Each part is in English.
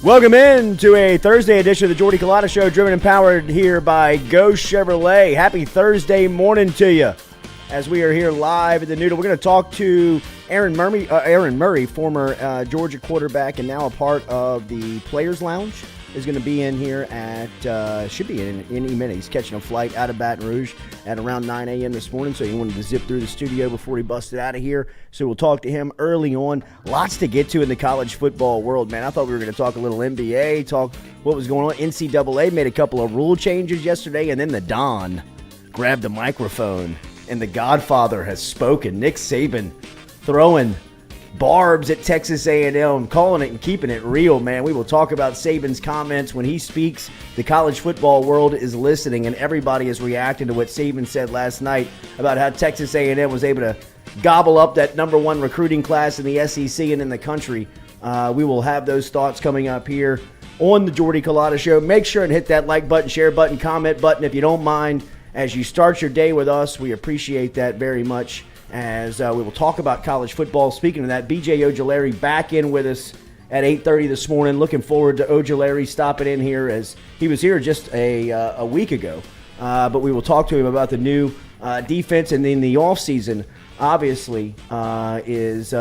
Welcome in to a Thursday edition of the Jordy Culotta Show, driven and powered here by Go Chevrolet. Happy Thursday morning to you as we are here live at the Noodle. We're going to talk to Aaron Murray, former Georgia quarterback and now a part of the Players Lounge, is going to be in here at, should be in any minute. He's catching a flight out of Baton Rouge at around 9 a.m. this morning, so he wanted to zip through the studio before he busted out of here. So we'll talk to him early on. Lots to get to in the college football world, man. I thought we were going to talk a little NBA, talk what was going on. NCAA made a couple of rule changes yesterday, and then the Don grabbed the microphone, and the Godfather has spoken. Nick Saban throwing barbs at Texas A&M, calling it and keeping it real, man. We will talk about Saban's comments when he speaks. The college football world is listening, and everybody is reacting to what Saban said last night about how Texas A&M was able to gobble up that number one recruiting class in the SEC and in the country. We will have those thoughts coming up here on the Jordy Culotta Show. Make sure and hit that like button, share button, comment button if you don't mind as you start your day with us. We appreciate that very much. As we will talk about college football. Speaking of that, BJ Ojulari back in with us at 8:30 this morning. Looking forward to Ojulari stopping in here as he was here just a week ago. But we will talk to him about the new defense, and then the offseason obviously is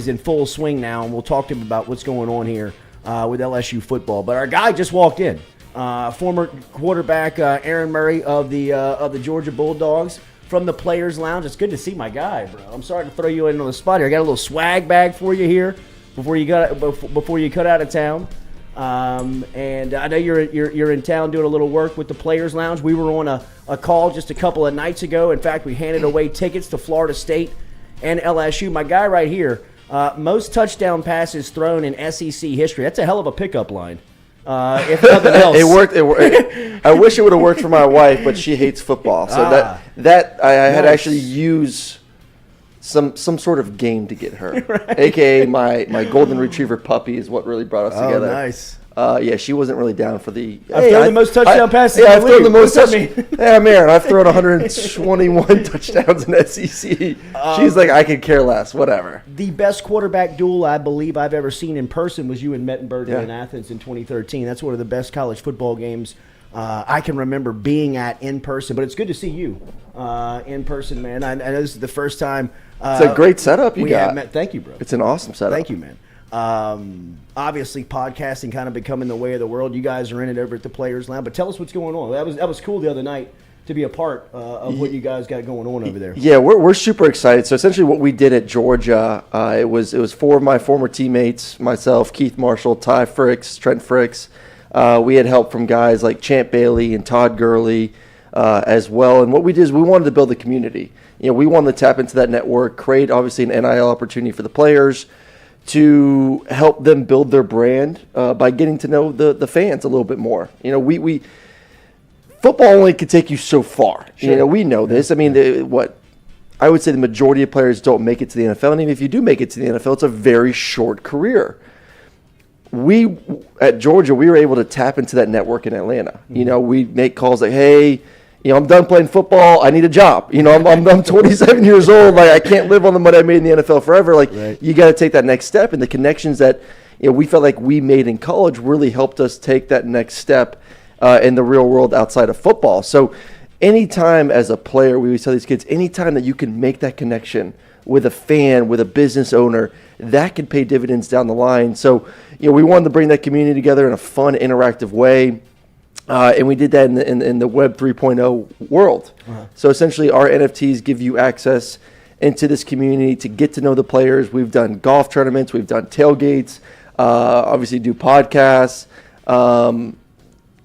in full swing now, and we'll talk to him about what's going on here with LSU football. But our guy just walked in, former quarterback Aaron Murray of the Georgia Bulldogs. From the Players Lounge. It's good to see my guy, bro. I'm sorry to throw you in on the spot here. I got a little swag bag for you here before you cut out of town. And I know you're in town doing a little work with the Players Lounge. We were on a call just a couple of nights ago. In fact, we handed away tickets to Florida State and LSU. My guy right here, most touchdown passes thrown in SEC history. That's a hell of a pickup line. If nothing else, it worked. I wish it would have worked for my wife, but she hates football. So I had to actually use some sort of game to get her, right. AKA my golden retriever puppy is what really brought us together. Oh, nice. Yeah, she wasn't really down for the. I've thrown the most touchdown passes. Yeah, I've thrown the most touchdowns. Yeah, man, I've thrown 121 touchdowns in SEC. She's like, I could care less, whatever. The best quarterback duel I believe I've ever seen in person was you and Mettenberger in Athens in 2013. That's one of the best college football games I can remember being at in person. But it's good to see you in person, man. I know this is the first time. It's a great setup you got. Thank you, bro. It's an awesome setup. Thank you, man. Obviously podcasting kind of becoming the way of the world. You guys are in it over at the Players Lounge, but tell us what's going on. That was cool the other night to be a part of what you guys got going on over there. Yeah, we're super excited. So essentially what we did at Georgia, it was four of my former teammates, myself, Keith Marshall, Ty Fricks, Trent Fricks. We had help from guys like Champ Bailey and Todd Gurley as well. And what we did is we wanted to build a community. We wanted to tap into that network, create obviously an NIL opportunity for the players, to help them build their brand by getting to know the fans a little bit more. We football only can take you so far. Sure. We know this. I mean, I would say the majority of players don't make it to the NFL, and even if you do make it to the NFL, it's a very short career. At Georgia, we were able to tap into that network in Atlanta. Mm-hmm. We make calls like, hey, I'm done playing football. I need a job. I'm 27 years old. Like, I can't live on the money I made in the NFL forever. Like, right. You got to take that next step. And the connections that we felt like we made in college really helped us take that next step in the real world outside of football. So, anytime as a player, we always tell these kids, anytime that you can make that connection with a fan, with a business owner, that can pay dividends down the line. So, we wanted to bring that community together in a fun, interactive way. And we did that in the Web 3.0 world. Uh-huh. So essentially our NFTs give you access into this community to get to know the players. We've done golf tournaments. We've done tailgates. Obviously do podcasts.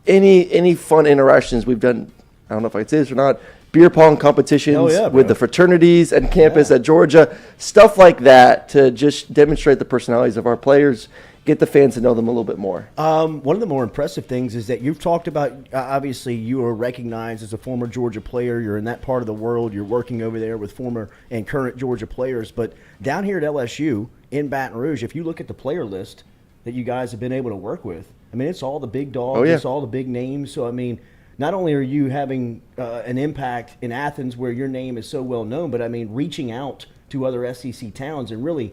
Any fun interactions we've done. I don't know if I can say this or not. Beer pong competitions with the fraternities and campus at Georgia. Stuff like that to just demonstrate the personalities of our players. Get the fans to know them a little bit more. One of the more impressive things is that you've talked about, obviously you are recognized as a former Georgia player. You're in that part of the world. You're working over there with former and current Georgia players. But down here at LSU in Baton Rouge, if you look at the player list that you guys have been able to work with, I mean, it's all the big dogs. It's all the big names. So, I mean, not only are you having an impact in Athens where your name is so well known, but, I mean, reaching out to other SEC towns and really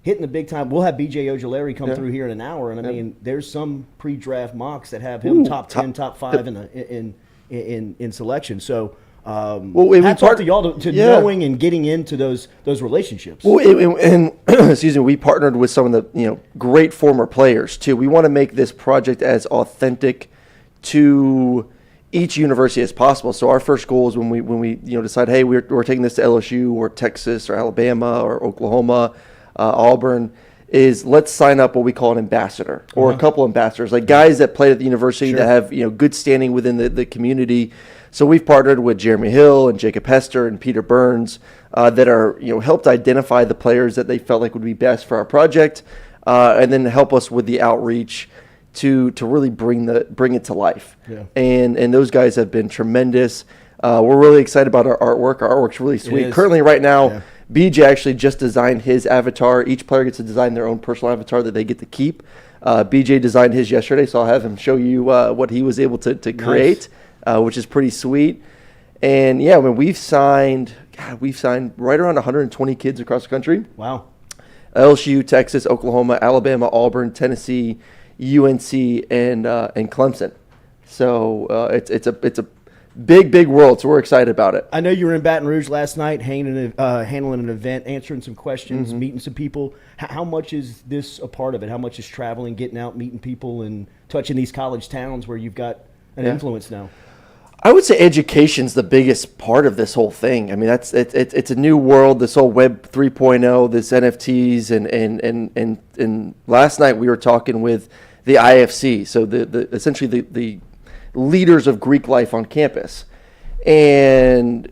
hitting the big time. We'll have B.J. Ojulari come through here in an hour, and I mean, there's some pre-draft mocks that have him top 10, top 5 in selection. So. Hats off to y'all to knowing and getting into those relationships. Well, and excuse me, we partnered with some of the great former players too. We want to make this project as authentic to each university as possible. So our first goal is when we decide, hey, we're taking this to LSU or Texas or Alabama or Oklahoma, Auburn, is let's sign up what we call an ambassador or a couple ambassadors, like guys that played at the university that have good standing within the community. So we've partnered with Jeremy Hill and Jacob Hester and Peter Burns that are helped identify the players that they felt like would be best for our project, and then help us with the outreach to really bring it to life. Yeah. And those guys have been tremendous. We're really excited about our artwork. Our artwork's really sweet. Currently, right now, BJ actually just designed his avatar. Each player gets to design their own personal avatar that they get to keep. BJ designed his yesterday, so I'll have him show you what he was able to create. Which is pretty sweet. And yeah, I mean, we've signed right around 120 kids across the country. Wow. LSU, Texas, Oklahoma, Alabama, Auburn, Tennessee, UNC, and Clemson. So it's a big world. So we're excited about it. I know you were in Baton Rouge last night, handling an event, answering some questions, meeting some people. How much is this a part of it? How much is traveling, getting out, meeting people, and touching these college towns where you've got an influence now? I would say education's the biggest part of this whole thing. I mean, it's a new world. This whole Web 3.0, this NFTs, and last night we were talking with the IFC, so essentially the leaders of Greek life on campus, and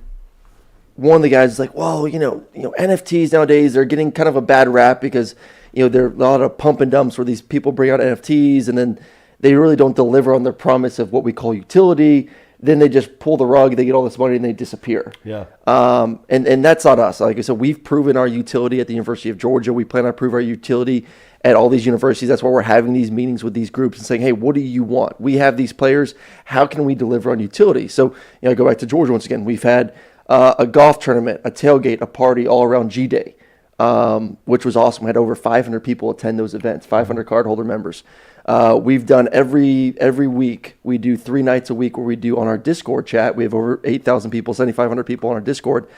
one of the guys is like, well, NFTs nowadays they're getting kind of a bad rap because there are a lot of pump and dumps where these people bring out NFTs and then they really don't deliver on their promise of what we call utility. Then they just pull the rug, they get all this money, and they disappear. Yeah. And that's not us. Like I said, we've proven our utility at the University of Georgia. We plan to prove our utility at all these universities. That's why we're having these meetings with these groups and saying, hey, what do you want? We have these players. How can we deliver on utility? So, go back to Georgia once again. We've had a golf tournament, a tailgate, a party all around G-Day, which was awesome. We had over 500 people attend those events, 500 cardholder members. We've done every week. We do 3 nights a week where we do on our Discord chat. We have over 8,000 people, 7,500 people on our Discord.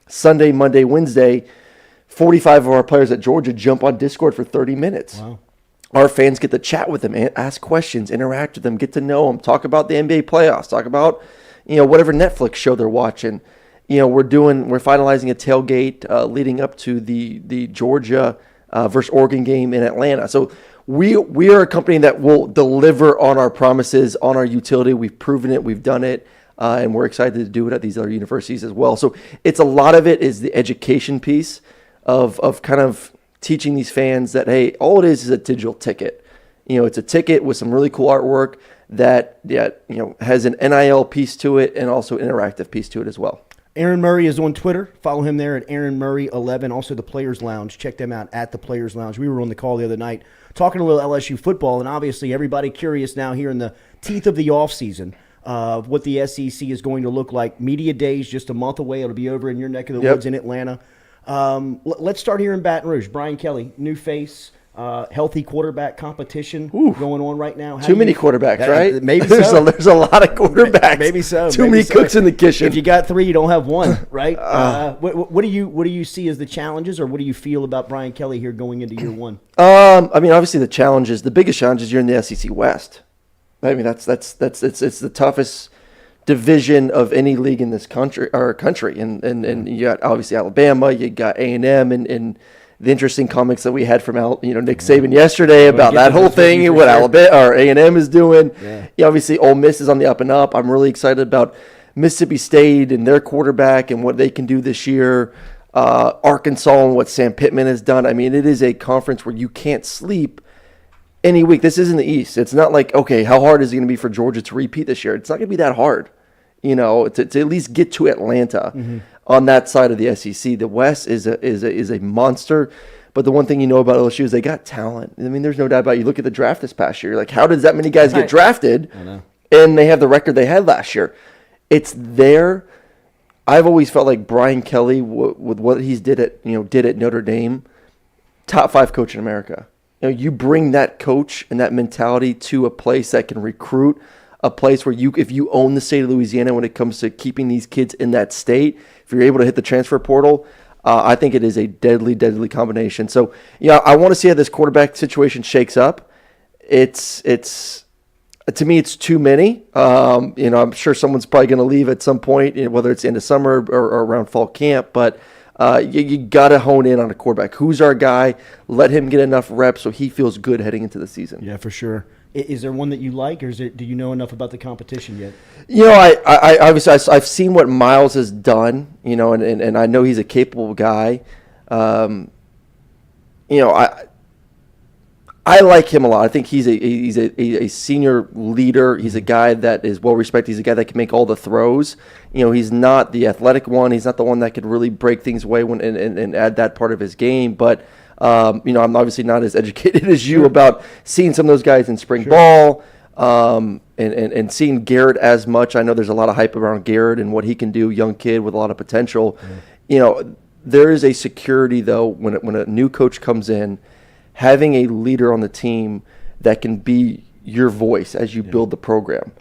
Sunday, Monday, Wednesday, 45 of our players at Georgia jump on Discord for 30 minutes. Wow. Our fans get to chat with them, ask questions, interact with them, get to know them, talk about the NBA playoffs, talk about whatever Netflix show they're watching. We're finalizing a tailgate leading up to the Georgia versus Oregon game in Atlanta. So we are a company that will deliver on our promises, on our utility. We've proven it, we've done it, and we're excited to do it at these other universities as well. So it's a lot of it is the education piece of kind of teaching these fans that, hey, all it is a digital ticket. It's a ticket with some really cool artwork that has an NIL piece to it and also an interactive piece to it as well. Aaron Murray is on Twitter. Follow him there at Aaron Murray 11. Also the Players Lounge. Check them out at the Players Lounge. We were on the call the other night talking a little LSU football, and obviously everybody curious now here in the teeth of the offseason of what the SEC is going to look like. Media Days just a month away. It'll be over in your neck of the woods in Atlanta. Let's start here in Baton Rouge. Brian Kelly, new face. Healthy quarterback competition going on right now. Too many quarterbacks, right? Maybe so. There's a lot of quarterbacks. Maybe so. Too many cooks in the kitchen. If you got 3, you don't have 1, right? What do you see as the challenges, or what do you feel about Brian Kelly here going into year 1? Obviously the biggest challenge is you're in the SEC West. I mean, it's the toughest division of any league in this country, and you got obviously Alabama, you got A&M, and the interesting comments that we had from Nick Saban yesterday about that whole thing and what Alabama or A&M is doing. Yeah. Obviously, Ole Miss is on the up and up. I'm really excited about Mississippi State and their quarterback and what they can do this year. Arkansas and what Sam Pittman has done. I mean, it is a conference where you can't sleep any week. This isn't the East. It's not like, okay, how hard is it going to be for Georgia to repeat this year? It's not going to be that hard, to at least get to Atlanta. Mm-hmm. On that side of the SEC, the West is a monster. But the one thing about LSU is they got talent. I mean, there's no doubt about it. You look at the draft this past year. Like, how does that many guys get drafted? I know. And they have the record they had last year. It's there. I've always felt like Brian Kelly, with what he's did at Notre Dame, top 5 coach in America. You bring that coach and that mentality to a place that can recruit, a place where if you own the state of Louisiana when it comes to keeping these kids in that state, if you're able to hit the transfer portal, I think it is a deadly, deadly combination. So, I want to see how this quarterback situation shakes up. It's to me, it's too many. I'm sure someone's probably going to leave at some point, whether it's into summer or around fall camp, but you got to hone in on a quarterback. Who's our guy? Let him get enough reps so he feels good heading into the season. Yeah, for sure. Is there one that you like, or do you know enough about the competition yet? I obviously I've seen what Miles has done, and I know he's a capable guy. I like him a lot. I think he's a senior leader. He's a guy that is well respected. He's a guy that can make all the throws. He's not the athletic one. He's not the one that could really break things away and add that part of his game. But I'm obviously not as educated as you about seeing some of those guys in spring ball and seeing Garrett as much. I know there's a lot of hype around Garrett and what he can do, young kid with a lot of potential. There is a security, though, when a new coach comes in, having a leader on the team that can be your voice as you build the program.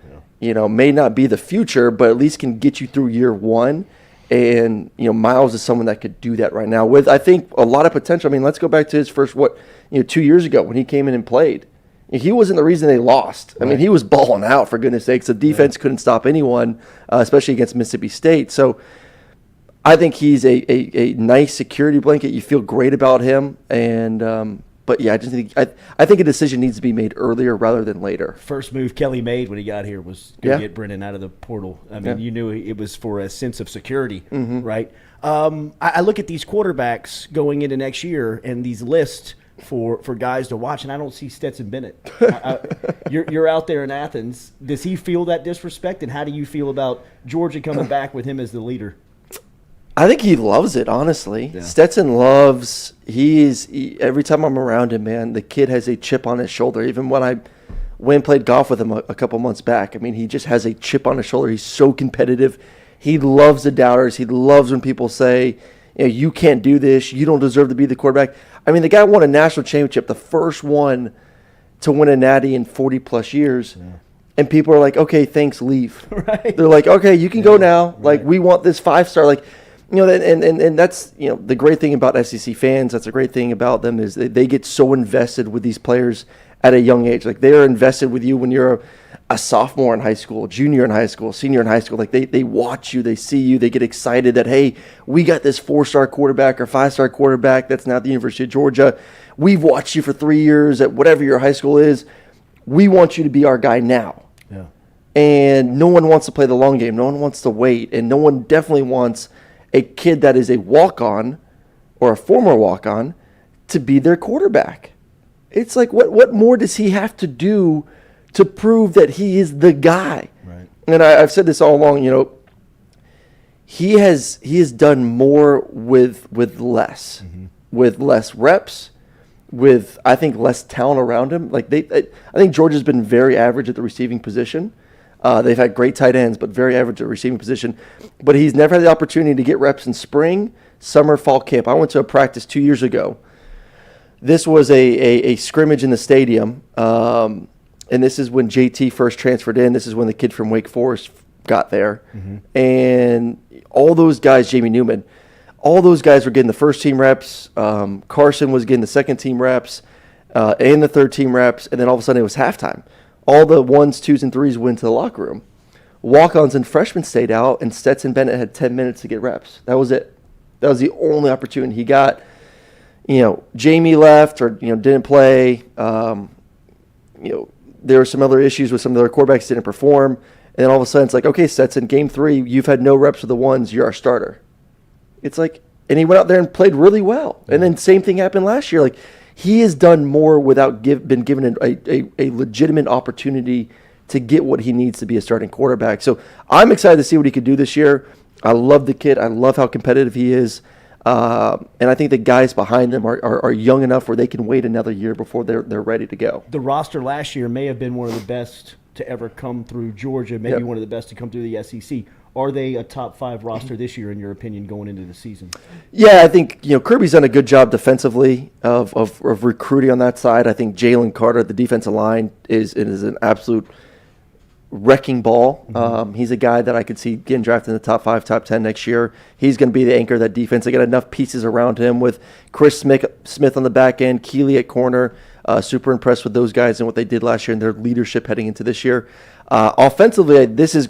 May not be the future, but at least can get you through year one. And, Miles is someone that could do that right now with, I think, a lot of potential. I mean, let's go back to his first, 2 years ago when he came in and played. He wasn't the reason they lost. I mean, he was balling out, for goodness sakes. The defense couldn't stop anyone, especially against Mississippi State. So I think he's a nice security blanket. You feel great about him. And, but yeah, I think a decision needs to be made earlier rather than later. First move Kelly made when he got here was to get Brennan out of the portal. I mean, you knew it was for a sense of security, right? I look at these quarterbacks going into next year and these lists for guys to watch, and I don't see Stetson Bennett. You're out there in Athens. Does he feel that disrespect, and how do you feel about Georgia coming back with him as the leader? I think he loves it, honestly. Yeah. Stetson loves. Every time I'm around him, man, the kid has a chip on his shoulder. Even when I went and played golf with him a couple months back, I mean, he just has a chip on his shoulder. He's so competitive. He loves the doubters. He loves when people say, you can't do this. You don't deserve to be the quarterback. I mean, the guy won a national championship, the first one to win a natty in 40-plus years. Yeah. And people are like, okay, thanks, leave. Right. They're like, okay, you can go now. Right. Like, we want this 5-star. Like, and that's, the great thing about SEC fans, that's a great thing about them is they get so invested with these players at a young age. Like, they're invested with you when you're a sophomore in high school, junior in high school, senior in high school. Like, they watch you, they see you, they get excited that, hey, we got this 4-star quarterback or 5-star quarterback that's now at the University of Georgia. We've watched you for 3 years at whatever your high school is. We want you to be our guy now. Yeah. And no one wants to play the long game. No one wants to wait. And no one definitely wants a kid that is a walk-on or a former walk-on to be their quarterback. It's like, what more does he have to do to prove that he is the guy? Right. And I've said this all along, he has done more with less, with less reps, with, I think, less talent around him. Like I think Georgia's been very average at the receiving position. They've had great tight ends, but very average at receiving position. But he's never had the opportunity to get reps in spring, summer, fall camp. I went to a practice 2 years ago. This was a scrimmage in the stadium, and this is when JT first transferred in. This is when the kid from Wake Forest got there. And all those guys, Jamie Newman, all those guys were getting the first-team reps. Carson was getting the second-team reps and the third-team reps, and then all of a sudden it was halftime. All the 1s, 2s, and 3s went to the locker room. Walk-ons and freshmen stayed out, and Stetson Bennett had 10 minutes to get reps. That was it. That was the only opportunity he got. Jamie left or, didn't play. There were some other issues with some of the other quarterbacks didn't perform. And then all of a sudden it's like, okay, Stetson, game 3, you've had no reps with the 1s. You're our starter. It's like, and he went out there and played really well. And then same thing happened last year. Like, he has done more without been given a legitimate opportunity to get what he needs to be a starting quarterback. So I'm excited to see what he could do this year. I love the kid. I love how competitive he is. And I think the guys behind them are young enough where they can wait another year before they're ready to go. The roster last year may have been one of the best to ever come through Georgia, maybe one of the best to come through the SEC. are they a top 5 roster this year, in your opinion, going into the season? Yeah, I think Kirby's done a good job defensively of recruiting on that side. I think Jalen Carter, the defensive line, is an absolute wrecking ball. He's a guy that I could see getting drafted in the top 5, top 10 next year. He's going to be the anchor of that defense. They got enough pieces around him with Chris Smith on the back end, Keeley at corner. Super impressed with those guys and what they did last year and their leadership heading into this year. Offensively, this is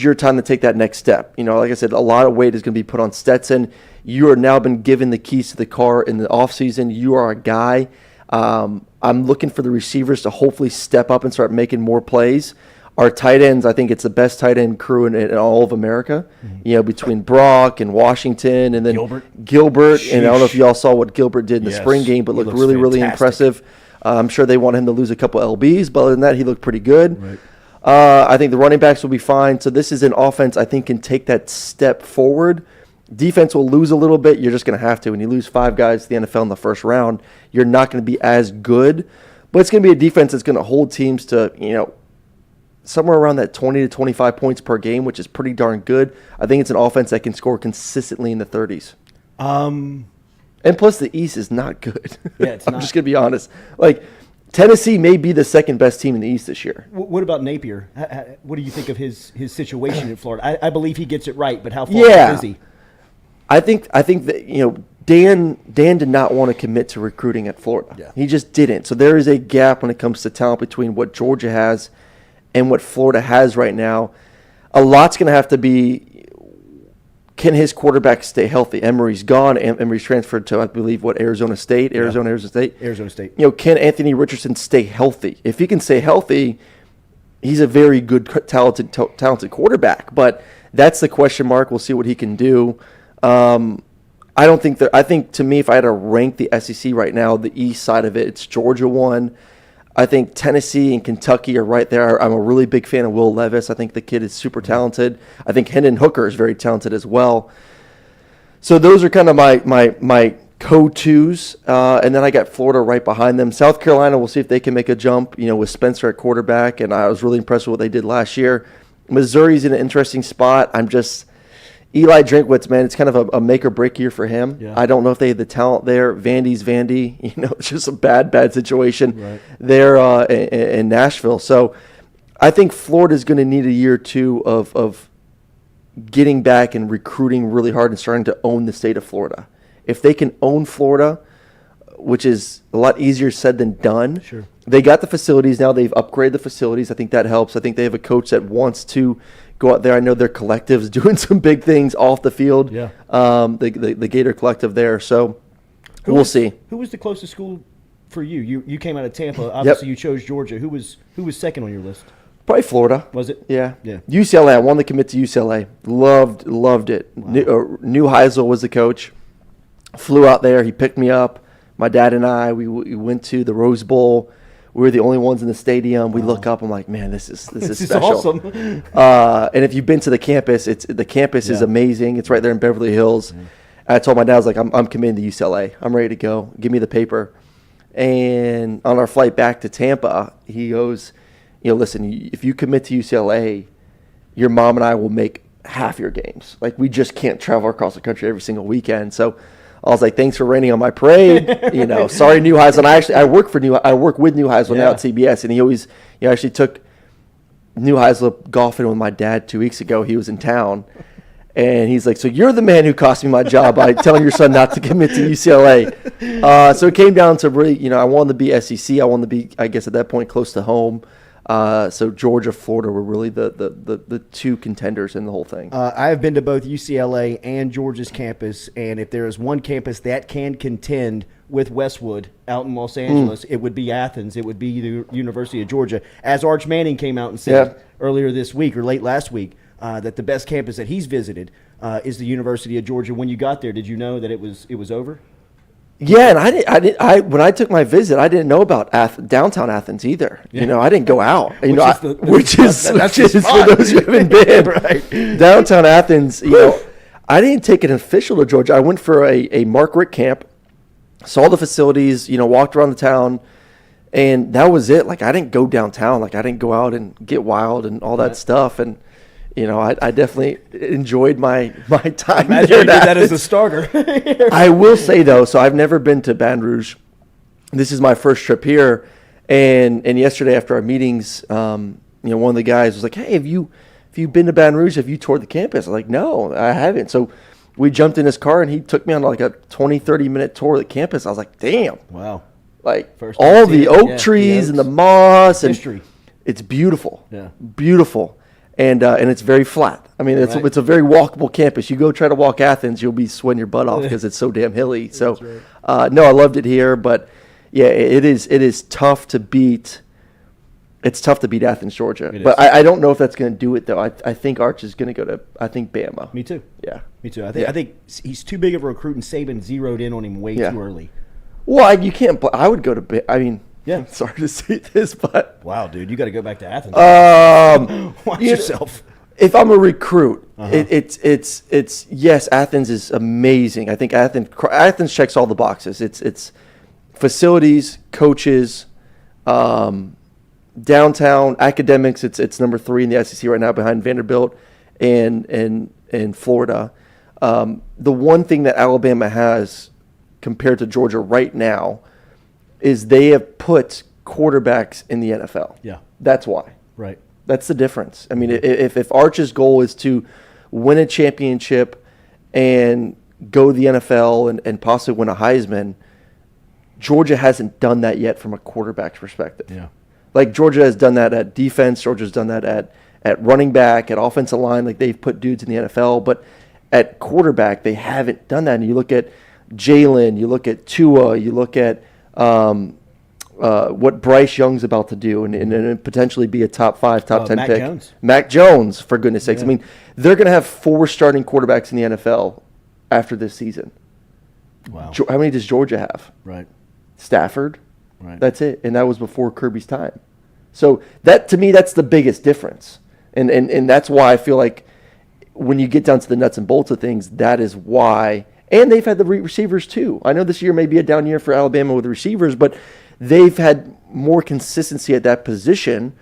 your time to take that next step. Like I said, a lot of weight is going to be put on Stetson. You are now been given the keys to the car in the offseason. You are a guy. I'm looking for the receivers to hopefully step up and start making more plays. Our tight ends, I think it's the best tight end crew in all of America. Between Brock and Washington and then Gilbert. And I don't know if you all saw what Gilbert did in the spring game, but looked really, really impressive. I'm sure they want him to lose a couple LBs, but other than that, he looked pretty good. Right. I think the running backs will be fine. So this is an offense I think can take that step forward. Defense will lose a little bit. You're just going to have to. When you lose 5 guys to the NFL in the first round, you're not going to be as good. But it's going to be a defense that's going to hold teams to, somewhere around that 20 to 25 points per game, which is pretty darn good. I think it's an offense that can score consistently in the 30s. And plus the East is not good. Yeah, it's I'm not. just going to be honest. Tennessee may be the second best team in the East this year. What about Napier? What do you think of his situation in Florida? I believe he gets it right, but how far is he? I think that Dan did not want to commit to recruiting at Florida. Yeah. He just didn't. So there is a gap when it comes to talent between what Georgia has and what Florida has right now. A lot's going to have to be, can his quarterback stay healthy? Emory's gone. Emory's transferred to, I believe, Arizona State? Arizona State. Can Anthony Richardson stay healthy? If he can stay healthy, he's a very good, talented quarterback. But that's the question mark. We'll see what he can do. I think to me, if I had to rank the SEC right now, the East side of it, it's Georgia 1. I think Tennessee and Kentucky are right there. I'm a really big fan of Will Levis. I think the kid is super talented. I think Hendon Hooker is very talented as well. So those are kind of my go-tos. And then I got Florida right behind them. South Carolina, we'll see if they can make a jump, with Spencer at quarterback. And I was really impressed with what they did last year. Missouri's in an interesting spot. Eli Drinkwitz, man, it's kind of a make or break year for him. Yeah. I don't know if they have the talent there. Vandy's Vandy. It's just a bad situation there in Nashville. So I think Florida's going to need a year or two of getting back and recruiting really hard and starting to own the state of Florida. If they can own Florida, which is a lot easier said than done. Sure. They got the facilities now. They've upgraded the facilities. I think that helps. I think they have a coach that wants to go out there. I know their collective's doing some big things off the field. Yeah. The Gator Collective there. So we'll see. Who was the closest school for you? You came out of Tampa. Obviously, you chose Georgia. Who was second on your list? Probably Florida. Was it? Yeah. Yeah. UCLA. I wanted to commit to UCLA. Loved it. Wow. New Heisel was the coach. Flew out there. He picked me up. My dad and I, we went to the Rose Bowl. We were the only ones in the stadium. We look up. I'm like, man, this is special. Awesome. And if you've been to the campus, the campus is amazing. It's right there in Beverly Hills. Mm-hmm. I told my dad, I was like, I'm committing to UCLA. I'm ready to go. Give me the paper. And on our flight back to Tampa, he goes, listen, if you commit to UCLA, your mom and I will make half your games. We just can't travel across the country every single weekend. So I was like, thanks for raining on my parade. Sorry, New Heisel. I work with New Heisel now at CBS, and he always, actually took New Heisel golfing with my dad 2 weeks ago. He was in town, and he's like, so you're the man who cost me my job by telling your son not to commit to UCLA. So it came down to really, I wanted to be SEC. I wanted to be, I guess at that point, close to home. So Georgia, Florida were really the two contenders in the whole thing. I have been to both UCLA and Georgia's campus, and if there is one campus that can contend with Westwood out in Los Angeles, it would be Athens. It would be the University of Georgia. As Arch Manning came out and said earlier this week or late last week, that the best campus that he's visited is the University of Georgia. When you got there, did you know that it was over? Yeah, and when I took my visit, I didn't know about downtown Athens either. Yeah. I didn't go out. Which is the for those who haven't been. Right. Downtown Athens. I didn't take an official to Georgia. I went for a Mark Richt camp, saw the facilities. Walked around the town, and that was it. I didn't go downtown. I didn't go out and get wild and all that stuff. And I definitely enjoyed my time Imagine there. you did that as a starter. I will say, though, so I've never been to Baton Rouge. This is my first trip here. And yesterday after our meetings, one of the guys was like, hey, have you been to Baton Rouge? Have you toured the campus? I was like, no, I haven't. So we jumped in his car, and he took me on like a 20, 30-minute tour of the campus. I was like, damn. Wow. Like all the oak trees and the moss. And history. It's beautiful. Yeah. Beautiful. And it's very flat. I mean, it's a very walkable campus. You go try to walk Athens, you'll be sweating your butt off because it's so damn hilly. So, no, I loved it here. But, yeah, it is tough to beat. It's tough to beat Athens, Georgia. But I don't know if that's going to do it, though. I think Arch is going to go to, Bama. Me too. Yeah. Me too. I think he's too big of a recruit, and Saban zeroed in on him way too early. Well, you can't. I would go to. I mean, sorry to say this, but wow, dude, you got to go back to Athens. Watch yourself. If I'm a recruit, it's yes, Athens is amazing. I think Athens checks all the boxes. It's facilities, coaches, downtown academics. It's number 3 in the SEC right now, behind Vanderbilt and Florida. The one thing that Alabama has compared to Georgia right now is they have put quarterbacks in the NFL. Yeah. That's why. Right. That's the difference. I mean, if Arch's goal is to win a championship and go to the NFL and possibly win a Heisman, Georgia hasn't done that yet from a quarterback's perspective. Yeah. Like Georgia has done that at defense. Georgia's done that at running back, at offensive line. Like they've put dudes in the NFL. But at quarterback, they haven't done that. And you look at Jalen, you look at Tua, you look at what Bryce Young's about to do and potentially be a top 5, top 10 pick. Jones. Mac Jones, for goodness sakes. I mean, they're going to have 4 starting quarterbacks in the NFL after this season. Wow. How many does Georgia have? Right. Stafford. Right. That's it. And that was before Kirby's time. So that, to me, that's the biggest difference. And that's why I feel like when you get down to the nuts and bolts of things, that is why. And they've had the receivers too. I know this year may be a down year for Alabama with the receivers, but they've had more consistency at that position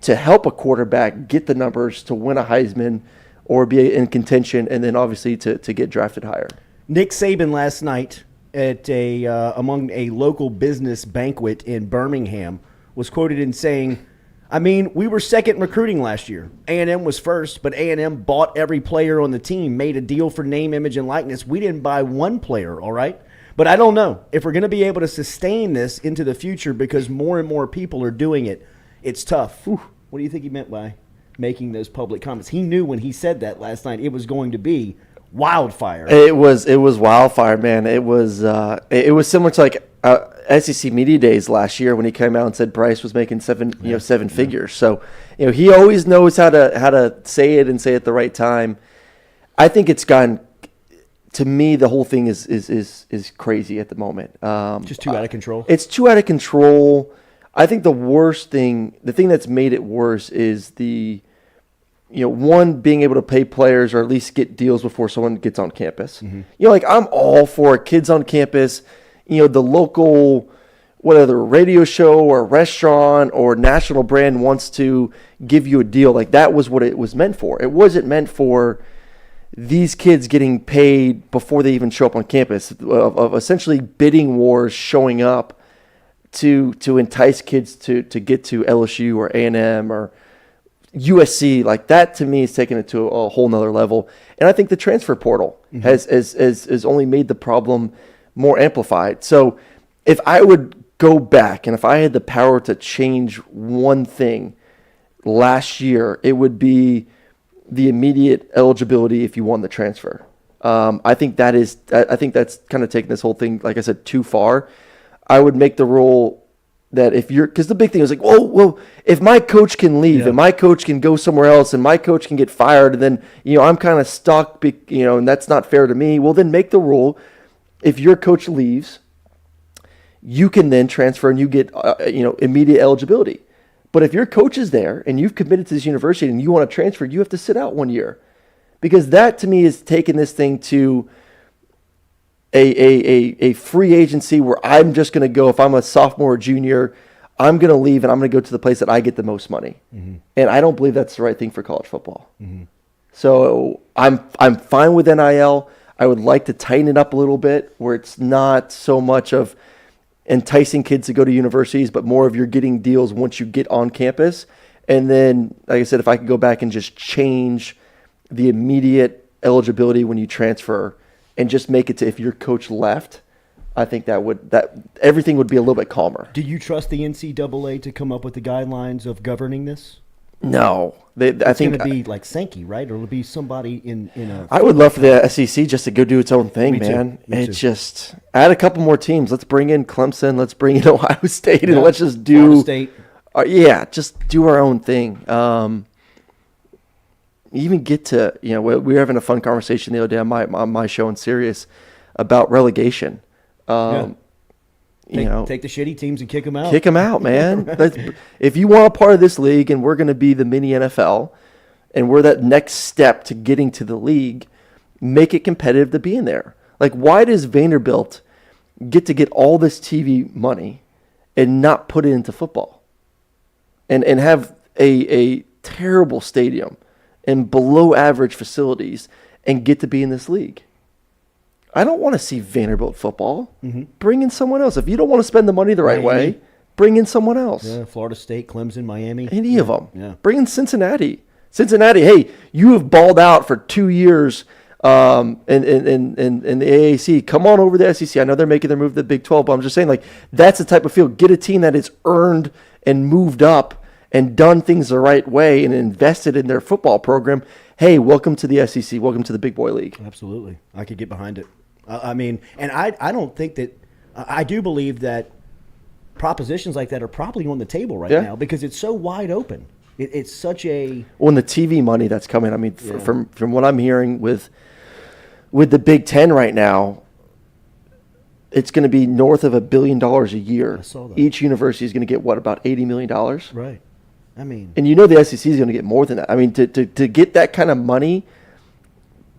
to help a quarterback get the numbers to win a Heisman or be in contention, and then obviously to get drafted higher. Nick Saban last night at among a local business banquet in Birmingham was quoted in saying, I mean, we were second in recruiting last year. A&M was first, but A&M bought every player on the team, made a deal for name, image, and likeness. We didn't buy one player, all right? But I don't know if we're going to be able to sustain this into the future because more and more people are doing it. It's tough. Whew. What do you think he meant by making those public comments? He knew when he said that last night it was going to be wildfire. It was wildfire, man. It was similar to like SEC Media Days last year when he came out and said Bryce was making seven figures. So, he always knows how to say it and say it at the right time. I think it's gotten, to me, the whole thing is crazy at the moment. Just too out of control. It's too out of control. I think the thing that's made it worse is one, being able to pay players or at least get deals before someone gets on campus. Mm-hmm. Like I'm all for kids on campus, the local, whether radio show or restaurant or national brand wants to give you a deal. Like that was what it was meant for. It wasn't meant for these kids getting paid before they even show up on campus, of essentially bidding wars showing up to entice kids to get to LSU or A&M or USC. Like that to me is taking it to a whole nother level. And I think the transfer portal has only made the problem more amplified. So if I would go back and if I had the power to change one thing last year, it would be the immediate eligibility if you won the transfer. I think that's kind of taking this whole thing, like I said, too far. I would make the rule that because the big thing is like, well, if my coach can leave and my coach can go somewhere else and my coach can get fired and then, I'm kind of stuck, and that's not fair to me. Well, then make the rule, if your coach leaves, you can then transfer and you get, immediate eligibility. But if your coach is there and you've committed to this university and you want to transfer, you have to sit out 1 year. Because that, to me, is taking this thing to a free agency where I'm just going to go, if I'm a sophomore or junior, I'm going to leave and I'm going to go to the place that I get the most money. Mm-hmm. And I don't believe that's the right thing for college football. Mm-hmm. So I'm fine with NIL. I would like to tighten it up a little bit where it's not so much of enticing kids to go to universities, but more of you're getting deals once you get on campus. And then, like I said, if I could go back and just change the immediate eligibility when you transfer and just make it to if your coach left, I think that everything would be a little bit calmer. Do you trust the NCAA to come up with the guidelines of governing this? No, I think it's going to be like Sankey, right? Or it'll be somebody in a. I would love for the SEC just to go do its own thing, man. Me It's just add a couple more teams. Let's bring in Clemson. Let's bring in Ohio State, and let's just do. Florida State. Just do our own thing. Even get to we were having a fun conversation the other day on my show in Sirius about relegation. Take the shitty teams and kick them out. Kick them out, man. If you want a part of this league and we're going to be the mini NFL and we're that next step to getting to the league, make it competitive to be in there. Like, why does Vanderbilt get all this TV money and not put it into football and have a terrible stadium and below average facilities and get to be in this league? I don't want to see Vanderbilt football. Mm-hmm. Bring in someone else. If you don't want to spend the money the right way, bring in someone else. Yeah, Florida State, Clemson, Miami. Any of them. Yeah. Bring in Cincinnati. Cincinnati, hey, you have balled out for 2 years in the AAC. Come on over to the SEC. I know they're making their move to the Big 12, but I'm just saying, like, that's the type of field. Get a team that has earned and moved up and done things the right way and invested in their football program. Hey, welcome to the SEC. Welcome to the Big Boy League. Absolutely. I could get behind it. I mean, and I don't think that I do believe that propositions like that are probably on the table right now because it's so wide open. It's such a when the TV money that's coming. I mean, from what I'm hearing with the Big Ten right now, it's going to be north of $1 billion a year. I saw that. Each university is going to get about $80 million. Right. I mean, and the SEC is going to get more than that. I mean, to get that kind of money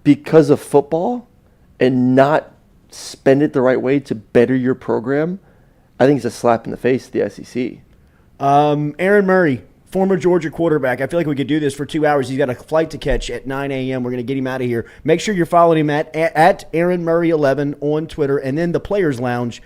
because of football and not spend it the right way to better your program, I think it's a slap in the face to the SEC. Aaron Murray, former Georgia quarterback. I feel like we could do this for 2 hours. He's got a flight to catch at 9 a.m. We're going to get him out of here. Make sure you're following him at Aaron Murray 11 on Twitter, and then the Players Lounge,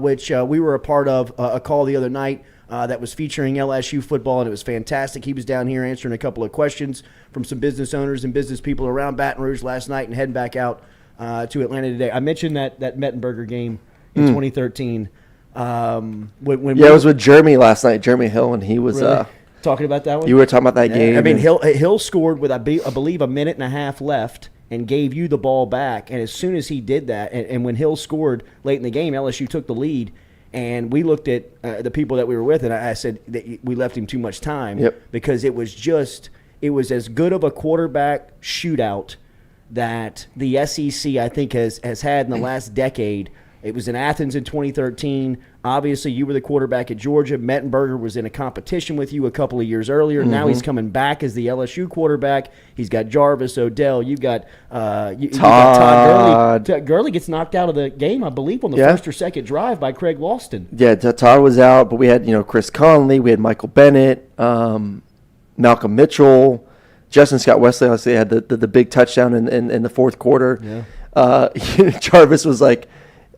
which we were a part of a call the other night that was featuring LSU football, and it was fantastic. He was down here answering a couple of questions from some business owners and business people around Baton Rouge last night and heading back out to Atlanta today. I mentioned that Mettenberger game in 2013. It was with Jeremy last night, Jeremy Hill, and he was really? Talking about that one? You were talking about that game. I mean, Hill scored with, I believe, a minute and a half left and gave you the ball back. And as soon as he did that, and when Hill scored late in the game, LSU took the lead. And we looked at the people that we were with, and I said that we left him too much time because it was as good of a quarterback shootout that the SEC, I think, has had in the last decade. It was in Athens in 2013. Obviously, you were the quarterback at Georgia. Mettenberger was in a competition with you a couple of years earlier. Mm-hmm. Now he's coming back as the LSU quarterback. He's got Jarvis, Odell. You've got Todd Gurley. Gurley gets knocked out of the game, I believe, on the first or second drive by Craig Lawston. Yeah, Todd was out, but we had Chris Conley. We had Michael Bennett, Malcolm Mitchell. Justin Scott Wesley obviously had the big touchdown in the fourth quarter. Yeah. Jarvis was like,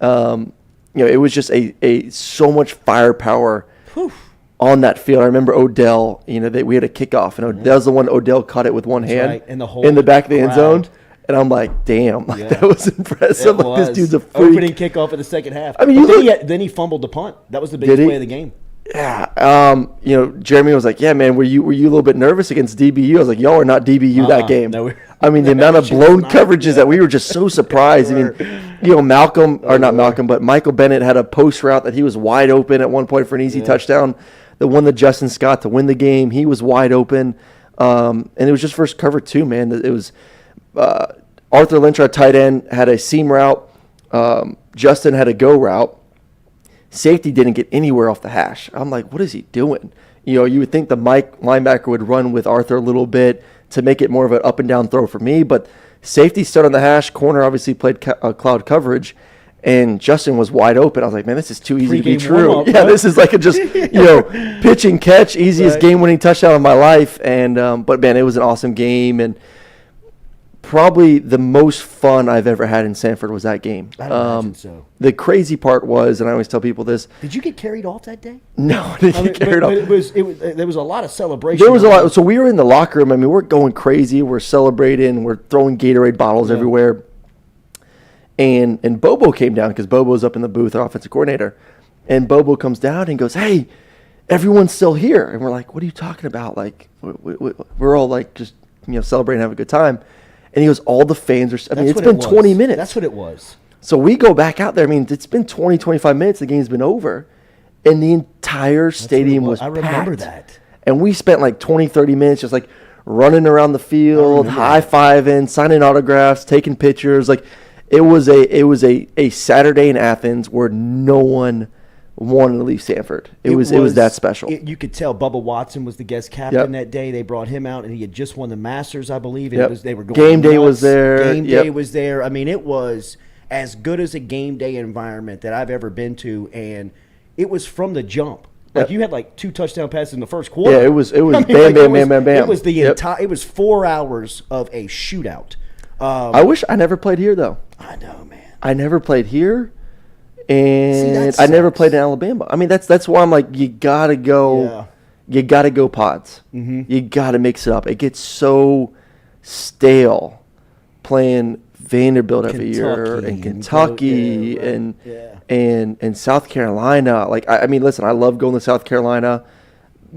it was just a so much firepower on that field. I remember Odell. We had a kickoff, and Odell's the one. Odell caught it with one hand in the back of the end zone, and I'm like, damn, that was impressive. This dude's a freak. Opening kickoff in the second half. I mean, then he fumbled the punt. That was the biggest play of the game. Yeah, Jeremy was like, "Yeah, man, were you a little bit nervous against DBU?" I was like, "Y'all are not DBU that game." No, I mean, the amount of blown coverages that we were just so surprised. I mean, Michael Bennett had a post route that he was wide open at one point for an easy touchdown. The one that Justin Scott to win the game, he was wide open, and it was just first cover two, man. It was Arthur Lynch, our tight end, had a seam route. Justin had a go route. Safety didn't get anywhere off the hash. I'm like, what is he doing? You would think the Mike linebacker would run with Arthur a little bit to make it more of an up and down throw for me, but safety stood on the hash. Corner obviously played cloud coverage, and Justin was wide open. I was like, man, this is too easy to be true. This is like a just pitch and catch, easiest game-winning touchdown of my life. And but man, it was an awesome game, and probably the most fun I've ever had in Sanford was that game. I imagine so. The crazy part was, and I always tell people this. Did you get carried off that day? No, I didn't get carried off. But there was a lot of celebration. There was a lot. So we were in the locker room. I mean, we're going crazy. We're celebrating. We're throwing Gatorade bottles everywhere. And Bobo came down because Bobo's up in the booth, our offensive coordinator. And Bobo comes down and goes, "Hey, everyone's still here." And we're like, "What are you talking about?" Like, we're all like just celebrating, having a good time. And he goes, "All the fans are." I mean, it's been 20 minutes. That's what it was. So we go back out there. I mean, it's been 20, 25 minutes. The game's been over. And the entire stadium was packed. I remember that. And we spent like 20, 30 minutes just like running around the field, high-fiving, signing autographs, taking pictures. Like, it was a Saturday in Athens where no one wanted to leave Sanford. It was that special. You could tell Bubba Watson was the guest captain that day. They brought him out, and he had just won the Masters, I believe. They were going game day nuts. was there. Game day was there. I mean, it was as good as a game day environment that I've ever been to, and it was from the jump. Like you had like 2 touchdown passes in the first quarter. Yeah, it was bam, bam. It was the entire. It was 4 hours of a shootout. I wish I never played here though. I know, man. I never played here, and I never played in Alabama. I mean, that's why I'm like, you gotta go. Yeah. You gotta go pods. Mm-hmm. You gotta mix it up. It gets so stale playing Vanderbilt every year, and Kentucky, and South Carolina. Like, I mean, listen, I love going to South Carolina.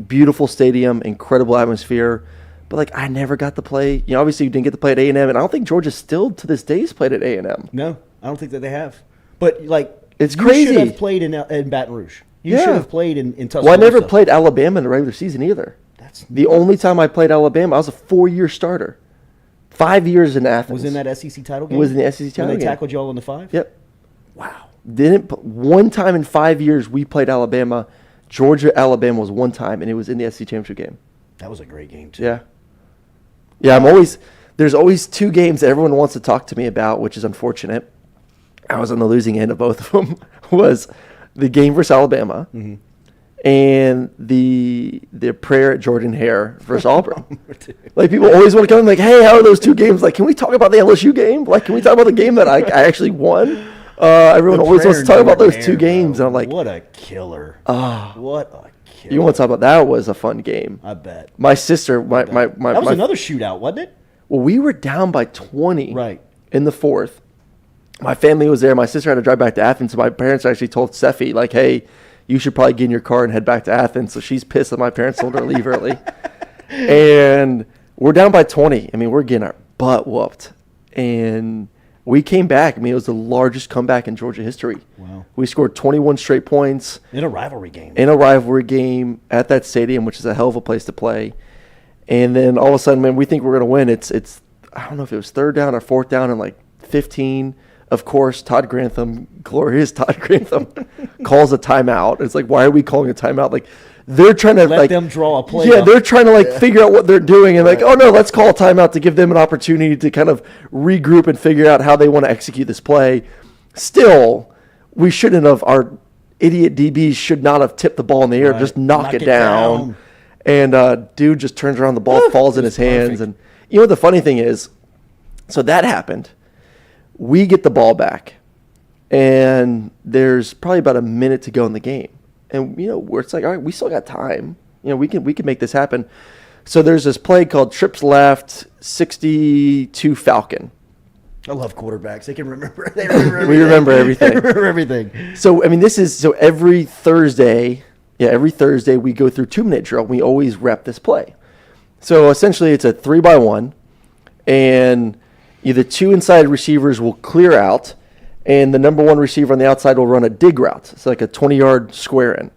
Beautiful stadium, incredible atmosphere. But, like, I never got to play. Obviously you didn't get to play at A&M, and I don't think Georgia still, to this day, has played at A&M. No, I don't think that they have. But, like, it's crazy. You should have played in Baton Rouge. You should have played in Tuscaloosa. Well, I never played Alabama in the regular season either. That's the only time I played Alabama, I was a 4-year starter. 5 years in Athens. Was in that SEC title game? Was in the SEC title game. When they tackled y'all in the 5? Yep. Wow. One time in 5 years we played Alabama. Georgia, Alabama was one time, and it was in the SEC championship game. That was a great game, too. Yeah. Yeah, there's always 2 games that everyone wants to talk to me about, which is unfortunate. I was on the losing end of both of them. Was the game versus Alabama and the prayer at Jordan Hare versus Auburn. Like, people always want to come in like, "Hey, how are those 2 games? Like, can we talk about the LSU game? Like, can we talk about the game that I actually won?" Everyone always wants to talk about those 2 games. And I'm like, what a killer. What a killer. You want to talk about that? Was a fun game. I bet. My sister, that was another shootout, wasn't it? Well, we were down by 20 in the 4th. My family was there. My sister had to drive back to Athens. So my parents actually told Steffi, like, "Hey, you should probably get in your car and head back to Athens." So she's pissed that my parents told her to leave early. And we're down by 20. I mean, we're getting our butt whooped. And we came back. I mean, it was the largest comeback in Georgia history. Wow. We scored 21 straight points. In a rivalry game. At that stadium, which is a hell of a place to play. And then all of a sudden, man, we think we're going to win. It's I don't know if it was 3rd down or 4th down and like 15. Of course, glorious Todd Grantham, calls a timeout. It's like, why are we calling a timeout? Like, they're trying to let them draw a play. Yeah, they're trying to figure out what they're doing, and like, oh no, let's call a timeout to give them an opportunity to kind of regroup and figure out how they want to execute this play. Still, we shouldn't have. Our idiot DBs should not have tipped the ball in the air. Just knock it down. And dude just turns around, the ball falls in his hands, and the funny thing is, so that happened. We get the ball back, and there's probably about a minute to go in the game. And, where it's like, all right, we still got time. We can make this happen. So there's this play called trips left, 62 Falcon. I love quarterbacks. They can remember. We remember everything. They remember everything. So, I mean, every Thursday we go through 2-minute drill. We always rep this play. So essentially it's a 3-by-1, and the 2 inside receivers will clear out, and the number 1 receiver on the outside will run a dig route. It's like a 20-yard square in.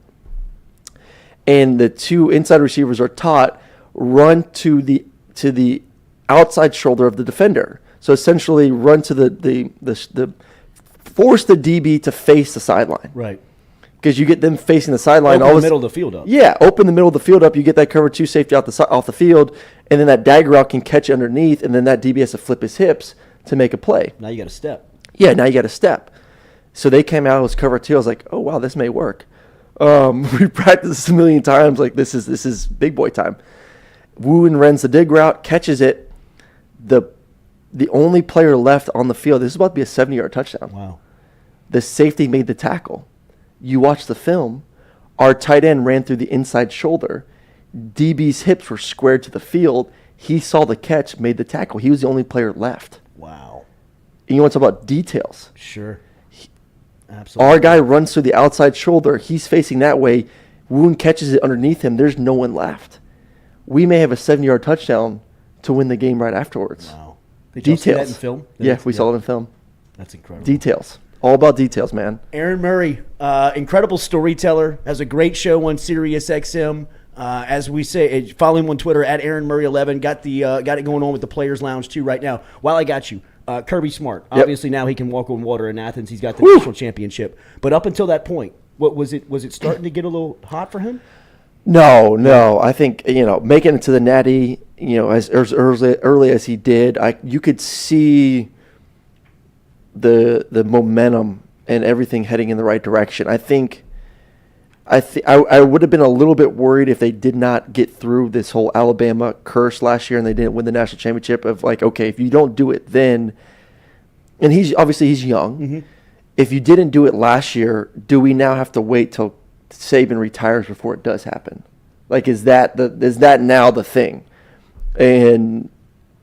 And the 2 inside receivers are taught run to the outside shoulder of the defender. So essentially run to the force the DB to face the sideline. Right. Because you get them facing the sideline. Open the middle of the field up. Yeah, open the middle of the field up. You get that cover 2 safety off the field, and then that dagger route can catch you underneath, and then that DB has to flip his hips to make a play. Now you got to step. Yeah, now you got to step. So they came out, it was cover 2. I was like, oh, wow, this may work. We practiced this a million times. Like, this is big boy time. Wu and runs the dig route, catches it. The The only player left on the field, this is about to be a 70-yard touchdown. Wow. The safety made the tackle. You watch the film, our tight end ran through the inside shoulder. DB's hips were squared to the field. He saw the catch, made the tackle. He was the only player left. Wow. And you want to talk about details? Sure. Absolutely. Our guy runs through the outside shoulder. He's facing that way. Woon catches it underneath him. There's no one left. We may have a 70-yard touchdown to win the game right afterwards. Wow. Did you see that in film? We saw it in film. That's incredible. Details. All about details, man. Aaron Murray, incredible storyteller, has a great show on Sirius XM. As we say, follow him on Twitter at Aaron Murray 11. Got it going on with the Players Lounge too right now. While I got you, Kirby Smart. Obviously now he can walk on water in Athens. He's got the national championship. But up until that point, what was it? Was it starting to get a little hot for him? No. I think making it to the Natty, as early as he did, you could see the momentum and everything heading in the right direction. I would have been a little bit worried if they did not get through this whole Alabama curse last year and they didn't win the national championship. Of like, okay, if you don't do it then, and he's young. Mm-hmm. If you didn't do it last year, do we now have to wait till Saban retires before it does happen? Like, is that now the thing? And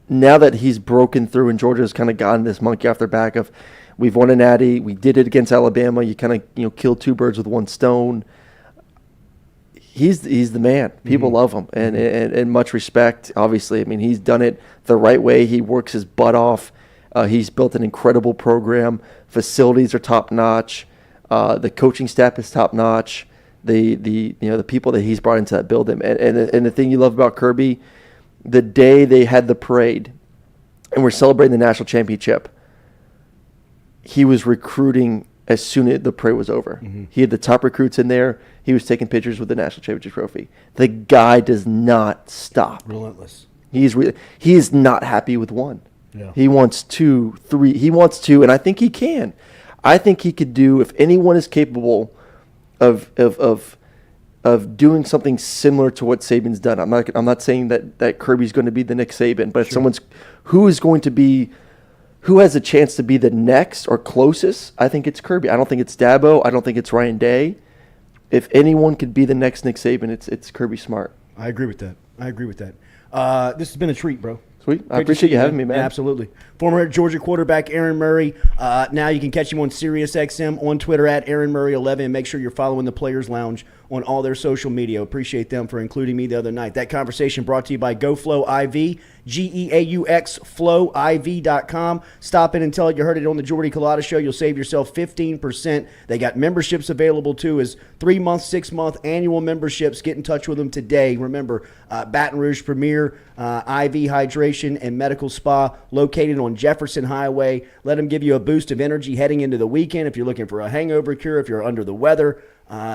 now that he's broken through and Georgia's kind of gotten this monkey off their back of, we've won a Natty, we did it against Alabama, you kind of killed two birds with one stone. He's the man. People love him and much respect. Obviously, I mean, he's done it the right way. He works his butt off. He's built an incredible program. Facilities are top notch. The coaching staff is top notch. The people that he's brought into that building. And the thing you love about Kirby, the day they had the parade and we're celebrating the national championship, he was recruiting as soon as the parade was over. Mm-hmm. He had the top recruits in there. He was taking pictures with the national championship trophy. The guy does not stop. Relentless. He is not happy with one. Yeah. He wants 2, 3. He wants 2, and I think he can. I think he could do, if anyone is capable of doing something similar to what Saban's done. I'm not saying that Kirby's going to be the next Saban, but if someone's who has a chance to be the next or closest, I think it's Kirby. I don't think it's Dabo. I don't think it's Ryan Day. If anyone could be the next Nick Saban, it's Kirby Smart. I agree with that. This has been a treat, bro. Sweet. I appreciate you having me, man. Absolutely. Former Georgia quarterback Aaron Murray. Now you can catch him on Sirius XM, on Twitter at Aaron Murray 11. Make sure you're following the Players Lounge on all their social media. Appreciate them for including me the other night. That conversation brought to you by GoFlow IV, GEAUX, flowiv.com. Stop in and tell it you heard it on the Jordy Culotta Show. You'll save yourself 15%. They got memberships available too, as 3-month, 6-month annual memberships. Get in touch with them today. Remember, Baton Rouge Premier IV Hydration and Medical Spa located on Jefferson Highway. Let them give you a boost of energy heading into the weekend. If you're looking for a hangover cure, if you're under the weather,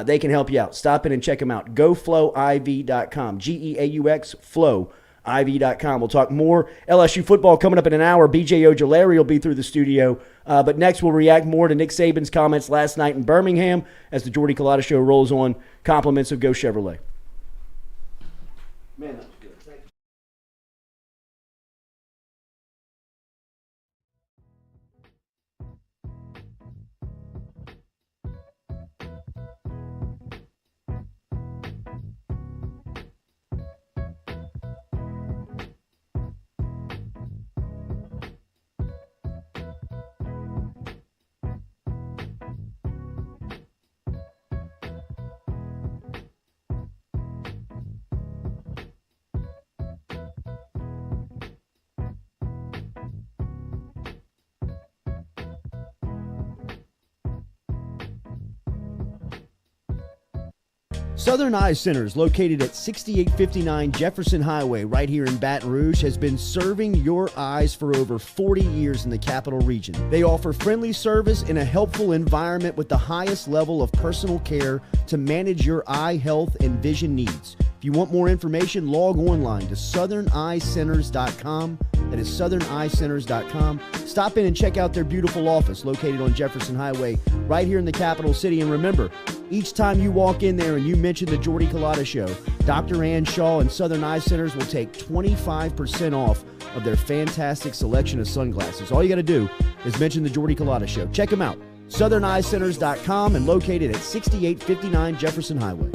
they can help you out. Stop in and check them out. GoFlowIV.com. GEAUX, flowiv.com. We'll talk more LSU football coming up in an hour. BJ Ojulari will be through the studio. But next, we'll react more to Nick Saban's comments last night in Birmingham as the Jordy Culotta Show rolls on. Compliments of Go Chevrolet. Man, that was good. Thank you. Southern Eye Center is located at 6859 Jefferson Highway right here in Baton Rouge, has been serving your eyes for over 40 years in the capital region. They offer friendly service in a helpful environment with the highest level of personal care to manage your eye health and vision needs. If you want more information, log online to southerneyecenters.com. That is southerneyecenters.com. Stop in and check out their beautiful office located on Jefferson Highway right here in the capital city. And remember, Each time you walk in there and you mention the Jordy Culotta Show, Dr. Ann Shaw and Southern Eye Centers will take 25% off of their fantastic selection of sunglasses. All you got to do is mention the Jordy Culotta Show. Check them out. SouthernEyecenters.com and located at 6859 Jefferson Highway.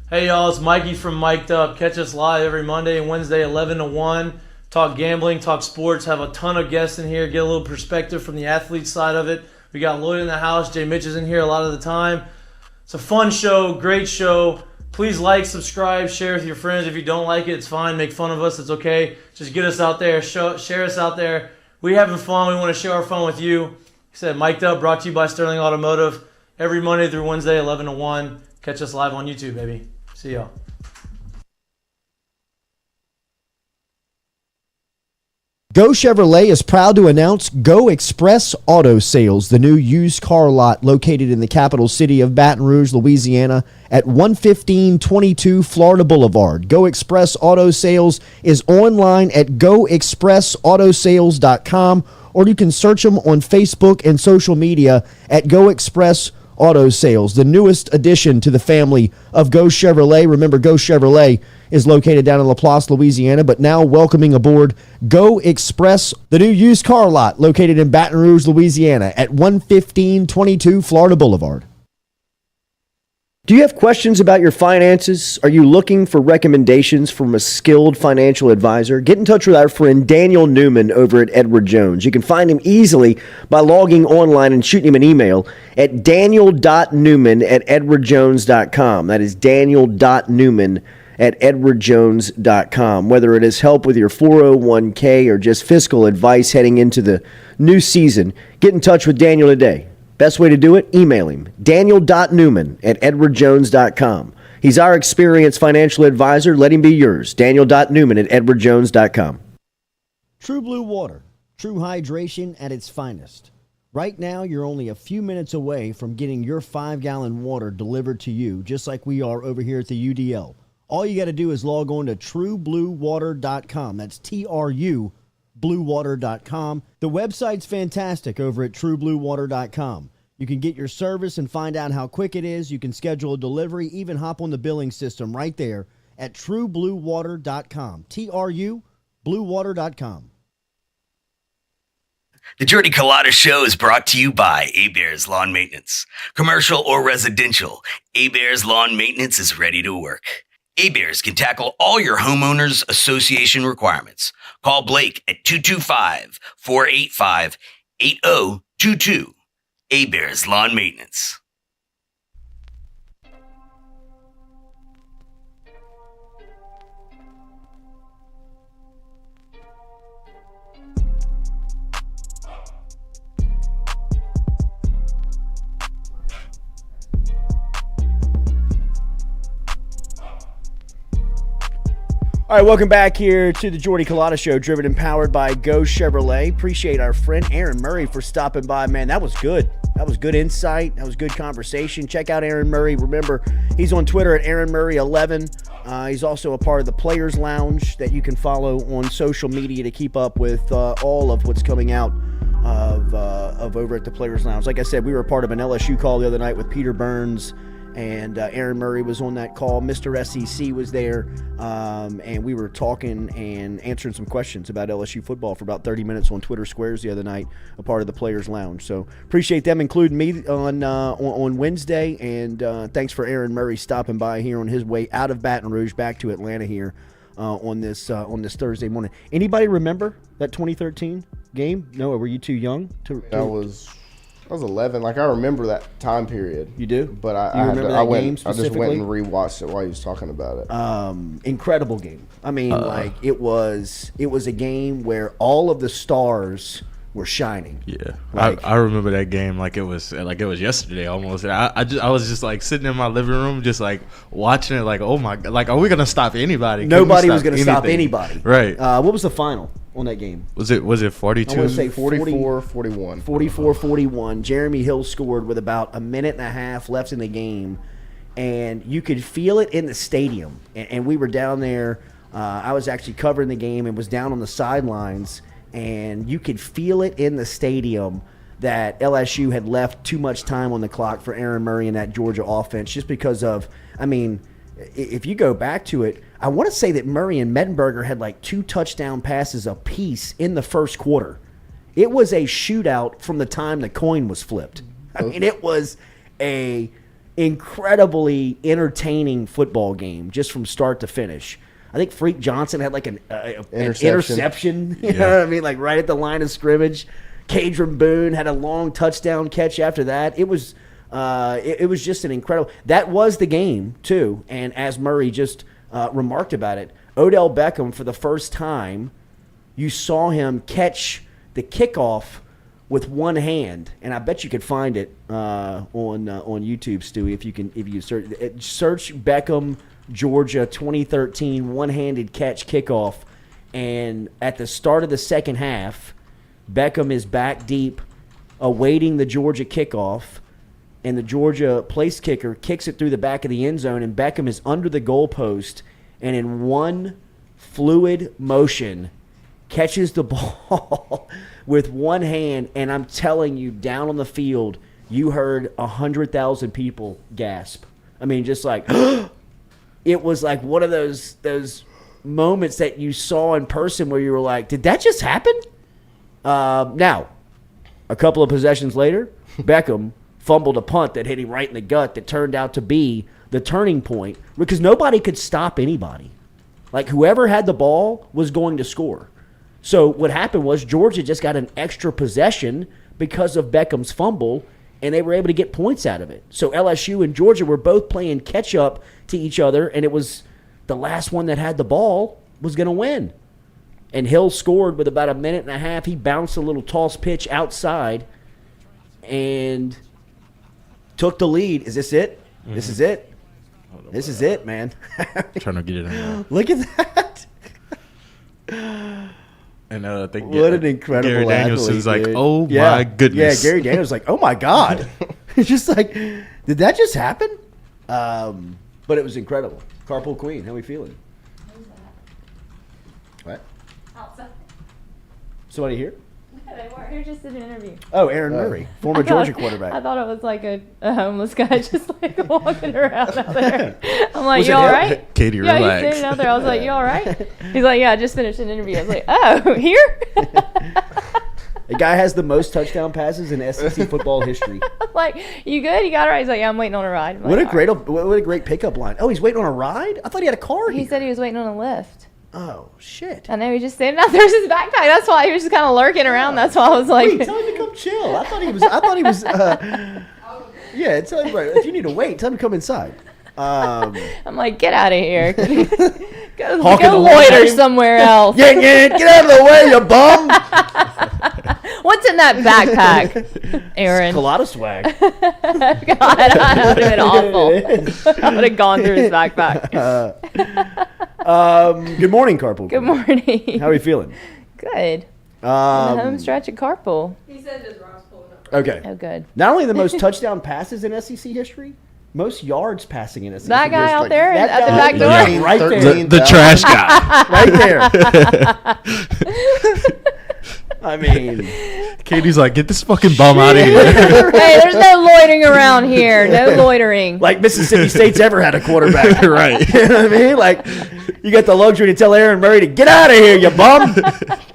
Hey y'all, it's Mikey from Mic'd Up. Catch us live every Monday and Wednesday, 11 to 1. Talk gambling, talk sports, have a ton of guests in here, get a little perspective from the athlete side of it. We got Lloyd in the house, Jay Mitch is in here a lot of the time. It's a fun show, great show. Please like, subscribe, share with your friends. If you don't like it, it's fine. Make fun of us, it's okay. Just get us out there, share us out there. We're having fun, we want to share our fun with you. Like I said, Mic'd Up, brought to you by Sterling Automotive. Every Monday through Wednesday, 11 to 1. Catch us live on YouTube, baby. See y'all. Go Chevrolet is proud to announce Go Express Auto Sales, the new used car lot located in the capital city of Baton Rouge, Louisiana at 11522 Florida Boulevard. Go Express Auto Sales is online at goexpressautosales.com, or you can search them on Facebook and social media at Go Express Auto Sales, the newest addition to the family of Go Chevrolet. Remember, Go Chevrolet is located down in Laplace, Louisiana, but now welcoming aboard Go Express, the new used car lot located in Baton Rouge, Louisiana at 11522 Florida Boulevard. Do you have questions about your finances? Are you looking for recommendations from a skilled financial advisor? Get in touch with our friend Daniel Newman over at Edward Jones. You can find him easily by logging online and shooting him an email at daniel.newman@edwardjones.com. That is daniel.newman@edwardjones.com. Whether it is help with your 401k or just fiscal advice heading into the new season, get in touch with Daniel today. Best way to do it? Email him, daniel.newman@edwardjones.com. He's our experienced financial advisor. Let him be yours, daniel.newman@edwardjones.com. True Blue Water, true hydration at its finest. Right now, you're only a few minutes away from getting your 5-gallon water delivered to you, just like we are over here at the UDL. All you got to do is log on to truebluewater.com. That's TRU bluewater.com. The website's fantastic over at truebluewater.com. You can get your service and find out how quick it is. You can schedule a delivery, even hop on the billing system right there at truebluewater.com. TRU bluewater.com. The Jordy Culotta Show is brought to you by A-Bears Lawn Maintenance. Commercial or residential, A-Bears Lawn Maintenance is ready to work. A-Bears can tackle all your homeowners association requirements. Call Blake at 225-485-8022. A-Bears Lawn Maintenance. All right, welcome back here to the Jordy Culotta Show, driven and powered by Go Chevrolet. Appreciate our friend Aaron Murray for stopping by. Man, that was good. That was good insight. That was good conversation. Check out Aaron Murray. Remember, he's on Twitter at Aaron Murray11. He's also a part of the Players Lounge that you can follow on social media to keep up with all of what's coming out of over at the Players Lounge. Like I said, we were a part of an LSU call the other night with Peter Burns, and Aaron Murray was on that call. Mr. SEC was there, and we were talking and answering some questions about LSU football for about 30 minutes on Twitter Squares the other night, a part of the Players Lounge. So appreciate them including me on Wednesday, and thanks for Aaron Murray stopping by here on his way out of Baton Rouge back to Atlanta here on this Thursday morning. Anybody remember that 2013 game? Noah, were you too young to I was 11. Like, I remember that time period. You do? But I just went and rewatched it while he was talking about it. Incredible game. I mean, it was a game where all of the stars were shining. Yeah, I remember that game like it was yesterday almost. I was just like sitting in my living room, just like watching it. Like, oh my, like, are we gonna stop anybody? Nobody was gonna stop anybody. Right. What was the final on that game? Was it 42? I want to say 44-41. 44-41. Jeremy Hill scored with about a minute and a half left in the game, and you could feel it in the stadium. And we were down there. I was actually covering the game and was down on the sidelines. and you could feel it in the stadium that LSU had left too much time on the clock for Aaron Murray and that Georgia offense just because of, I mean, if you go back to it, I want to say that Murray and Mettenberger had like 2 touchdown passes apiece in the first quarter. It was a shootout from the time the coin was flipped. I mean, it was a incredibly entertaining football game just from start to finish. I think Freak Johnson had like an interception. You know what I mean? Like right at the line of scrimmage. Cadron Boone had a long touchdown catch after that. It was just an incredible. That was the game too. And as Murray just remarked about it, Odell Beckham, for the first time, you saw him catch the kickoff with one hand, and I bet you could find it on YouTube, Stewie, if you search Beckham Georgia 2013 one-handed catch kickoff, and at the start of the second half, Beckham is back deep, awaiting the Georgia kickoff, and the Georgia place kicker kicks it through the back of the end zone, and Beckham is under the goalpost, and in one fluid motion catches the ball with one hand, and I'm telling you, down on the field, you heard 100,000 people gasp. I mean, just like it was like one of those moments that you saw in person where you were like, did that just happen? Now, a couple of possessions later, Beckham fumbled a punt that hit him right in the gut that turned out to be the turning point because nobody could stop anybody. Like, whoever had the ball was going to score. So what happened was Georgia just got an extra possession because of Beckham's fumble, and they were able to get points out of it. So LSU and Georgia were both playing catch-up to each other, and it was the last one that had the ball was going to win. And Hill scored with about a minute and a half. He bounced a little toss pitch outside and took the lead. Is this it? Mm-hmm. This is it? This is it, man. Trying to get it in. Look at that. And I think what an incredible Gary Danielson's athlete, like, dude. oh my goodness. Yeah, Gary Daniels like, oh my God. It's just like, did that just happen? But it was incredible. Carpool Queen, how are we feeling? What? Outside. Somebody here? No, they weren't. They just did an interview. Oh, Aaron Murray, former Georgia quarterback. I thought it was like a homeless guy just like walking around out there. I'm like, Was you it all him? right? Katie, Yeah, relax. he's standing out there. I was like, you all right? He's like, yeah, I just finished an interview. I was like, oh, here? The guy has the most touchdown passes in SEC football history. I'm like, you good? You got it right? He's like, yeah, I'm waiting on a ride. I'm like, What a great pickup line. Oh, he's waiting on a ride? I thought he had a car He here. said he was waiting on a lift. Oh, shit. I know, he just standing out there with his backpack. That's why he was just kind of lurking around. That's why I was like, Wait, tell him to come chill. I thought he was. Yeah, tell him, if you need to wait, tell him to come inside. I'm like, get out of here. Go Hawking the loiter line. somewhere else. Yeah, get out of the way, you bum. What's in that backpack, Aaron? Culotta swag. God, that would have been awful. I would have gone through his backpack. Good morning, Carpool. Good morning. How are you feeling? Good. The home stretch at Carpool. He said his Ross pulling up. Okay. Oh, good. Not only the most touchdown passes in SEC history, most yards passing in SEC That guy history. out there That at the guy- back door. Yeah, right there. The trash guy. Right there. I mean, Katie's like, get this fucking bum out of here. Hey, there's no loitering around here. No loitering. like Mississippi State's ever had a quarterback. Right. You know what I mean? Like, you got the luxury to tell Aaron Murray to get out of here, you bum.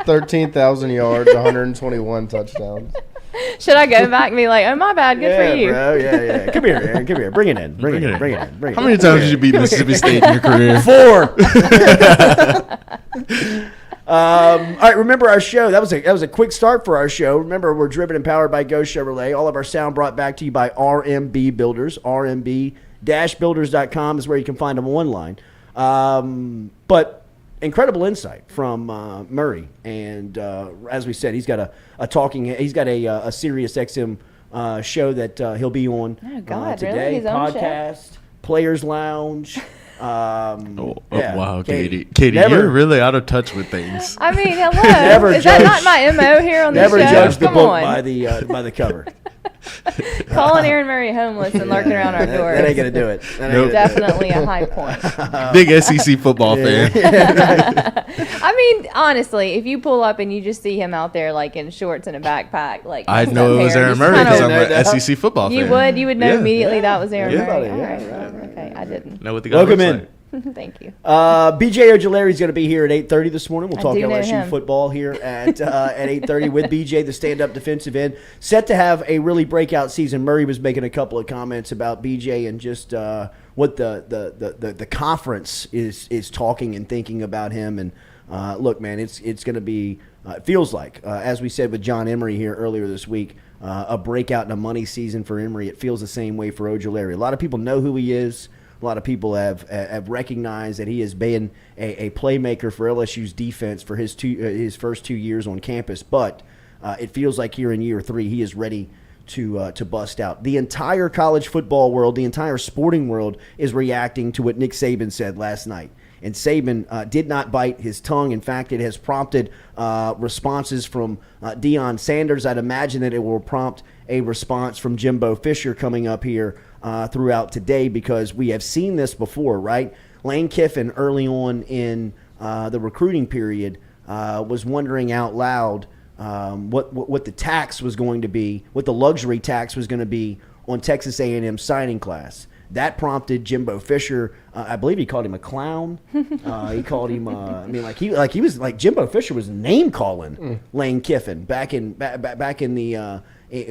13,000 yards, 121 touchdowns. Should I go back and be like, oh, my bad. Good for you. Bro, yeah. Come here, Aaron. Come here. Bring it in. Bring it in. How many times did you beat Mississippi State in your career? 4. All right, remember our show. That was a quick start for our show. Remember, we're driven and powered by Go Chevrolet. All of our sound brought back to you by RMB Builders. RMB-builders.com is where you can find them online. But incredible insight from Murray. And as we said, he's got a Sirius XM show that he'll be on Oh, God, today. really? His own show? Podcast, Players Lounge. Wow, Katie. Never- You're really out of touch with things. I mean, hello. Never Is that judge- not my MO here on the show? Never judge the Come book on. by the cover. Calling Aaron Murray homeless and lurking around our doors. That ain't going to do it. Definitely a high point. Big SEC football fan. I mean, honestly, if you pull up and you just see him out there like in shorts and a backpack, like I'd know it was Aaron Murray because I'm an SEC football fan. You would know immediately that was Aaron Murray. Yeah. All right, well, okay, I didn't. Know what the guy Welcome looks in. like. Thank you. BJ Ojulari is going to be here at 8:30 this morning. We'll I talk do know LSU him. football here at 8:30 with BJ, the stand-up defensive end, set to have a really breakout season. Murray was making a couple of comments about BJ and just what the conference is talking and thinking about him. And look, man, it's going to be it feels like as we said with John Emery here earlier this week, a breakout and a money season for Emery. It feels the same way for Ojulari. A lot of people know who he is. A lot of people have recognized that he has been a playmaker for LSU's defense for his first 2 years on campus. But it feels like here in year 3, he is ready to bust out. The entire college football world, the entire sporting world is reacting to what Nick Saban said last night. And Saban did not bite his tongue. In fact, it has prompted responses from Deion Sanders. I'd imagine that it will prompt a response from Jimbo Fisher coming up here throughout today, because we have seen this before, right? Lane Kiffin early on in the recruiting period was wondering out loud what the tax was going to be, what the luxury tax was going to be on Texas A&M signing class. That prompted Jimbo Fisher. I believe he called him a clown. He called him. He was like Jimbo Fisher was name calling Lane Kiffin back in the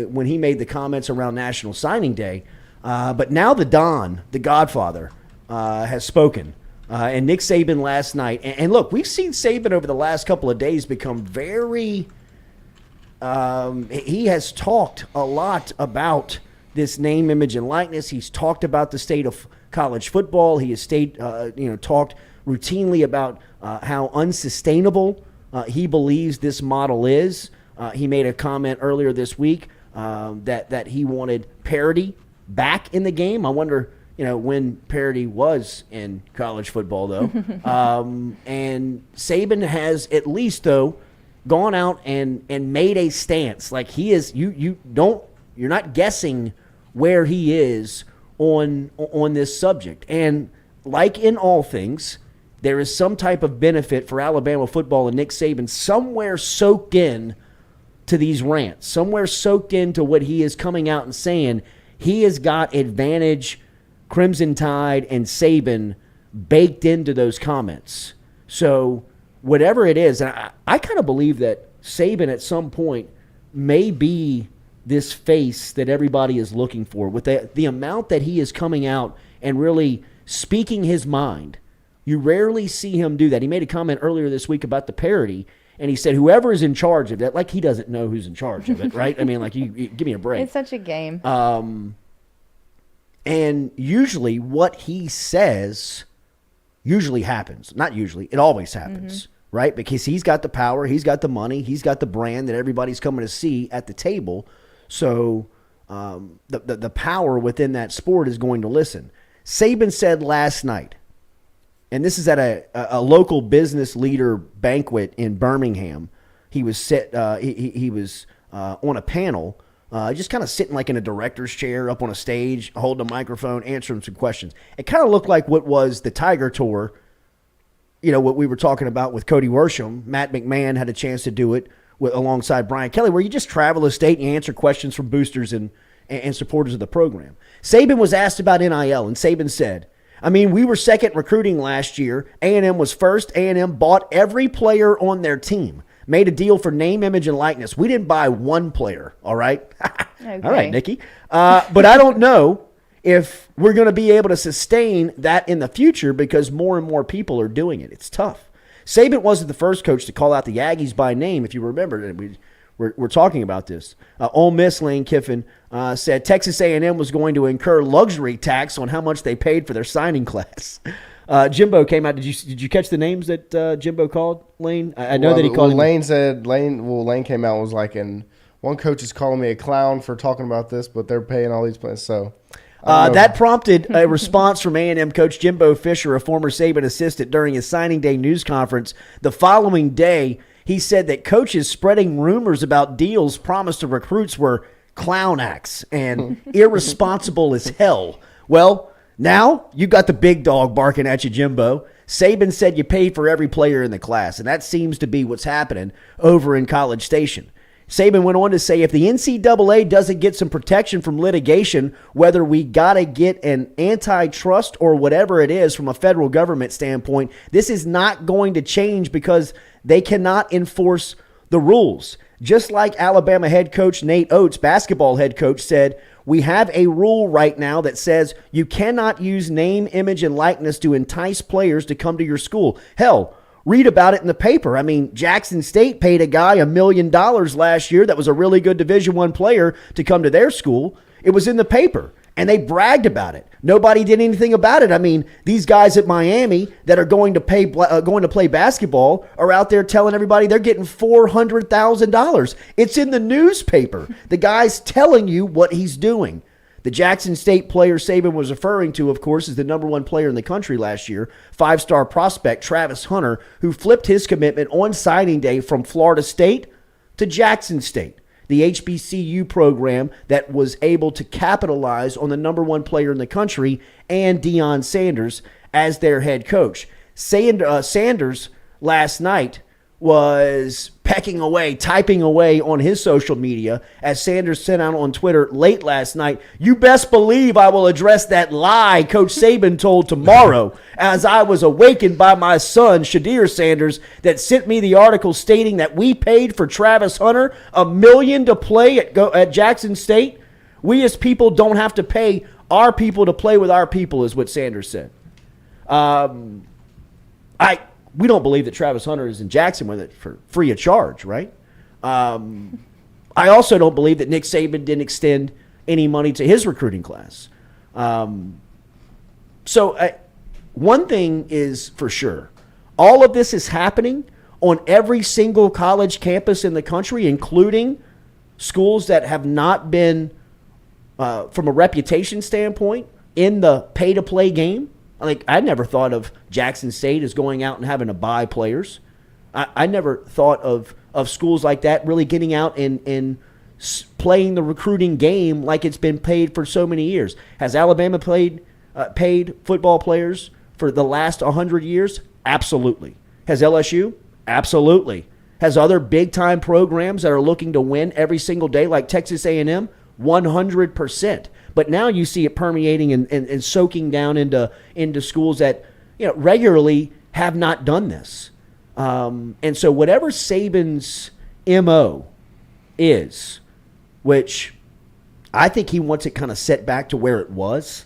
when he made the comments around National Signing Day. But now the Don, the Godfather, has spoken. And Nick Saban last night. And look, we've seen Saban over the last couple of days become very. He has talked a lot about this name, image, and likeness. He's talked about the state of college football. He has talked routinely about how unsustainable he believes this model is. He made a comment earlier this week that he wanted parity back in the game. I wonder, when parity was in college football, though. And Saban has at least, though, gone out and made a stance. Like he is, you're not guessing where he is on this subject. And like in all things, there is some type of benefit for Alabama football and Nick Saban somewhere soaked in to these rants, somewhere soaked into what he is coming out and saying. He has got advantage, Crimson Tide, and Saban baked into those comments. So whatever it is, and I kind of believe that Saban at some point may be this face that everybody is looking for. With the amount that he is coming out and really speaking his mind, you rarely see him do that. He made a comment earlier this week about the parity, and he said whoever is in charge of that, like he doesn't know who's in charge of it, right? I mean, like you give me a break. It's such a game. And usually what he says usually happens. Not usually, it always happens, right? Because he's got the power, he's got the money, he's got the brand that everybody's coming to see at the table. So the power within that sport is going to listen. Saban said last night, and this is at a local business leader banquet in Birmingham. He was he was on a panel, just kind of sitting like in a director's chair up on a stage, holding a microphone, answering some questions. It kind of looked like what was the Tiger Tour, what we were talking about with Cody Worsham. Matt McMahon had a chance to do it alongside Brian Kelly, where you just travel the state and you answer questions from boosters and supporters of the program. Saban was asked about NIL, and Saban said, we were second recruiting last year. A&M was first. A&M bought every player on their team, made a deal for name, image, and likeness. We didn't buy one player, all right? Okay. All right, Nikki. But I don't know if we're going to be able to sustain that in the future because more and more people are doing it. It's tough. Saban wasn't the first coach to call out the Aggies by name, if you remember. We're talking about this. Ole Miss, Lane Kiffin, said Texas A&M was going to incur luxury tax on how much they paid for their signing class. Jimbo came out. Did you catch the names that Jimbo called Lane? I know that he called him. Lane came out and was like, and one coach is calling me a clown for talking about this, but they're paying all these players. So that prompted a response from A&M coach Jimbo Fisher, a former Saban assistant, during his signing day news conference. The following day, he said that coaches spreading rumors about deals promised to recruits were clown acts and irresponsible as hell. Well, now you got the big dog barking at you, Jimbo. Saban said you paid for every player in the class, and that seems to be what's happening over in College Station. Saban went on to say if the NCAA doesn't get some protection from litigation, whether we got to get an antitrust or whatever it is from a federal government standpoint, this is not going to change because they cannot enforce the rules. Just like Alabama head coach Nate Oates, basketball head coach, said, we have a rule right now that says you cannot use name, image, and likeness to entice players to come to your school. Hell, read about it in the paper. I mean, Jackson State paid a guy $1 million last year that was a really good Division I player to come to their school. It was in the paper, and they bragged about it. Nobody did anything about it. I mean, these guys at Miami that are going to play basketball are out there telling everybody they're getting $400,000. It's in the newspaper. The guy's telling you what he's doing. The Jackson State player Saban was referring to, of course, is the number one player in the country last year, five-star prospect Travis Hunter, who flipped his commitment on signing day from Florida State to Jackson State, the HBCU program that was able to capitalize on the number one player in the country and Deion Sanders as their head coach. Sanders last night was typing away on his social media as Sanders sent out on Twitter late last night, "You best believe I will address that lie Coach Saban told tomorrow as I was awakened by my son, Shadir Sanders, that sent me the article stating that we paid for Travis Hunter $1 million to play at Jackson State. We as people don't have to pay our people to play with our people," is what Sanders said. We don't believe that Travis Hunter is in Jackson with it for free of charge, right? I also don't believe that Nick Saban didn't extend any money to his recruiting class. One thing is for sure. All of this is happening on every single college campus in the country, including schools that have not been, from a reputation standpoint, in the pay-to-play game. Like, I never thought of Jackson State as going out and having to buy players. I never thought of schools like that really getting out and playing the recruiting game like it's been paid for so many years. Has Alabama paid football players for the last 100 years? Absolutely. Has LSU? Absolutely. Has other big-time programs that are looking to win every single day like Texas A&M? 100%. But now you see it permeating and soaking down into schools that regularly have not done this. And so whatever Saban's MO is, which I think he wants it kind of set back to where it was,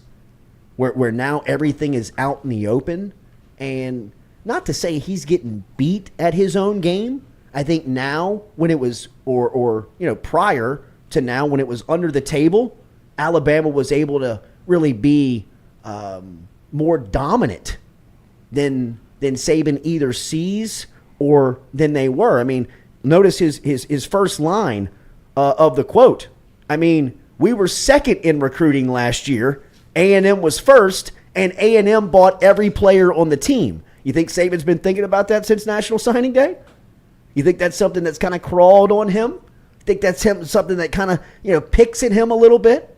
where now everything is out in the open. And not to say he's getting beat at his own game. I think now when it was, or prior to now when it was under the table, Alabama was able to really be more dominant than Saban either sees or than they were. I mean, notice his first line of the quote. I mean, we were second in recruiting last year. A&M was first, and A&M bought every player on the team. You think Saban's been thinking about that since National Signing Day? You think that's something that's kind of crawled on him? You think that's something that kind of picks at him a little bit?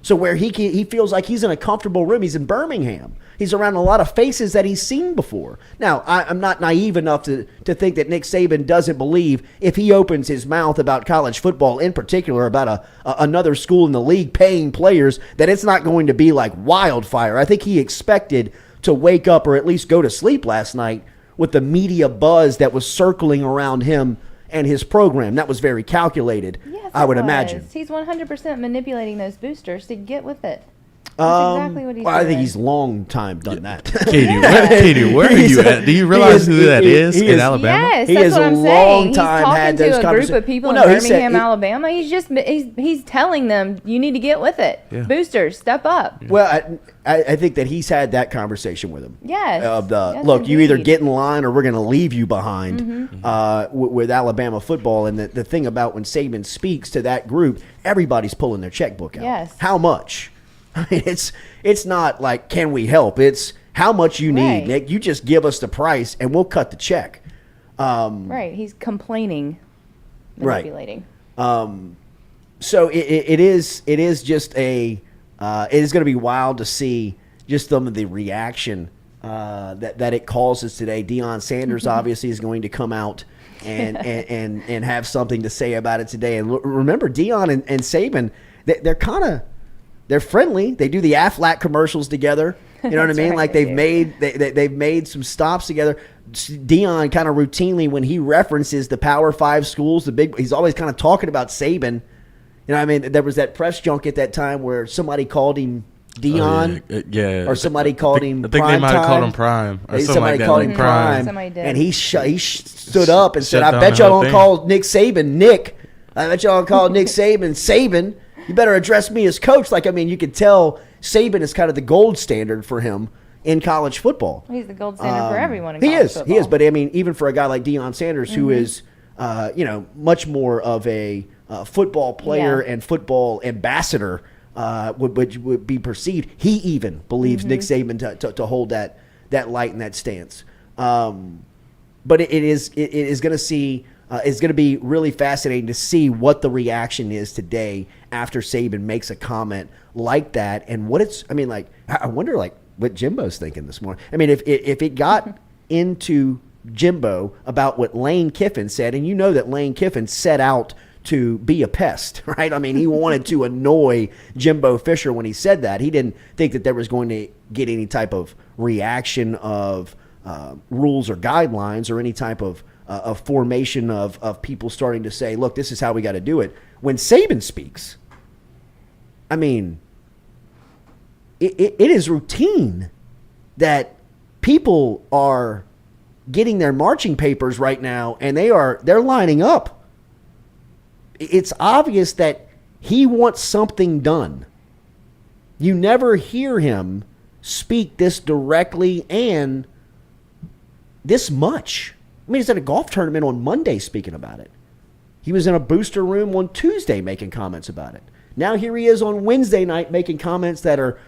So where he feels like he's in a comfortable room. He's in Birmingham. He's around a lot of faces that he's seen before. Now, I'm not naive enough to think that Nick Saban doesn't believe if he opens his mouth about college football, in particular about another school in the league paying players, that it's not going to be like wildfire. I think he expected to wake up or at least go to sleep last night with the media buzz that was circling around him and his program. That was very calculated, yes, I would imagine. He's 100% manipulating those boosters to get with it. That's exactly what he's doing. I think he's long time done that. Katie, where are you at? Do you realize who that is in Alabama? Yes, He that's has what I'm long saying. He's time talking had to those a group conversations. of people Well, no, in he said Birmingham, Alabama. He's telling them, you need to get with it. Yeah. Boosters, step up. Well, I think that he's had that conversation with him. Yes. Look, you either indeed. get in line or we're going to leave you behind with Alabama football. And the thing about when Saban speaks to that group, everybody's pulling their checkbook out. Yes. How much? I mean, it's not like, can we help? It's how much you need, Right. Nick. You just give us the price and we'll cut the check. Right. He's complaining, Right. manipulating. So it is just it is going to be wild to see just some of the reaction that it causes today. Deion Sanders obviously is going to come out and have something to say about it today. And remember, Deion and Saban, they're friendly. They do the Aflac commercials together. You know what I mean? right, Like they've made some stops together. Deion kind of routinely, when he references the Power 5 schools, he's always kind of talking about Saban. You know what I mean? There was that press junk at that time where somebody called him Dion, yeah. or somebody called him. I think they might have called him Prime, or something somebody like that. called Like him Prime, Somebody did. and he stood up and said, Shut "I down bet the y'all whole don't thing. call Nick Saban Nick. I bet y'all don't call Nick Saban Saban. You better address me as coach." Like, I mean, you could tell Saban is kind of the gold standard for him in college football. He's the gold standard for everyone in He college is. football. He is. But I mean, even for a guy like Deion Sanders, who is, much more of a football player and football ambassador, would be perceived. He even believes Nick Saban to hold that light and that stance. But it is going to see. It's going to be really fascinating to see what the reaction is today after Saban makes a comment like that, and what it's. I mean, like, I wonder, like, what Jimbo's thinking this morning. I mean, if it got into Jimbo about what Lane Kiffin said, and you know that Lane Kiffin set out to be a pest, right? I mean, he wanted to annoy Jimbo Fisher when he said that. He didn't think that there was going to get any type of reaction of rules or guidelines or any type of formation of people starting to say, look, this is how we got to do it. When Saban speaks, I mean, it is routine that people are getting their marching papers right now, and they're lining up. It's obvious that he wants something done. You never hear him speak this directly and this much. I mean, he's at a golf tournament on Monday speaking about it. He was in a booster room on Tuesday making comments about it. Now here he is on Wednesday night making comments that are,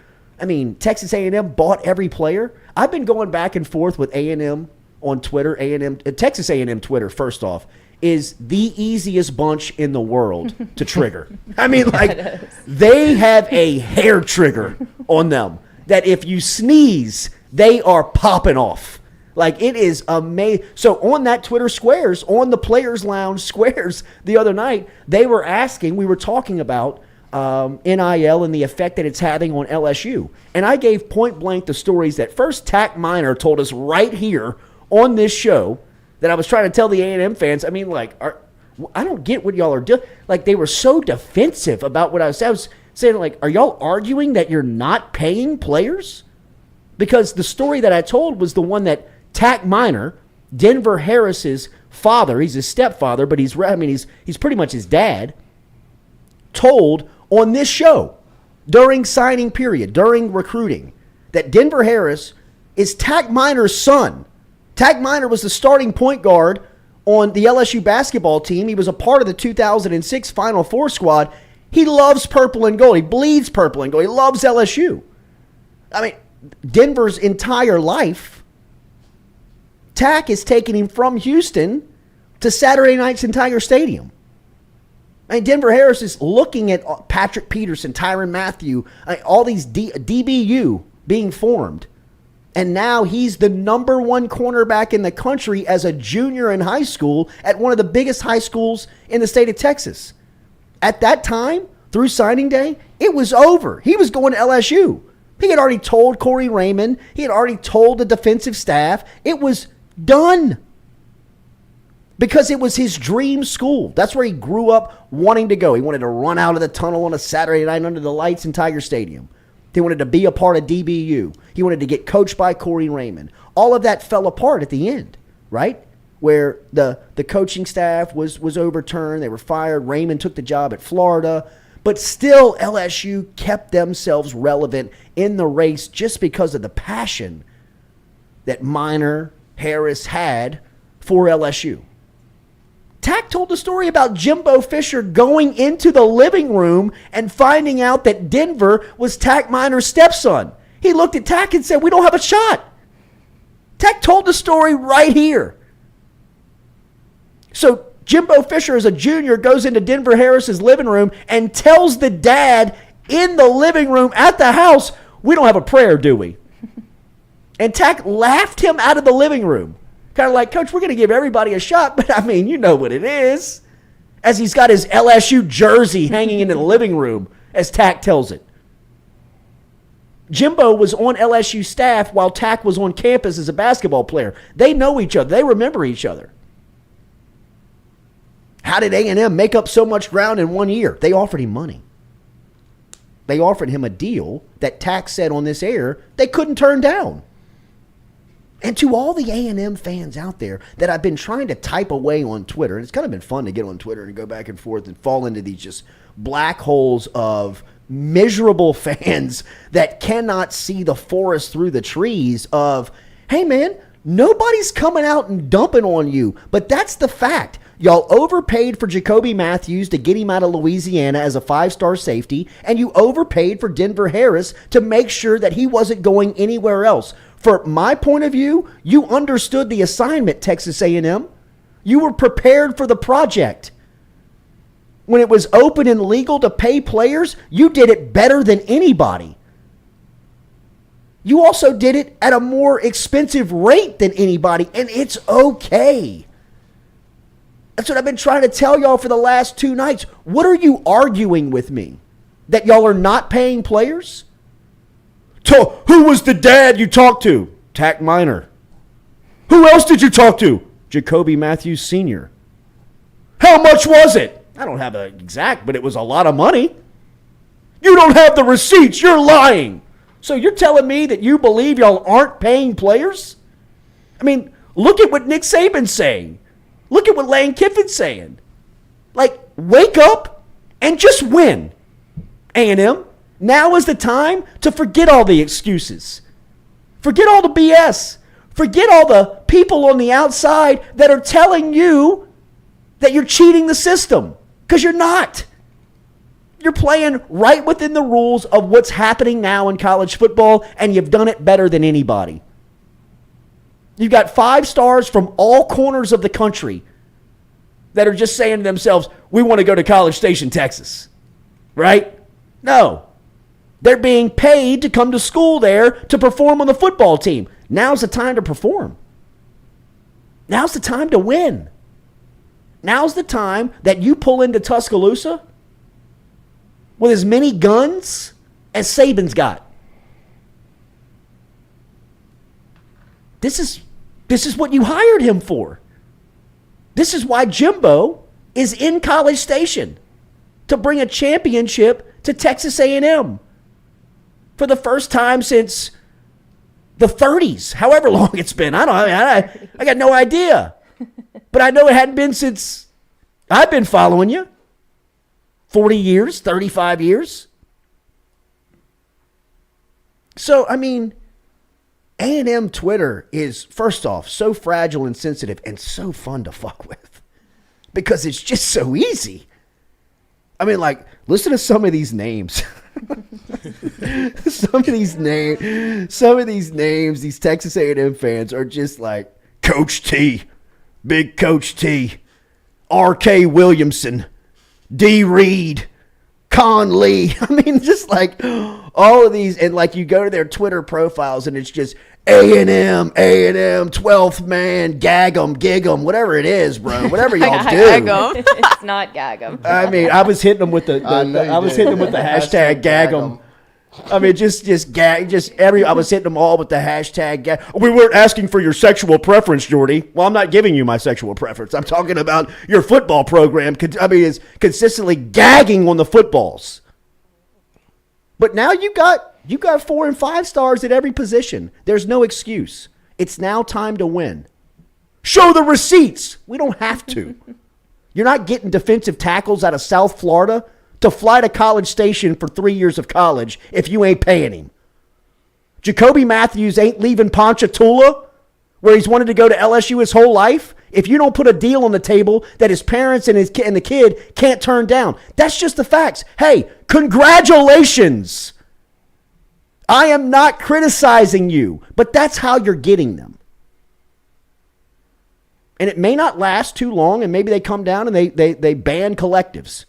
I mean, Texas A&M bought every player. I've been going back and forth with A&M on Twitter. Texas A&M Twitter, first off, is the easiest bunch in the world to trigger. I mean, like, they have a hair trigger on them that if you sneeze, they are popping off. Like, it is amazing. So on that Twitter squares, on the Players Lounge squares the other night, we were talking about NIL and the effect that it's having on LSU. And I gave point blank the stories that first Tack Minor told us right here on this show that I was trying to tell the A&M fans. I mean, like, I don't get what y'all are doing. Like, they were so defensive about what I was saying. Like, are y'all arguing that you're not paying players? Because the story that I told was the one that Tack Minor, Denver Harris's father, he's his stepfather, but he's pretty much his dad, told on this show during signing period, during recruiting, that Denver Harris is Tack Minor's son. Tack Minor was the starting point guard on the LSU basketball team. He was a part of the 2006 Final Four squad. He loves purple and gold. He bleeds purple and gold. He loves LSU. I mean, Denver's entire life, Tack is taking him from Houston to Saturday night's entire stadium. I mean, Denver Harris is looking at Patrick Peterson, Tyrann Mathieu, all these DBU being formed. And now he's the number one cornerback in the country as a junior in high school at one of the biggest high schools in the state of Texas. At that time, through signing day, it was over. He was going to LSU. He had already told Corey Raymond. He had already told the defensive staff. It was done. Because it was his dream school. That's where he grew up wanting to go. He wanted to run out of the tunnel on a Saturday night under the lights in Tiger Stadium. He wanted to be a part of DBU. He wanted to get coached by Corey Raymond. All of that fell apart at the end, right? Where the coaching staff was overturned. They were fired. Raymond took the job at Florida. But still, LSU kept themselves relevant in the race just because of the passion that Minor, Harris had for LSU. Tack told the story about Jimbo Fisher going into the living room and finding out that Denver was Tack Minor's stepson. He looked at Tack and said, "We don't have a shot." Tack told the story right here. So Jimbo Fisher, as a junior, goes into Denver Harris's living room and tells the dad in the living room at the house, we don't have a prayer, do we? And Tack laughed him out of the living room. Kind of like, Coach, we're going to give everybody a shot, but I mean, you know what it is. As he's got his LSU jersey hanging in the living room, as Tack tells it. Jimbo was on LSU staff while Tack was on campus as a basketball player. They know each other. They remember each other. How did A&M make up so much ground in 1 year? They offered him money. They offered him a deal that Tack said on this air they couldn't turn down. And to all the A&M fans out there that I've been trying to type away on Twitter, and it's kind of been fun to get on Twitter and go back and forth and fall into these just black holes of miserable fans that cannot see the forest through the trees of, hey man, nobody's coming out and dumping on you. But that's the fact. Y'all overpaid for Jacoby Matthews to get him out of Louisiana as a 5-star safety, and you overpaid for Denver Harris to make sure that he wasn't going anywhere else. For my point of view, you understood the assignment, Texas A&M. You were prepared for the project. When it was open and legal to pay players, you did it better than anybody. You also did it at a more expensive rate than anybody, and it's okay. That's what I've been trying to tell y'all for the last 2 nights. What are you arguing with me? That y'all are not paying players? Who was the dad you talked to? Tack Minor. Who else did you talk to? Jacoby Matthews Sr. How much was it? I don't have an exact, but it was a lot of money. You don't have the receipts. You're lying. So you're telling me that you believe y'all aren't paying players? I mean, look at what Nick Saban's saying. Look at what Lane Kiffin's saying. Like, wake up and just win, A&M. Now is the time to forget all the excuses. Forget all the BS. Forget all the people on the outside that are telling you that you're cheating the system. Because you're not. You're playing right within the rules of what's happening now in college football, and you've done it better than anybody. You've got 5 stars from all corners of the country that are just saying to themselves, we want to go to College Station, Texas. Right? No. They're being paid to come to school there to perform on the football team. Now's the time to perform. Now's the time to win. Now's the time that you pull into Tuscaloosa with as many guns as Saban's got. This is what you hired him for. This is why Jimbo is in College Station, to bring a championship to Texas A&M for the first time since the 30s, however long it's been. I got no idea. But I know it hadn't been since I've been following you. 40 years, 35 years. So, I mean, A&M Twitter is, first off, so fragile and sensitive and so fun to fuck with because it's just so easy. I mean, like, listen to some of these names. Some of these names, these Texas A&M fans are just like Coach T, Big Coach T, R.K. Williamson, D. Reed, Con Lee. I mean, just like all of these. And like you go to their Twitter profiles and it's just A&M, 12th man, gag 'em, gig 'em, whatever it is, bro. Whatever y'all do. It's not gag 'em. I mean, I was hitting them with the hashtag gag 'em. I mean, I was hitting them all with the hashtag gag. We weren't asking for your sexual preference, Jordy. Well, I'm not giving you my sexual preference. I'm talking about your football program. I mean, it's consistently gagging on the footballs. But now you got 4 and 5 stars at every position. There's no excuse. It's now time to win. Show the receipts. We don't have to. You're not getting defensive tackles out of South Florida to fly to College Station for 3 years of college if you ain't paying him. Jacoby Matthews ain't leaving Ponchatoula, where he's wanted to go to LSU his whole life, if you don't put a deal on the table that his parents and the kid can't turn down. That's just the facts. Hey, congratulations. I am not criticizing you, but that's how you're getting them. And it may not last too long, and maybe they come down and they ban collectives.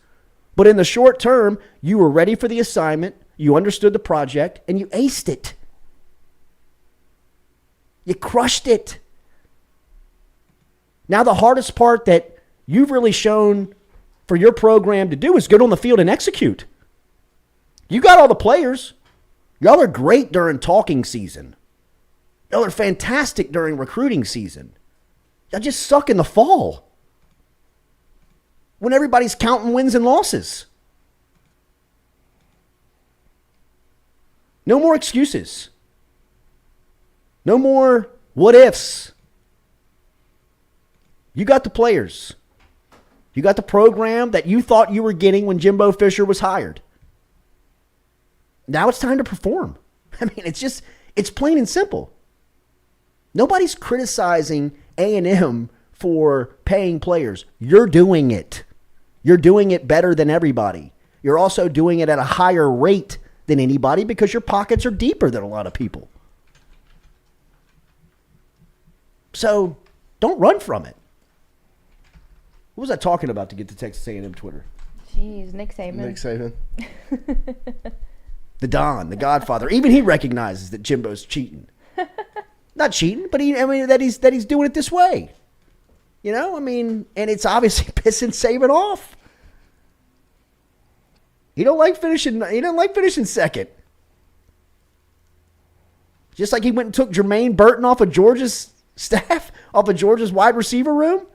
But in the short term, you were ready for the assignment, you understood the project, and you aced it. You crushed it. Now the hardest part that you've really shown for your program to do is get on the field and execute. You got all the players. Y'all are great during talking season. Y'all are fantastic during recruiting season. Y'all just suck in the fall when everybody's counting wins and losses. No more excuses. No more what ifs. You got the players. You got the program that you thought you were getting when Jimbo Fisher was hired. Now it's time to perform. I mean, it's plain and simple. Nobody's criticizing A&M for paying players. You're doing it. You're doing it better than everybody. You're also doing it at a higher rate than anybody because your pockets are deeper than a lot of people. So don't run from it. What was I talking about to get to Texas A&M Twitter? Jeez, Nick Saban. Nick Saban. The Don, the Godfather. Even he recognizes that Jimbo's cheating. Not cheating, but that he's doing it this way. You know, and it's obviously pissing Saban off. He don't like finishing second. Just like he went and took Jermaine Burton off of Georgia's staff, off of Georgia's wide receiver room.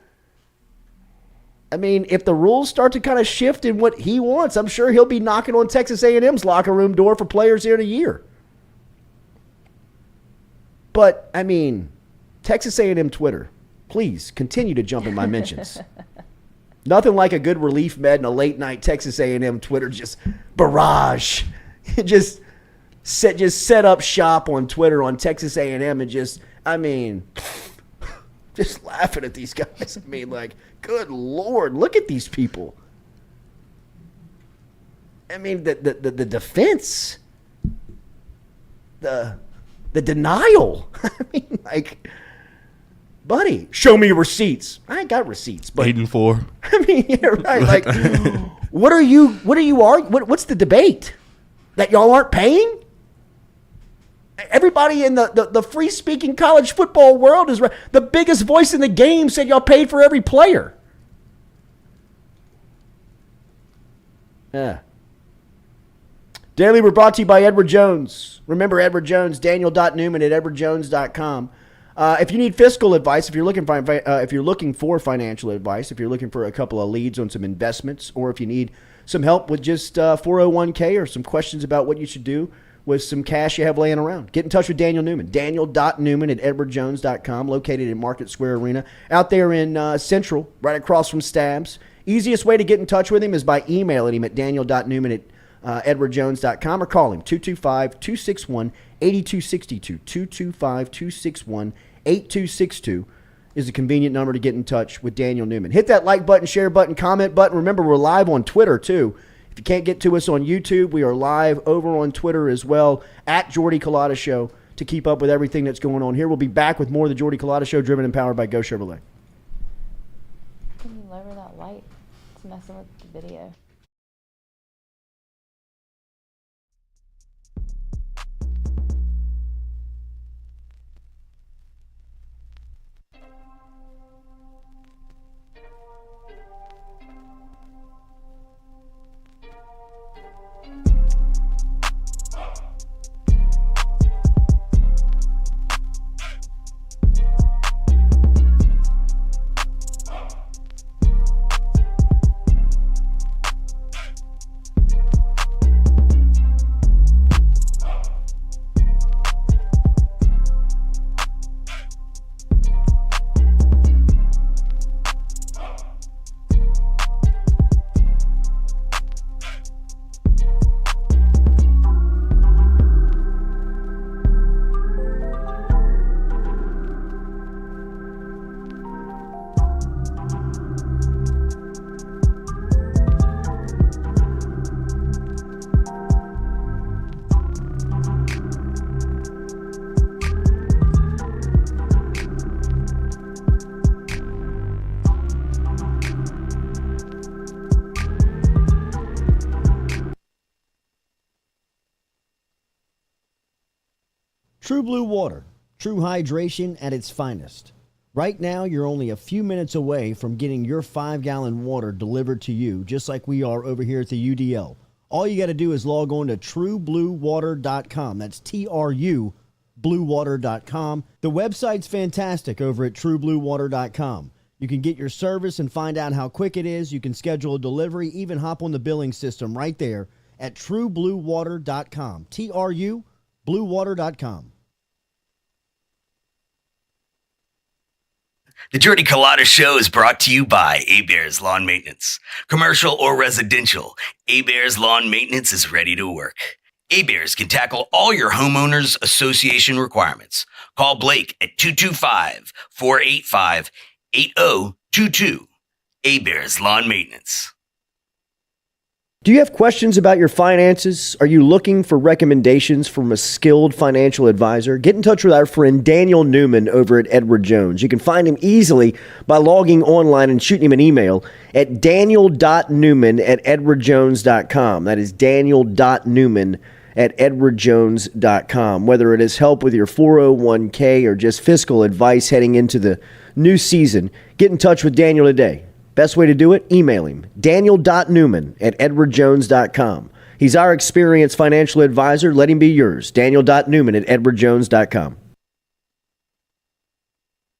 I mean, if the rules start to kind of shift in what he wants, I'm sure he'll be knocking on Texas A&M's locker room door for players here in a year. But, Texas A&M Twitter, please continue to jump in my mentions. Nothing like a good relief med and a late night Texas A&M Twitter just barrage. just set up shop on Twitter on Texas A&M and just laughing at these guys. Good Lord, look at these people. The defense, the denial. Buddy, show me your receipts. I ain't got receipts, but 8-4. Yeah, right. What are you arguing? What's the debate? That y'all aren't paying? Everybody in the free-speaking college football world is the biggest voice in the game said y'all paid for every player. Yeah. Daily, we're brought to you by Edward Jones. Remember Edward Jones, Daniel.Newman at edwardjones.com. If you need fiscal advice, if you're looking for financial advice, if you're looking for a couple of leads on some investments, or if you need some help with just 401k or some questions about what you should do with some cash you have laying around, get in touch with Daniel Newman. Daniel.Newman at edwardjones.com, located in Market Square Arena, out there in Central, right across from Stabs. Easiest way to get in touch with him is by emailing him at daniel.newman at edwardjones.com or call him 225-261-8262. 225-261-8262 is a convenient number to get in touch with Daniel Newman. Hit that like button, share button, comment button. Remember, we're live on Twitter, too. If you can't get to us on YouTube, we are live over on Twitter as well, at Jordy Culotta Show, to keep up with everything that's going on here. We'll be back with more of the Jordy Culotta Show, driven and powered by Go Chevrolet. Can you lower that light? It's messing with the video. True Blue Water, true hydration at its finest. Right now, you're only a few minutes away from getting your 5-gallon water delivered to you, just like we are over here at the UDL. All you got to do is log on to truebluewater.com. That's TRU, bluewater.com. The website's fantastic over at truebluewater.com. You can get your service and find out how quick it is. You can schedule a delivery, even hop on the billing system right there at truebluewater.com. TRU, bluewater.com. The Jordy Culotta Show is brought to you by Bears Lawn Maintenance. Commercial or residential, Bears Lawn Maintenance is ready to work. Bears can tackle all your homeowners association requirements. Call Blake at 225-485-8022. Bears Lawn Maintenance. Do you have questions about your finances? Are you looking for recommendations from a skilled financial advisor? Get in touch with our friend Daniel Newman over at Edward Jones. You can find him easily by logging online and shooting him an email at daniel.newman@edwardjones.com. That is daniel.newman@edwardjones.com. Whether it is help with your 401k or just fiscal advice heading into the new season, get in touch with Daniel today. Best way to do it? Email him, daniel.newman@edwardjones.com. He's our experienced financial advisor. Let him be yours, daniel.newman@edwardjones.com.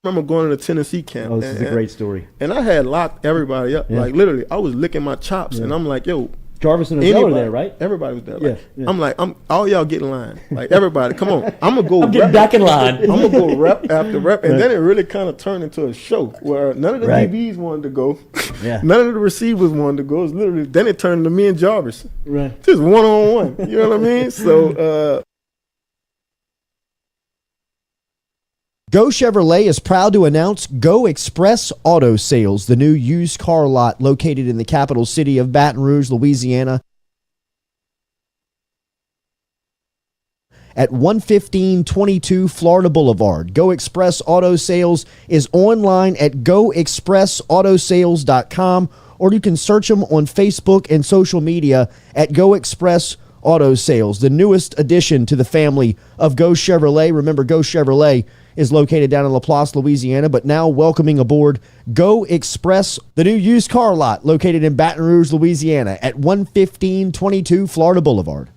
I remember going to the Tennessee camp. Oh, this is a great story. And I had locked everybody up. Yeah. Like, literally, I was licking my chops, and I'm like, yo, Jarvis and Ojulari were there, right? everybody was there. Like, Yeah. I'm like, all y'all get in line. Like, everybody, come on. I'm going to go I'm getting back in line. I'm going to go rep after rep. And then it really kind of turned into a show where none of the Right. DBs wanted to go. Yeah. None of the receivers wanted to go. It was literally, then it turned to me and Jarvis. Right. Just one-on-one. You know what I mean? So, Go Chevrolet is proud to announce Go Express Auto Sales, the new used car lot located in the capital city of Baton Rouge, Louisiana, at 11522 Florida Boulevard. Go Express Auto Sales is online at goexpressautosales.com, or you can search them on Facebook and social media at Go Express Auto Sales, the newest addition to the family of Go Chevrolet. Remember, Go Chevrolet is located down in Laplace, Louisiana, but now welcoming aboard Go Express, the new used car lot located in Baton Rouge, Louisiana at 11522 Florida Boulevard.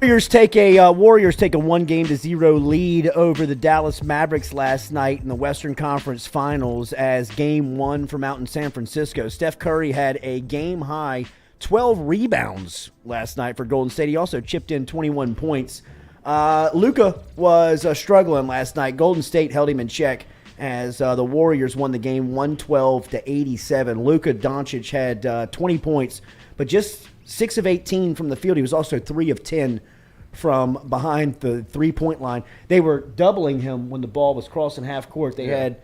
Warriors take a 1-0 lead over the Dallas Mavericks last night in the Western Conference Finals as Game 1 from out in San Francisco. Steph Curry had a game-high 12 rebounds last night for Golden State. He also chipped in 21 points. Luka was struggling last night. Golden State held him in check as the Warriors won the game 112-87. Luka Doncic had 20 points, but just 6 of 18 from the field. He was also 3 of 10 from behind the three-point line. They were doubling him when the ball was crossing half court. They had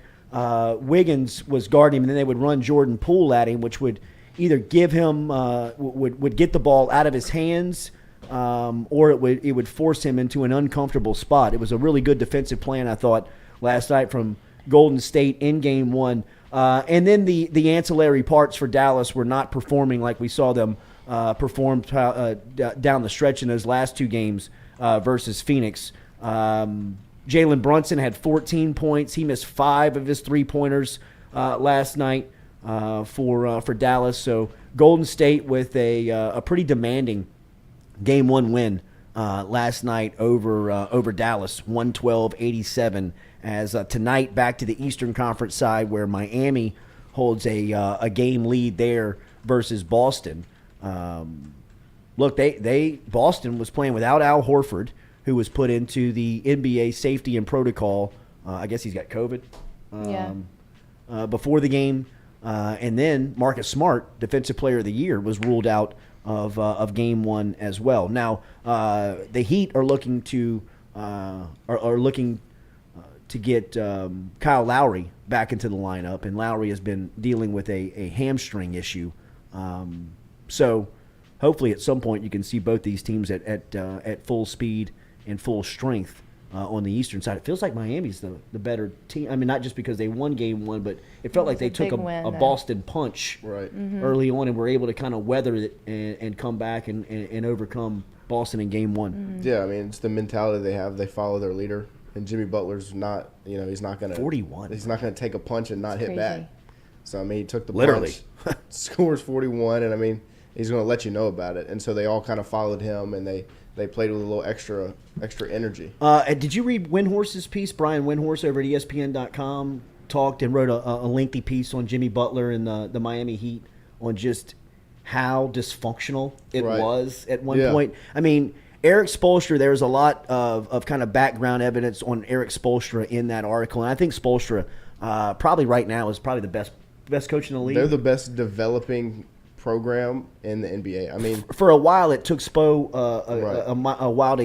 Wiggins was guarding him, and then they would run Jordan Poole at him, which would either give him would get the ball out of his hands, or it would force him into an uncomfortable spot. It was a really good defensive plan, I thought, last night from Golden State in Game 1. And then the ancillary parts for Dallas were not performing like we saw them performed down the stretch in those last two games versus Phoenix. Jalen Brunson had 14 points. He missed 5 of his three-pointers last night for Dallas. So Golden State with a pretty demanding Game 1 win last night over Dallas, 112-87. As tonight, back to the Eastern Conference side where Miami holds a game lead there versus Boston. Look, Boston was playing without Al Horford, who was put into the NBA safety and protocol. I guess he's got COVID. Before the game, and then Marcus Smart, Defensive Player of the Year, was ruled out of Game 1 as well. Now the Heat are looking to get Kyle Lowry back into the lineup, and Lowry has been dealing with a hamstring issue. So hopefully at some point you can see both these teams at full speed in full strength on the Eastern side. It feels like Miami's the better team. I mean, not just because they won game one, but it felt like they took a Boston punch early on and were able to kind of weather it and come back and overcome Boston in game one. Yeah, I mean, it's the mentality they have. They follow their leader. And Jimmy Butler's not, he's not going to 41. He's not going to take a punch and not hit back. So, I mean, he took the literally punch, scores 41, and, I mean, he's going to let you know about it. And so they all kind of followed him, and they played with a little extra energy. Did you read Windhorse's piece? Brian Windhorse over at ESPN.com talked and wrote a lengthy piece on Jimmy Butler and the Miami Heat on just how dysfunctional it was at one point. I mean, Eric Spoelstra, there's a lot of kind of background evidence on Eric Spoelstra in that article. And I think Spoelstra probably right now is probably the best coach in the league. They're the best developing program in the NBA. I mean, for a while it took Spo a while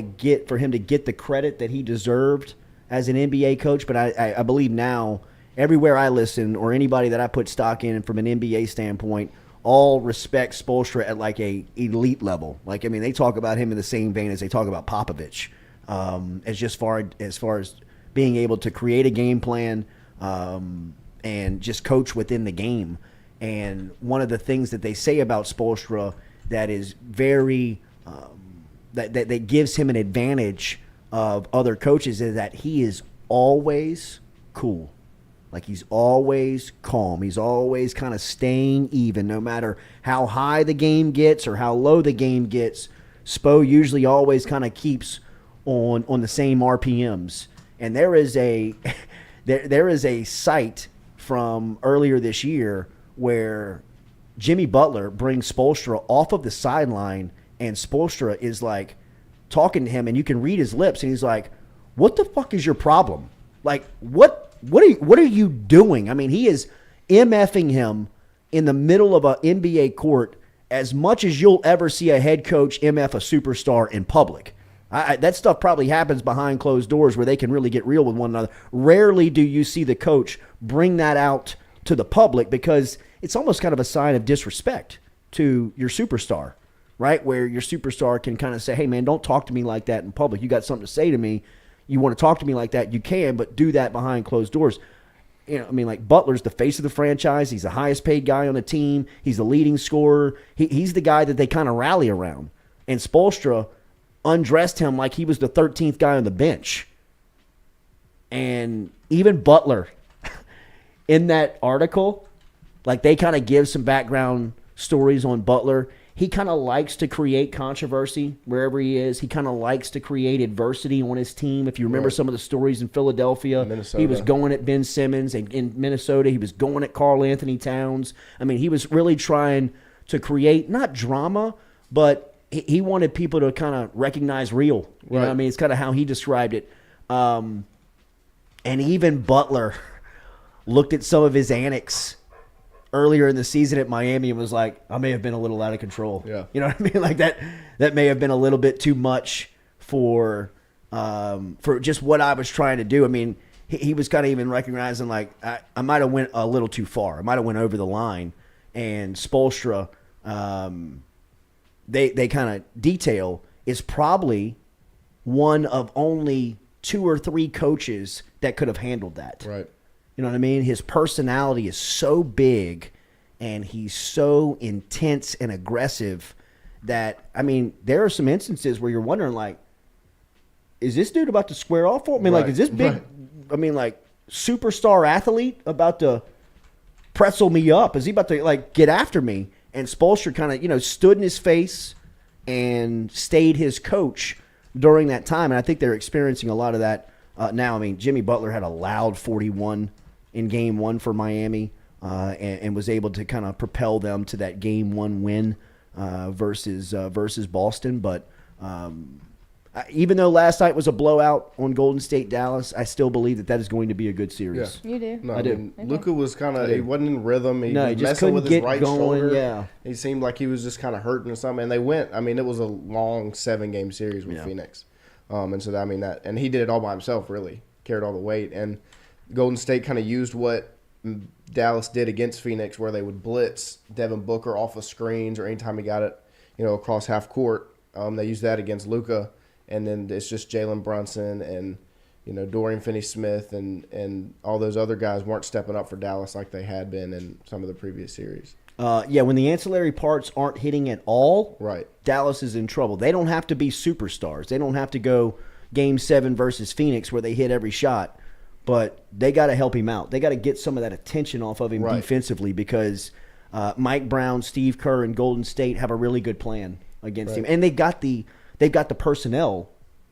for him to get the credit that he deserved as an NBA coach. But I believe now everywhere I listen or anybody that I put stock in from an NBA standpoint, all respect Spoelstra at like a elite level. Like, I mean, they talk about him in the same vein as they talk about Popovich, as far as being able to create a game plan and just coach within the game. And one of the things that they say about Spoelstra that is very that gives him an advantage of other coaches is that he is always cool. Like, he's always calm. He's always kind of staying even, no matter how high the game gets or how low the game gets. Spo usually always kind of keeps on the same RPMs. And there is a there is a site from earlier this year where Jimmy Butler brings Spoelstra off of the sideline, and Spoelstra is like talking to him, and you can read his lips, and he's like, "What the fuck is your problem? Like, what are you doing?" I mean, he is MFing him in the middle of an NBA court as much as you'll ever see a head coach MF a superstar in public. That stuff probably happens behind closed doors where they can really get real with one another. Rarely do you see the coach bring that out to the public because it's almost kind of a sign of disrespect to your superstar, right? Where your superstar can kind of say, "Hey, man, don't talk to me like that in public. You got something to say to me. You want to talk to me like that, you can, but do that behind closed doors." I mean, like, Butler's the face of the franchise. He's the highest paid guy on the team. He's the leading scorer. He's the guy that they kind of rally around. And Spoelstra undressed him like he was the 13th guy on the bench. And even Butler, in that article, like, they kind of give some background stories on Butler. He kind of likes to create controversy wherever he is. He kind of likes to create adversity on his team. If you remember some of the stories in Philadelphia, he was going at Ben Simmons, and in Minnesota, he was going at Karl Anthony Towns. I mean, he was really trying to create, not drama, but he wanted people to kind of recognize real. You know what I mean? It's kind of how he described it. And even Butler looked at some of his antics earlier in the season at Miami and was like, "I may have been a little out of control." Yeah. You know what I mean? Like, that may have been a little bit too much for just what I was trying to do. I mean, he was kind of even recognizing, like, I might have went a little too far. I might have went over the line. And Spoelstra, they kind of detail, is probably one of only 2 or 3 coaches that could have handled that. Right. You know what I mean? His personality is so big and he's so intense and aggressive that, I mean, there are some instances where you're wondering, like, is this dude about to square off for him? I mean, like, is this big, I mean, like, superstar athlete about to pretzel me up? Is he about to, like, get after me? And Spoelstra kind of, stood in his face and stayed his coach during that time. And I think they're experiencing a lot of that now. I mean, Jimmy Butler had a loud 41 in game one for Miami and was able to kind of propel them to that game one win versus Boston. But even though last night was a blowout on Golden State Dallas, I still believe that is going to be a good series. Yeah. You do. No, I do. Luka was kind of, he wasn't in rhythm. He was just messing with his right shoulder. Yeah. He seemed like he was just kind of hurting or something. And they went, I mean, it was a long 7-game series with Phoenix. And so, and he did it all by himself, really. Carried all the weight. And Golden State kind of used what Dallas did against Phoenix, where they would blitz Devin Booker off of screens or anytime he got it, across half court. They used that against Luka. and then it's just Jalen Brunson and Dorian Finney-Smith and all those other guys weren't stepping up for Dallas like they had been in some of the previous series. When the ancillary parts aren't hitting at all, right, Dallas is in trouble. They don't have to be superstars. They don't have to go Game 7 versus Phoenix where they hit every shot, but they got to help him out. They got to get some of that attention off of him defensively because Mike Brown, Steve Kerr, and Golden State have a really good plan against him, and they've got the personnel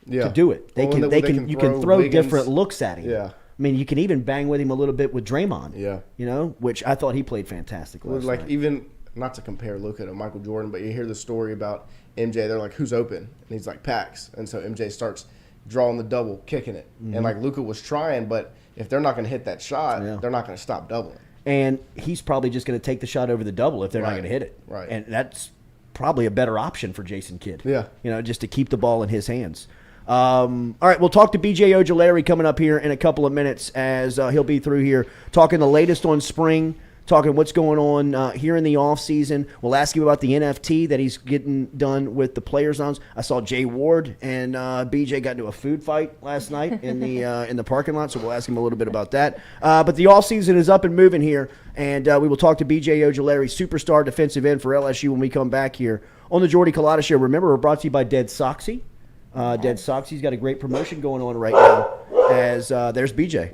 to do it. You can throw Wiggins, different looks at him. Yeah. I mean, you can even bang with him a little bit with Draymond. Yeah. Which I thought he played fantastic last night. Even not to compare Luka to Michael Jordan, but you hear the story about MJ. They're like, "Who's open?" And he's like, "Pax." And so MJ starts drawing the double, kicking it, and Luka was trying, but if they're not going to hit that shot, they're not going to stop doubling. And he's probably just going to take the shot over the double if they're not going to hit it. Right. And that's probably a better option for Jason Kidd. Yeah. Just to keep the ball in his hands. All right, we'll talk to BJ Ojulari coming up here in a couple of minutes as he'll be through here talking the latest on spring, talking what's going on here in the offseason. We'll ask him about the NFT that he's getting done with the Players Lounge. I saw Jay Ward and BJ got into a food fight last night in the parking lot, so we'll ask him a little bit about that. But the offseason is up and moving here, and we will talk to BJ Ojulari, superstar defensive end for LSU when we come back here on the Jordy Culotta Show. Remember, we're brought to you by Dead Soxy. Dead Soxy's got a great promotion going on right now. As there's BJ,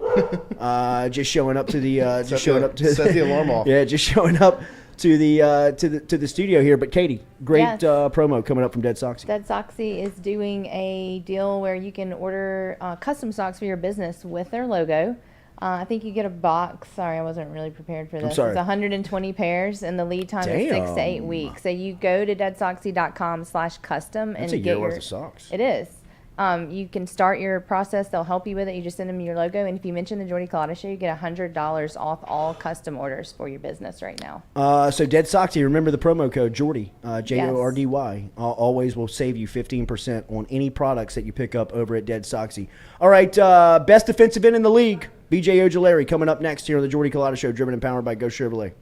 just showing up to the set the alarm off. Yeah, just showing up to the studio here. But Katie, great promo coming up from Dead Soxy. Dead Soxy is doing a deal where you can order custom socks for your business with their logo. I think you get a box. Sorry, I wasn't really prepared for this. I'm sorry. It's 120 pairs, and the lead time is 6 to 8 weeks. So you go to deadsoxy.com/custom and get get worth of socks. It is. You can start your process. They'll help you with it. You just send them your logo, and if you mention the Jordy Culotta Show, you get $100 off all custom orders for your business right now. So Dead Soxy, remember the promo code Jordy, Jordy, always will save you 15% on any products that you pick up over at Dead Soxy. All right, best defensive end in the league, BJ Ojulari, coming up next here on the Jordy Culotta Show, driven and powered by Go Chevrolet.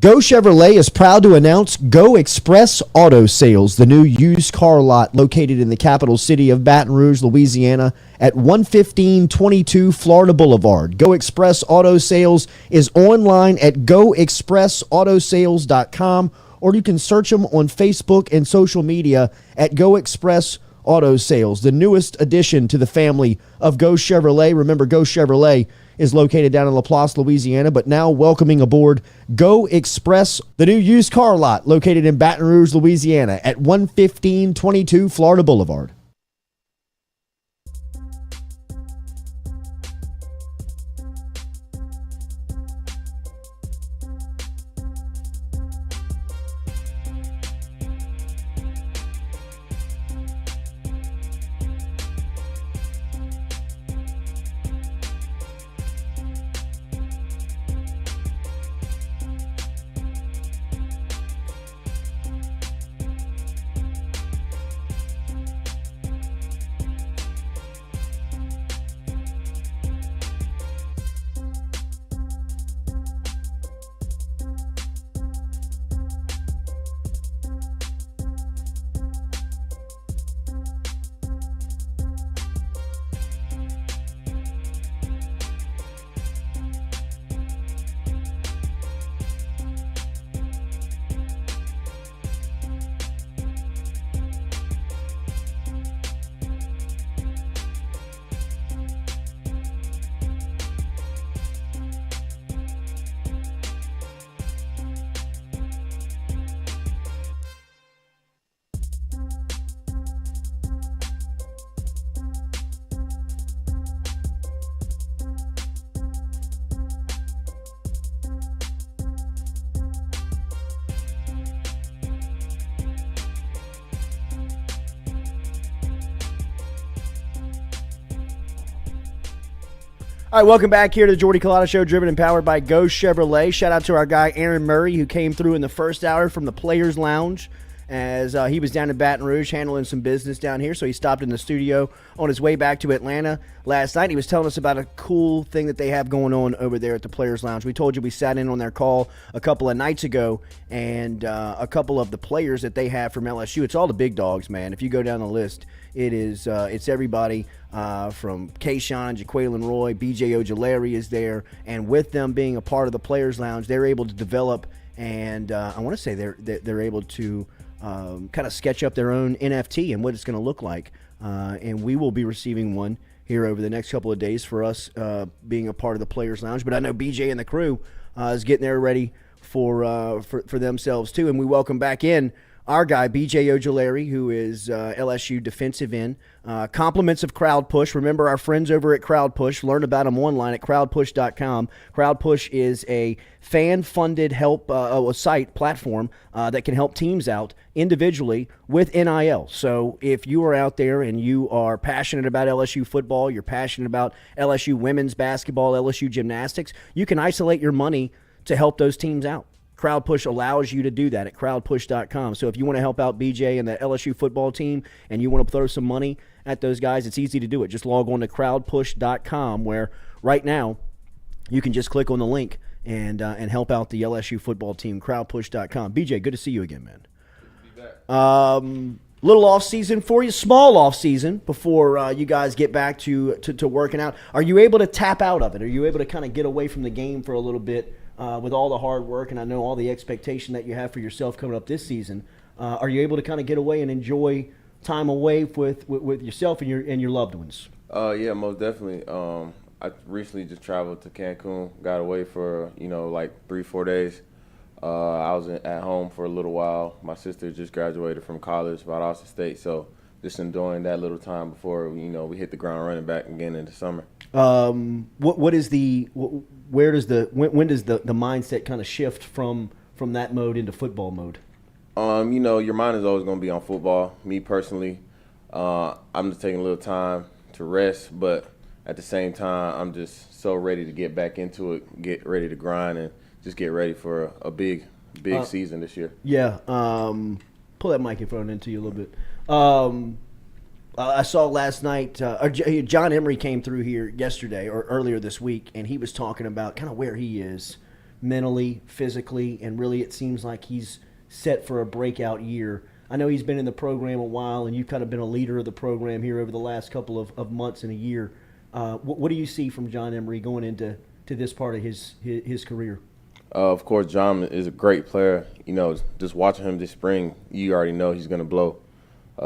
Go Chevrolet is proud to announce Go Express Auto Sales, the new used car lot located in the capital city of Baton Rouge, Louisiana at 11522 Florida Boulevard. Go Express Auto Sales is online at goexpressautosales.com, or you can search them on Facebook and social media at Go Express Auto Sales, the newest addition to the family of Go Chevrolet. Remember, Go Chevrolet is located down in Laplace, Louisiana, but now welcoming aboard Go Express, the new used car lot located in Baton Rouge, Louisiana at 11522 Florida Boulevard. All right, welcome back here to the Jordy Culotta Show, driven and powered by Go Chevrolet. Shout out to our guy Aaron Murray, who came through in the first hour from the Players Lounge as he was down in Baton Rouge handling some business down here. So he stopped in the studio on his way back to Atlanta last night. He was telling us about a cool thing that they have going on over there at the Players Lounge. We told you we sat in on their call a couple of nights ago, and a couple of the players that they have from LSU. It's all the big dogs, man. If you go down the list, it's everybody from Kayshawn, Jaquelin Roy, BJ Ojulari is there, and with them being a part of the Players Lounge, they're able to develop, and I want to say they're able to kind of sketch up their own NFT and what it's going to look like, and we will be receiving one here over the next couple of days for us being a part of the Players Lounge. But I know BJ and the crew is getting there ready for themselves too, and we welcome back in our guy, BJ Ojulari, who is LSU defensive end. Compliments of Crowd Push. Remember our friends over at Crowd Push. Learn about them online at crowdpush.com. Crowd Push is a fan-funded help site platform that can help teams out individually with NIL. So if you are out there and you are passionate about LSU football, you're passionate about LSU women's basketball, LSU gymnastics, you can isolate your money to help those teams out. Crowd Push allows you to do that at crowdpush.com. So if you want to help out BJ and the LSU football team and you want to throw some money at those guys, it's easy to do it. Just log on to crowdpush.com, where right now you can just click on the link and help out the LSU football team, crowdpush.com. BJ, good to see you again, man. Little off season for you, small off season before you guys get back to working out. Are you able to tap out of it? Are you able to kind of get away from the game for a little bit? With all the hard work, and I know all the expectation that you have for yourself coming up this season, are you able to kind of get away and enjoy time away with yourself and your loved ones? Yeah, most definitely. I recently just traveled to Cancun, got away for like 3-4 days. I was at home for a little while. My sister just graduated from college at Austin State, so just enjoying that little time before we hit the ground running back again in the summer. When does the mindset kind of shift from that mode into football mode? Your mind is always going to be on football. Me personally, I'm just taking a little time to rest, but at the same time, I'm just so ready to get back into it, get ready to grind, and just get ready for a big season this year. Yeah. Pull that microphone into you a little bit. I saw last night, John Emery came through here yesterday or earlier this week, and he was talking about kind of where he is mentally, physically, and really it seems like he's set for a breakout year. I know he's been in the program a while, and you've kind of been a leader of the program here over the last couple of months and a year. What do you see from John Emery going into this part of his career? Of course, John is a great player. Just watching him this spring, you already know he's going to blow.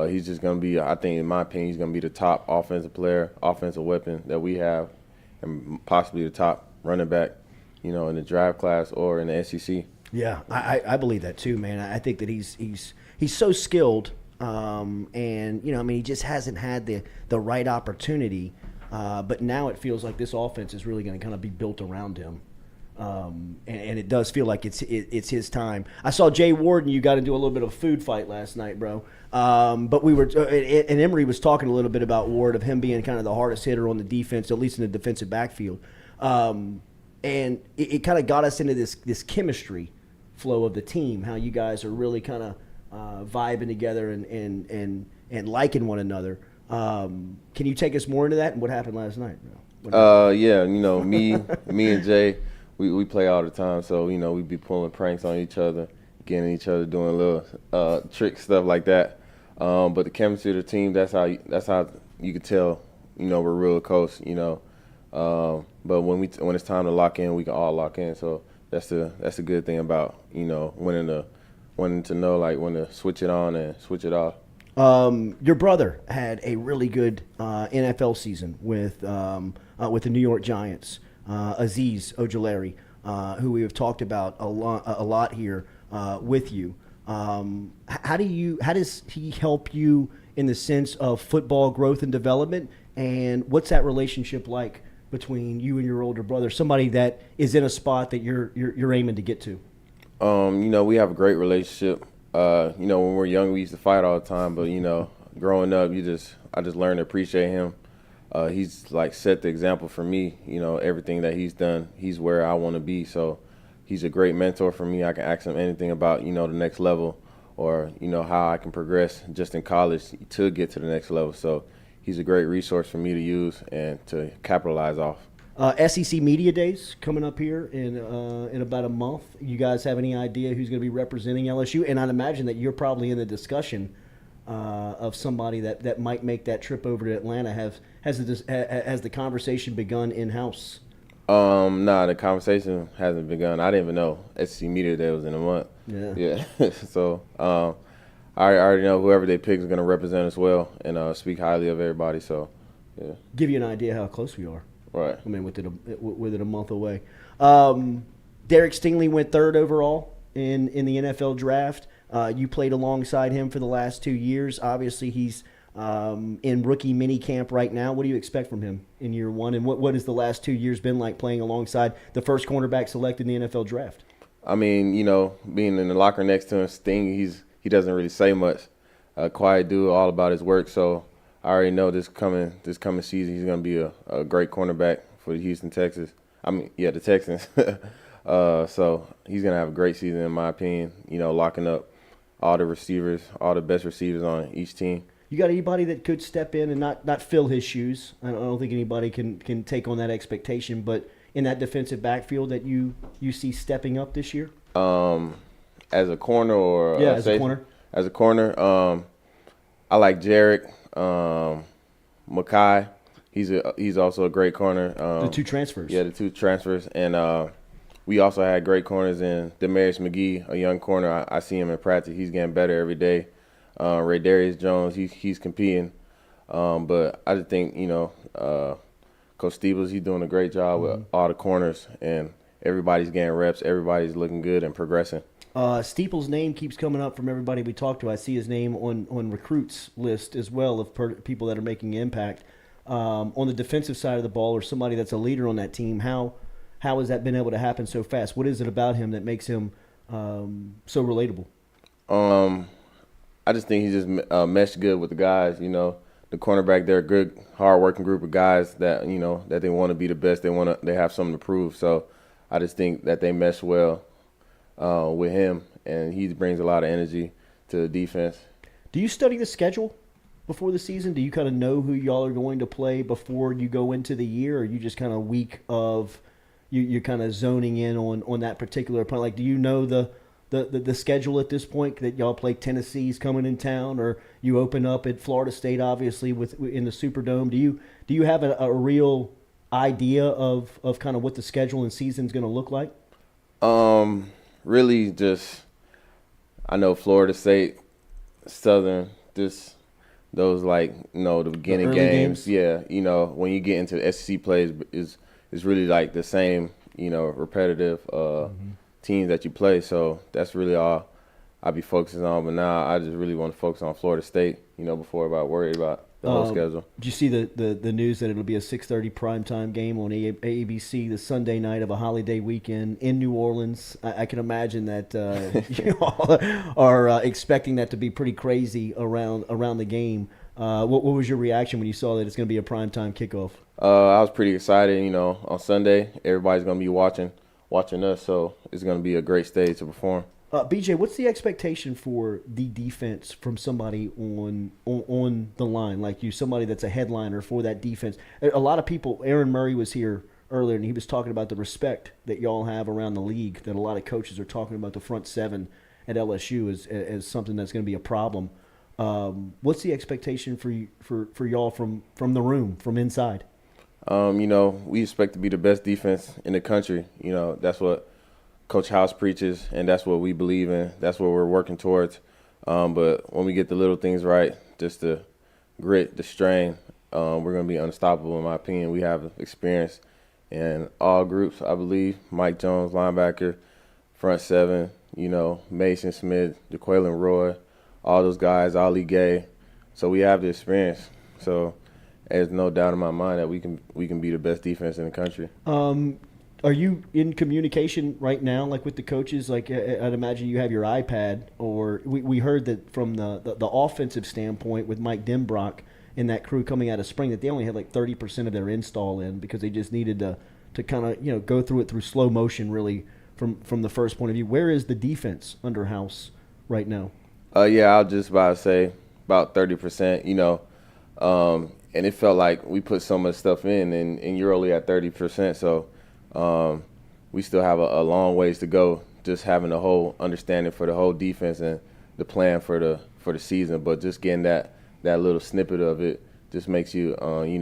He's just going to be, I think, in my opinion, he's going to be the top offensive player, offensive weapon that we have, and possibly the top running back, in the draft class or in the SEC. Yeah, I believe that too, man. I think that he's so skilled, and he just hasn't had the right opportunity. But now it feels like this offense is really going to kind of be built around him. And it does feel like it's his time. I saw Jay Ward and you got into a little bit of a food fight last night, bro. But we were and Emery was talking a little bit about Ward, of him being kind of the hardest hitter on the defense, at least in the defensive backfield. And it kind of got us into this chemistry flow of the team, how you guys are really kind of vibing together and liking one another. Can you take us more into that and what happened last night, bro? Yeah, me and Jay, we play all the time, so we be pulling pranks on each other, getting each other doing little trick stuff like that. But the chemistry of the team, that's how you can tell we're real close. But when it's time to lock in, we can all lock in. So that's the good thing about wanting to know like when to switch it on and switch it off. Your brother had a really good NFL season with the New York Giants. Azeez Ojulari, who we have talked about a lot here with you. How does he help you in the sense of football growth and development? And what's that relationship like between you and your older brother? Somebody that is in a spot that you're aiming to get to. We have a great relationship. When we were young, we used to fight all the time, but growing up, I just learned to appreciate him. he's like set the example for me. You know, everything that he's done, he's where I want to be. So he's a great mentor for me. I can ask him anything about, you know, the next level or, you know, how I can progress just in college to get to the next level. So he's a great resource for me to use and to capitalize off. SEC Media Days coming up here in about a month. You guys have any idea who's going to be representing LSU? And I'd imagine that you're probably in the discussion of somebody that might make that trip over to Atlanta. Has the conversation begun in-house? Nah, the conversation hasn't begun. I didn't even know SEC Media Day was in a month. Yeah. So I already know whoever they pick is going to represent us well and speak highly of everybody. So, yeah. Give you an idea how close we are. Right. I mean, with it a month away. Derek Stingley went third overall in the NFL draft. You played alongside him for the last 2 years. Obviously, he's in rookie mini camp right now. What do you expect from him in year one? And what has the last 2 years been like playing alongside the first cornerback selected in the NFL draft? I mean, you know, being in the locker next to him, Sting, he doesn't really say much. Quiet dude, all about his work. So I already know this coming season he's going to be a great cornerback for the Houston Texans. The Texans. So he's going to have a great season in my opinion, you know, locking up all the receivers, all the best receivers on each team. You got anybody that could step in and not fill his shoes? I don't think anybody can take on that expectation, but in that defensive backfield that you see stepping up this year? As a corner or as a corner. As a corner, I like Jarek. Makai, he's also a great corner. The two transfers. Yeah, the two transfers. And we also had great corners in Demarius McGee, a young corner. I see him in practice. He's getting better every day. Ray Darius Jones, he's competing. But I just think, you know, Coach Steebles, he's doing a great job with all the corners. And everybody's getting reps. Everybody's looking good and progressing. Steeple's name keeps coming up from everybody we talk to. I see his name on recruits list as well of people that are making impact. On the defensive side of the ball or somebody that's a leader on that team, how has that been able to happen so fast? What is it about him that makes him so relatable? I just think he just meshed good with the guys, you know. The cornerback, they're a good, hard-working group of guys that, you know, that they want to be the best. They have something to prove. So I just think that they mesh well with him, and he brings a lot of energy to the defense. Do you study the schedule before the season? Do you kind of know who y'all are going to play before you go into the year, or are you just kind of week of you're kind of zoning in on that particular opponent? Like, do you know the schedule at this point that y'all play Tennessee's coming in town, or you open up at Florida State, obviously in the Superdome? Do you have a real idea of kind of what the schedule and season's going to look like? Really just, I know Florida State, Southern, just those like, you know, the beginning games. Yeah, you know, when you get into the SEC plays is really like the same, you know, repetitive teams that you play. So that's really all I'll be focusing on. But now I just really want to focus on Florida State, you know, before worried about the whole schedule. Did you see the news that it'll be a 6:30 primetime game on ABC the Sunday night of a holiday weekend in New Orleans? I can imagine that you all are expecting that to be pretty crazy around the game. What was your reaction when you saw that it's going to be a primetime kickoff? I was pretty excited. You know, on Sunday everybody's going to be watching us, so it's going to be a great stage to perform. BJ, what's the expectation for the defense from somebody on the line, like you, somebody that's a headliner for that defense? A lot of people, Aaron Murray was here earlier, and he was talking about the respect that y'all have around the league, that a lot of coaches are talking about the front seven at LSU as something that's going to be a problem. What's the expectation for y'all from the room, from inside? You know, we expect to be the best defense in the country. You know, that's what Coach House preaches, and that's what we believe in. That's what we're working towards. But when we get the little things right, just the grit, the strain, we're going to be unstoppable, in my opinion. We have experience in all groups, I believe. Mike Jones, linebacker, front seven, you know, Mason Smith, Jaquelin Roy, all those guys, Ali Gay. So we have the experience. So there's no doubt in my mind that we can be the best defense in the country. Are you in communication right now, like with the coaches? Like, I'd imagine you have your iPad, or we heard that from the offensive standpoint with Mike Denbrock in that crew coming out of spring that they only had like 30% of their install in because they just needed to kind of go through it through slow motion really from the first point of view. Where is the defense under House right now? Yeah, I'll just about to say about 30%. And it felt like we put so much stuff in, and you're only at 30%. So we still have a long ways to go. Just having the whole understanding for the whole defense and the plan for the season, but just getting that little snippet of it just makes you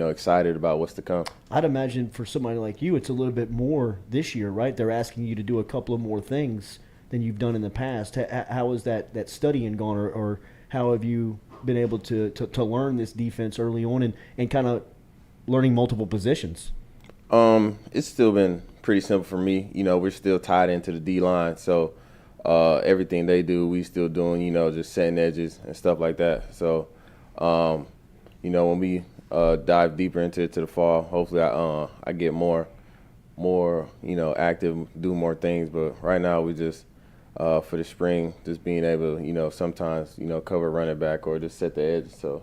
excited about what's to come. I'd imagine for somebody like you, it's a little bit more this year, right? They're asking you to do a couple of more things than you've done in the past. How is that studying gone, or how have you been able to learn this defense early on and kind of learning multiple positions? It's still been pretty simple for me. We're still tied into the D-line, so everything they do, we still doing, just setting edges and stuff like that. So, when we dive deeper into the fall, hopefully I get more active, do more things. But right now we just for the spring, just being able to, sometimes, cover running back or just set the edge. So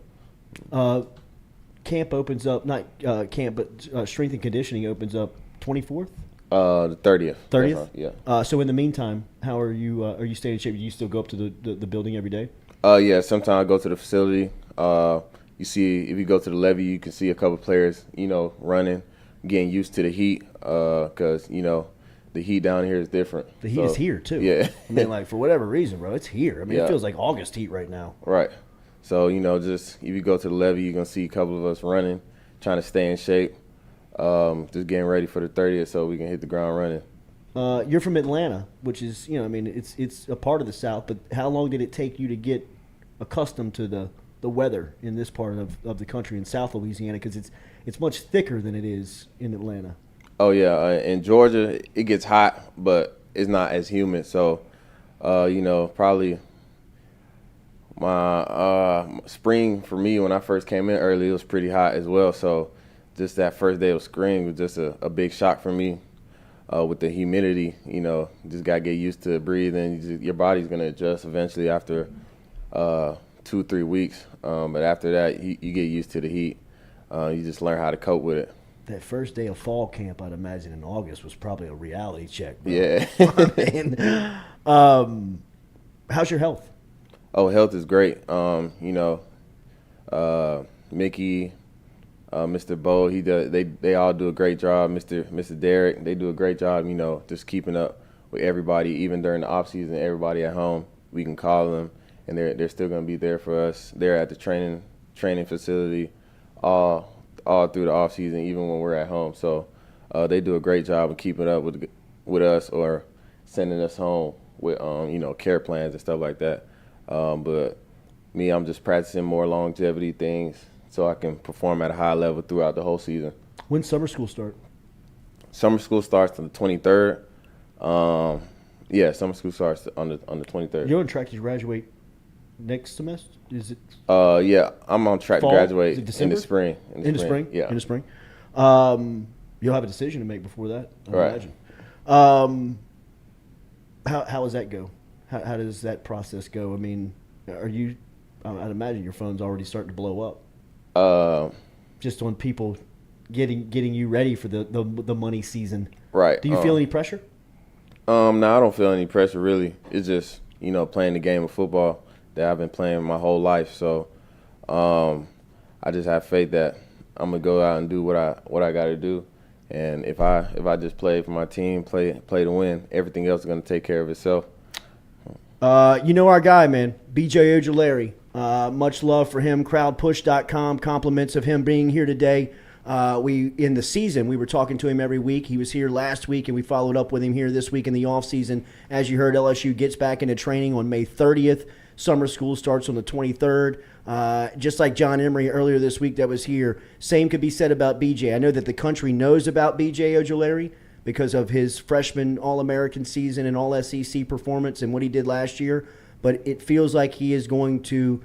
camp opens up, not camp, but strength and conditioning opens up 24th? The 30th. 30th? Yeah. So in the meantime, how are you staying in shape? Do you still go up to the building every day? Yeah, sometimes I go to the facility. You see, if you go to the levee, you can see a couple players, running, getting used to the heat, because, the heat down here is different. The heat is here, too. Yeah. I mean, like, for whatever reason, bro, it's here. I mean, Yeah. It feels like August heat right now. Right. So, just if you go to the levee, you're going to see a couple of us running, trying to stay in shape, just getting ready for the 30th so we can hit the ground running. You're from Atlanta, which is, it's a part of the South, but how long did it take you to get accustomed to the weather in this part of the country in South Louisiana? Because it's much thicker than it is in Atlanta. Oh, yeah. In Georgia, it gets hot, but it's not as humid. So, probably my spring for me when I first came in early, it was pretty hot as well. So just that first day of spring was just a big shock for me with the humidity. Just got to get used to breathing. Your body's going to adjust eventually after 2-3 weeks. But after that, you get used to the heat. You just learn how to cope with it. That first day of fall camp, I'd imagine in August, was probably a reality check, bro. Yeah. How's your health? Oh, health is great. Mickey, Mr. Bo, they all do a great job. Mr. Derek, they do a great job, just keeping up with everybody, even during the off season, everybody at home. We can call them, and they're still going to be there for us. They're at the training facility all through the off season, even when we're at home. So they do a great job of keeping up with us or sending us home with care plans and stuff like that. But me, I'm just practicing more longevity things so I can perform at a high level throughout the whole season. When's summer school start? Summer school starts on the 23rd. Summer school starts on the 23rd. You're on track to graduate next semester? Is it? Yeah, I'm on track fall? to graduate Is it December? in the spring. In the spring? Yeah. In the spring. You'll have a decision to make before that, I Right. imagine. How does that go? How does that process go? I mean, I'd imagine your phone's already starting to blow up. Just on people getting you ready for the money season. Right. Do you feel any pressure? No, I don't feel any pressure really. It's just, playing the game of football that I've been playing my whole life. So I just have faith that I'm gonna go out and do what I got to do. And if I just play for my team, play to win, everything else is gonna take care of itself. Our guy, man, BJ Ojulari. Much love for him. Crowdpush.com. Compliments of him being here today. In the season, we were talking to him every week. He was here last week, and we followed up with him here this week in the off season. As you heard, LSU gets back into training on May 30th. Summer school starts on the 23rd. Just like John Emery earlier this week that was here, same could be said about BJ. I know that the country knows about BJ Ojulari because of his freshman All-American season and All-SEC performance and what he did last year, but it feels like he is going to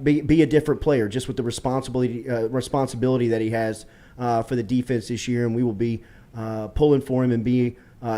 be a different player just with the responsibility that he has for the defense this year, and we will be pulling for him and be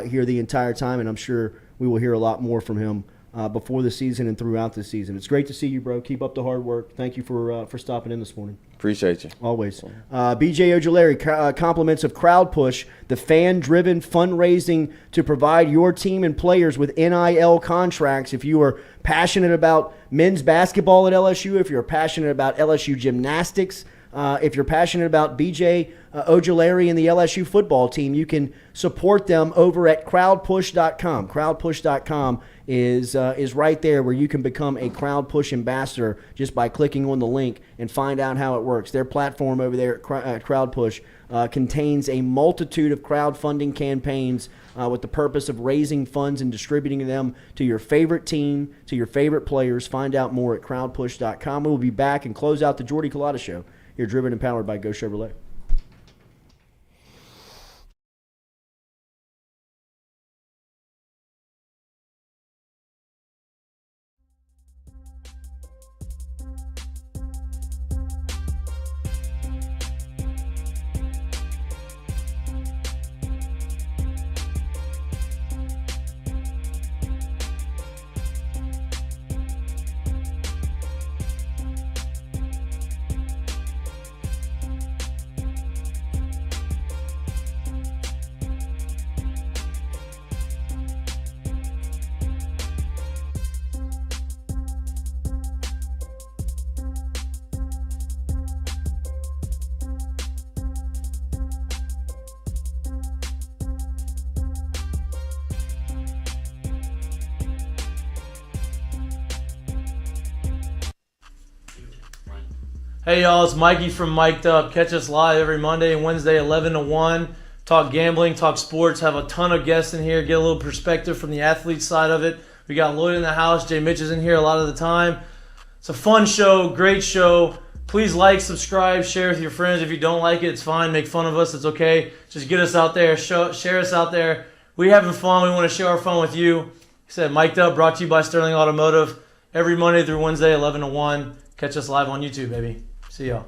here the entire time, and I'm sure we will hear a lot more from him before the season and throughout the season. It's great to see you, bro. Keep up the hard work. Thank you for stopping in this morning. Appreciate you. Always. BJ Ojulari, compliments of Crowd Push, the fan-driven fundraising to provide your team and players with NIL contracts. If you are passionate about men's basketball at LSU, if you're passionate about LSU gymnastics, if you're passionate about BJ Ojulari and the LSU football team, you can support them over at crowdpush.com. Crowdpush.com is right there where you can become a Crowd Push ambassador just by clicking on the link and find out how it works. Their platform over there at Crowd Push contains a multitude of crowdfunding campaigns with the purpose of raising funds and distributing them to your favorite team, to your favorite players. Find out more at crowdpush.com. We'll be back and close out the Jordy Culotta Show here, driven and powered by Go Chevrolet. Hey y'all, it's Mikey from Mic'd Up. Catch us live every Monday and Wednesday, 11 to 1. Talk gambling, talk sports, have a ton of guests in here, get a little perspective from the athlete side of it. We got Lloyd in the house, Jay Mitch is in here a lot of the time. It's a fun show, great show. Please like, subscribe, share with your friends. If you don't like it, it's fine. Make fun of us, it's okay. Just get us out there, share us out there. We're having fun, we want to share our fun with you. Like I said, Mic'd Up, brought to you by Sterling Automotive. Every Monday through Wednesday, 11 to 1. Catch us live on YouTube, baby. See y'all.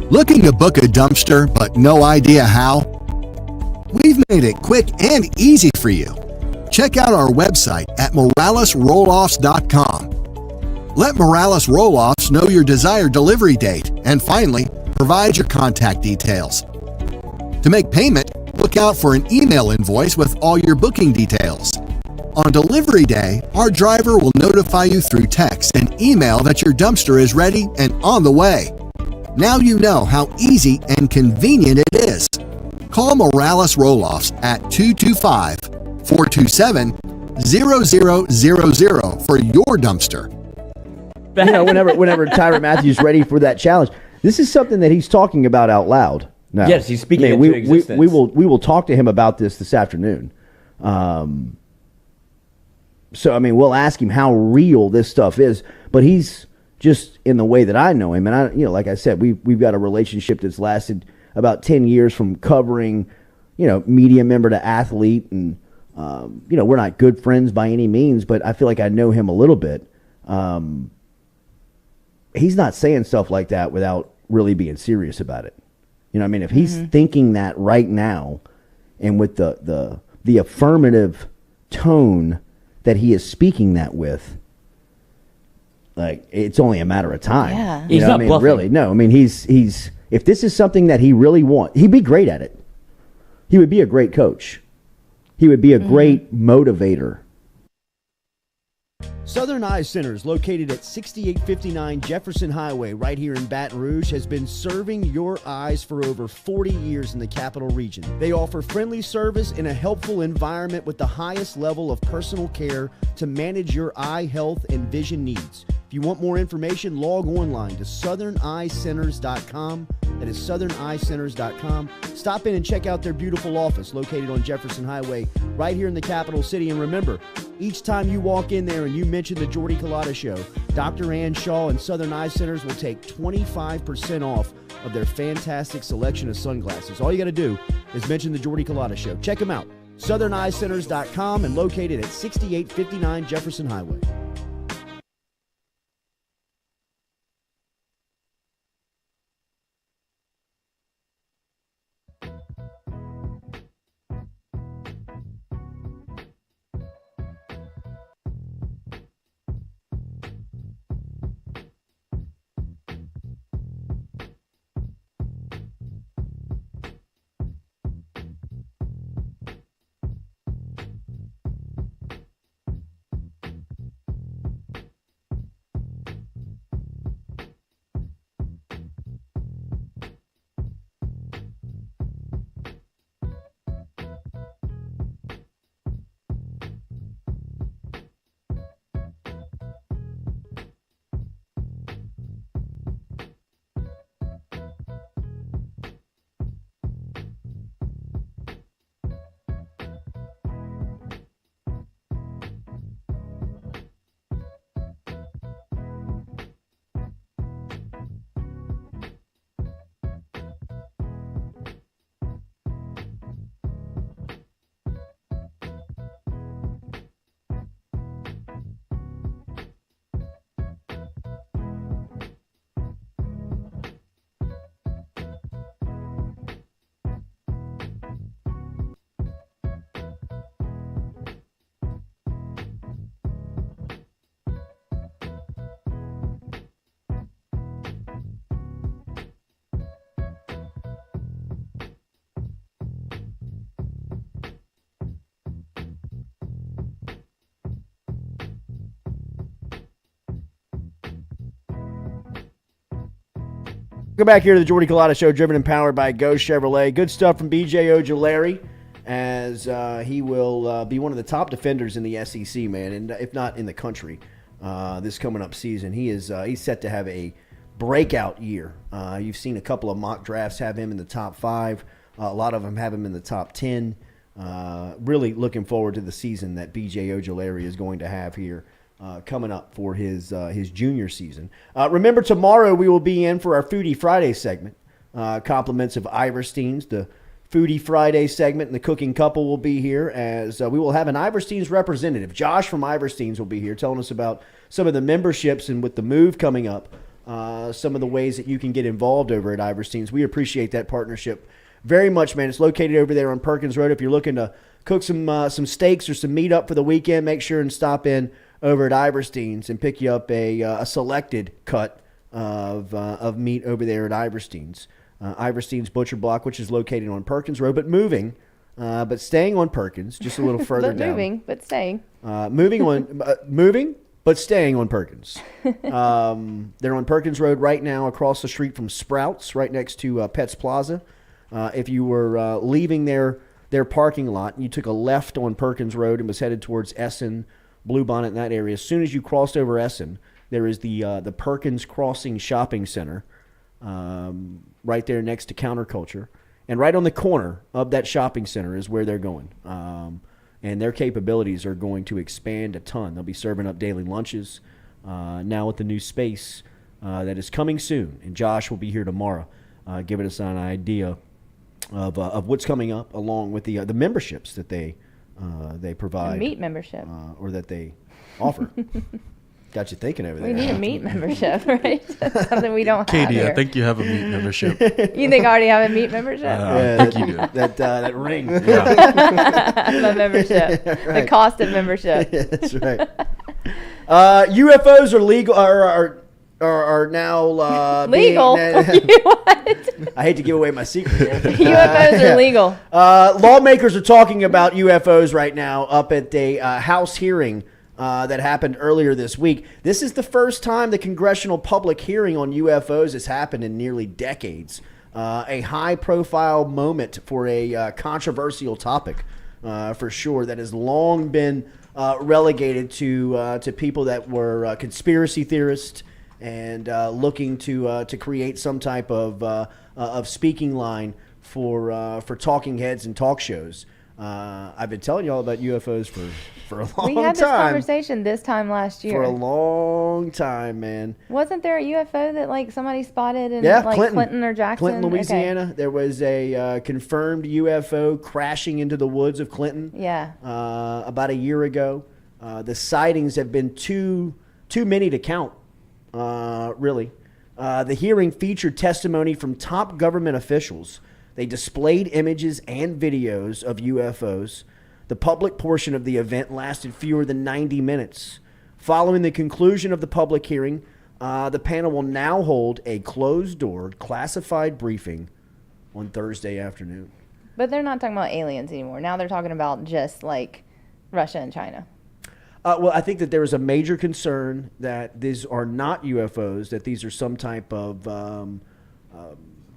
Looking to book a dumpster but no idea how? We've made it quick and easy for you. Check out our website at moralesrolloffs.com. Let Morales Roll-Offs know your desired delivery date, and finally, provide your contact details. To make payment, look out for an email invoice with all your booking details. On delivery day, our driver will notify you through text and email that your dumpster is ready and on the way. Now you know how easy and convenient it is. Call Morales Roll-Offs at 225-427-0000 for your dumpster. You know, whenever Tyrann Mathieu is ready for that challenge, this is something that he's talking about out loud. No. Yes, he's speaking into existence. We will talk to him about this afternoon. So I mean, we'll ask him how real this stuff is. But he's just in the way that I know him, and like I said, we've got a relationship that's lasted about 10 years from covering, media member to athlete, and we're not good friends by any means, but I feel like I know him a little bit. He's not saying stuff like that without really being serious about it. You know what I mean? If he's thinking that right now, and with the affirmative tone that he is speaking that with, like, it's only a matter of time. Yeah. He's not bluffing. Really, no. I mean, he's if this is something that he really wants, he'd be great at it. He would be a great coach. He would be a great motivator. Southern Eye Center is located at 6859 Jefferson Highway right here in Baton Rouge, has been serving your eyes for over 40 years in the capital region. They offer friendly service in a helpful environment with the highest level of personal care to manage your eye health and vision needs. If you want more information, log online to southerneyecenters.com. That is southerneyecenters.com. Stop in and check out their beautiful office located on Jefferson Highway right here in the capital city. And remember, each time you walk in there and you mention the Jordy Culotta Show, Dr. Ann Shaw and Southern Eye Centers will take 25% off of their fantastic selection of sunglasses. All you got to do is mention the Jordy Culotta Show. Check them out. southerneyecenters.com and located at 6859 Jefferson Highway. Go back here to the Jordy Culotta Show, driven and powered by Go Chevrolet. Good stuff from BJ Ojulari, as he will be one of the top defenders in the SEC, man, and if not in the country this coming up season. He's set to have a breakout year. You've seen a couple of mock drafts have him in the top 5. A lot of them have him in the top 10. Really looking forward to the season that BJ Ojulari is going to have here coming up for his junior season. Remember, tomorrow we will be in for our Foodie Friday segment. Compliments of Iverstein's, the Foodie Friday segment, and the cooking couple will be here, as we will have an Iverstein's representative. Josh from Iverstein's will be here telling us about some of the memberships, and with the move coming up, some of the ways that you can get involved over at Iverstein's. We appreciate that partnership very much, man. It's located over there on Perkins Road. If you're looking to cook some steaks or some meat up for the weekend, make sure and stop in over at Iverstein's and pick you up a selected cut of meat over there at Iverstein's. Iverstein's Butcher Block, which is located on Perkins Road, but staying on Perkins, just a little further down. Moving, but staying. Moving, but staying on Perkins. They're on Perkins Road right now, across the street from Sprouts, right next to Pets Plaza. If you were leaving their parking lot and you took a left on Perkins Road and was headed towards Essen, Bluebonnet, in that area, as soon as you crossed over Essen, there is the Perkins Crossing Shopping Center right there next to Counterculture. And right on the corner of that shopping center is where they're going. And their capabilities are going to expand a ton. They'll be serving up daily lunches now with the new space that is coming soon. And Josh will be here tomorrow giving us an idea of what's coming up, along with the memberships that they provide. A meat membership. Or that they offer. Got you thinking over there. We need a meat membership, right? That's something we don't have Katie, here. I think you have a meat membership. You think I already have a meat membership? I think you do. That ring. My membership. Right. The cost of membership. Yeah, that's right. UFOs are legal, are now legal. What? I hate to give away my secret. UFOs are legal. Lawmakers are talking about UFOs right now up at a House hearing that happened earlier this week. This is the first time the congressional public hearing on UFOs has happened in nearly decades. A high-profile moment for a controversial topic, for sure, that has long been relegated to people that were conspiracy theorists and looking to create some type of speaking line for talking heads and talk shows. I've been telling you all about UFOs for a long time. We had this conversation this time last year. For a long time, man. Wasn't there a UFO that somebody spotted in Clinton or Jackson? Clinton, Louisiana. Okay. There was a confirmed UFO crashing into the woods of Clinton. Yeah. About a year ago. The sightings have been too many to count. Really. The hearing featured testimony from top government officials. They displayed images and videos of UFOs. The public portion of the event lasted fewer than 90 minutes. Following the conclusion of the public hearing, the panel will now hold a closed-door, classified briefing on Thursday afternoon. But they're not talking about aliens anymore. Now they're talking about just Russia and China. Well, I think that there is a major concern that these are not UFOs, that these are some type of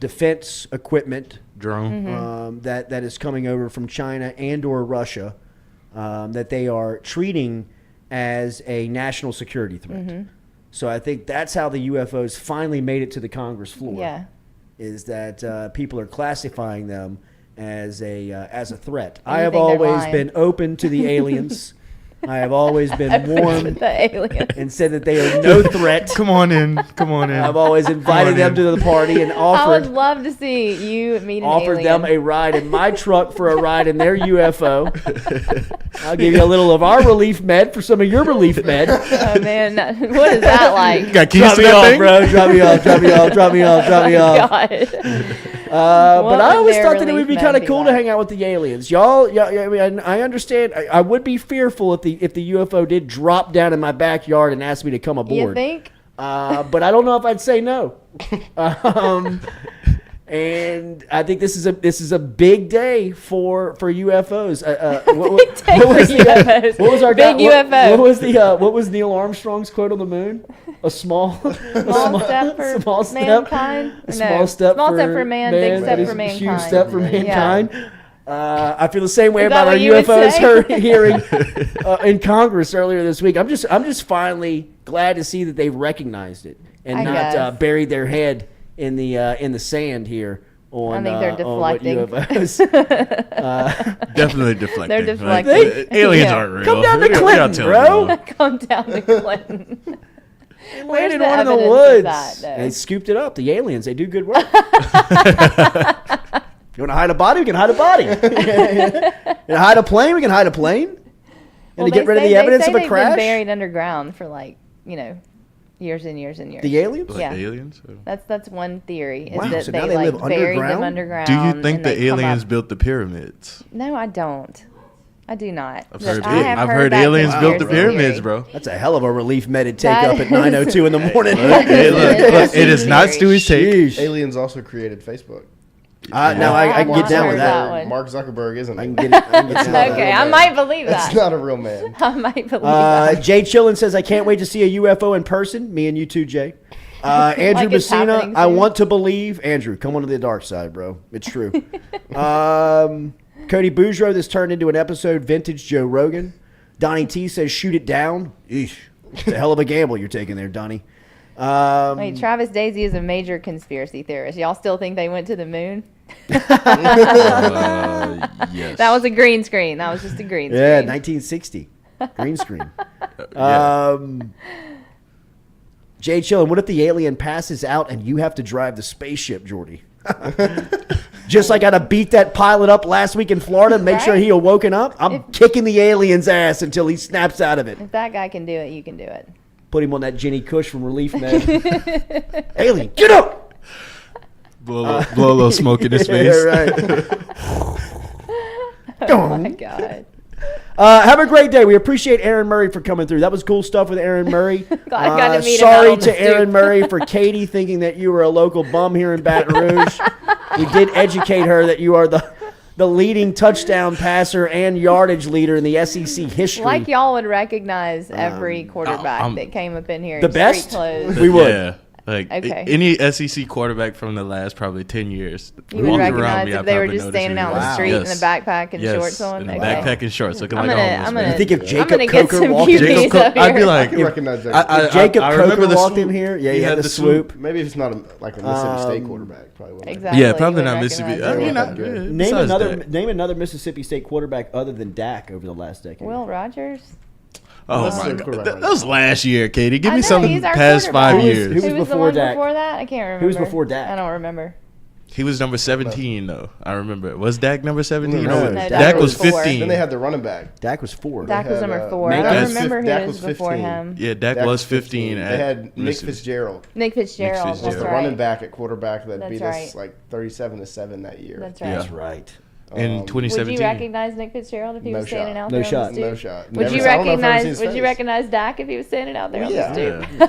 defense equipment drone that is coming over from China and or Russia, that they are treating as a national security threat. Mm-hmm. So I think that's how the UFOs finally made it to the Congress floor. Yeah. Is that people are classifying them as a threat. I have always been open to the aliens. I have always been warm and said that they are no threat. Come on in. I've always invited them to the party and offered. I would love to see you meet an offered alien. them a ride in my truck for a ride in their UFO. I'll give you a little of our relief med for some of your relief med. Oh man, what is that like? Got keys drop to me that off, thing? bro. Drop me off. But I always thought that it would be kind of cool to hang out with the aliens. Y'all, I mean, I understand. I would be fearful if the UFO did drop down in my backyard and ask me to come aboard. You think? But I don't know if I'd say no. And I think this is a big day for UFOs. What was our big UFO? What was Neil Armstrong's quote on the moon? A small step for mankind. A small step for man, big step for huge mankind. step for mankind. Yeah. I feel the same way Is that about our what you would UFOs say? hearing in Congress earlier this week. I'm just finally glad to see that they've recognized it and I not guess. buried their head in the sand here. On, I think they're deflecting. On what UFOs. Definitely deflecting. They're deflecting. Aliens Yeah. aren't real. Come down to What y'all Clinton, telling bro. me? Come down to Clinton. Where's Landed the one in the evidence of woods. that, though? They scooped it up. The aliens, they do good work. You want to hide a body? We can hide a body. You want to hide a plane? We can hide a plane. And to get rid of the evidence of a crash? They've been buried underground for years and years and years. The aliens? Yeah. Aliens? That's one theory. Is Wow, that so they now they live buried them underground? underground. Do you think and the they come aliens up- built the pyramids? No, I don't. I do not. I've heard, I have heard that aliens built the conspiracy pyramids, theory. bro. That's a hell of a relief med take That up at 9:02 in the morning. Hey, look, it is not Theory. Stewie's take. Sheesh. Aliens also created Facebook. Now I can get down with that that. one. Mark Zuckerberg isn't. I can get down with that. Okay, I might believe That's that. not a real man. I might believe that. Jay Chillin says, I can't wait to see a UFO in person. Me and you too, Jay. Andrew Like it's Messina, happening I soon. want to believe. Andrew, come on to the dark side, bro. It's true. Cody Boudreaux, this turned into an episode vintage Joe Rogan. Donnie T says, shoot it down. Eesh. It's a hell of a gamble you're taking there, Donnie. Wait, Travis Daisy is a major conspiracy theorist. Y'all still think they went to the moon? Yes. That was a green screen. That was just a green screen. Yeah, 1960. Green screen. Jay Chillin, what if the alien passes out and you have to drive the spaceship, Jordy? Just like I had to beat that pilot up last week in Florida and make sure he awoken up. I'm kicking the alien's ass until he snaps out of it. If that guy can do it, you can do it. Put him on that Jenny Cush from Relief Med. Alien, get up! Blow a little smoke in his face. Yeah, right. Oh my God. Have a great day. We appreciate Aaron Murray for coming through. That was cool stuff with Aaron Murray. Glad I got to meet him out sorry on the to Aaron stoop. Murray for Katie thinking that you were a local bum here in Baton Rouge. We did educate her that you are the leading touchdown passer and yardage leader in the SEC history. Like y'all would recognize every quarterback that came up in here the in best? street clothes. We would. Yeah. Like Okay. any SEC quarterback from the last probably 10 years. You would walking recognize me, if I they were probably just noticed standing who out he in the was. street Yes. in a backpack and Yes, shorts on. in a Okay. backpack and shorts, looking I'm like a gonna- homeless I'm man. gonna- You think if I'm Jacob gonna get Coker some walked in, cuties Jacob up I'd be here. like, I can recognize Jacob. if Jacob I remember Coker the walked in swoop. here, yeah, He he had had the the swoop. Maybe if it's not like a Mississippi State quarterback, probably wouldn't. Exactly. Yeah, probably you would not Mississippi. recognize I mean, him. not good. Name another Mississippi State quarterback other than Dak over the last decade. Will Rogers. Oh That's my the God. quarterback. That was last year, Katie. Give I me know, some he's our past quarterback. 5 Who was- years. who was Who was the before one Dak? before that? I can't remember. Who was before Dak? I don't remember. He was number 17, though. I remember. Was Dak number 17? No, No, Dak was was 4. 15. Then they had the running back. Dak was 4. Dak was had, number 4. Dak I don't was remember Dak who was was before 15. him. Yeah, Dak was 15. They at had Nick Mississippi. Fitzgerald. Nick Fitzgerald. Nick Was That's the right. running back at quarterback that That's beat right. us like 37-7 that year. That's right. Yeah. That's right. in Would 2017. you recognize Nick Fitzgerald if he No was standing shot. out No there shot. on the stoop? No shot. Would Never- you I don't know if I've ever seen recognize? his Would you face. recognize Dak if he was standing out there on Yeah. the stoop?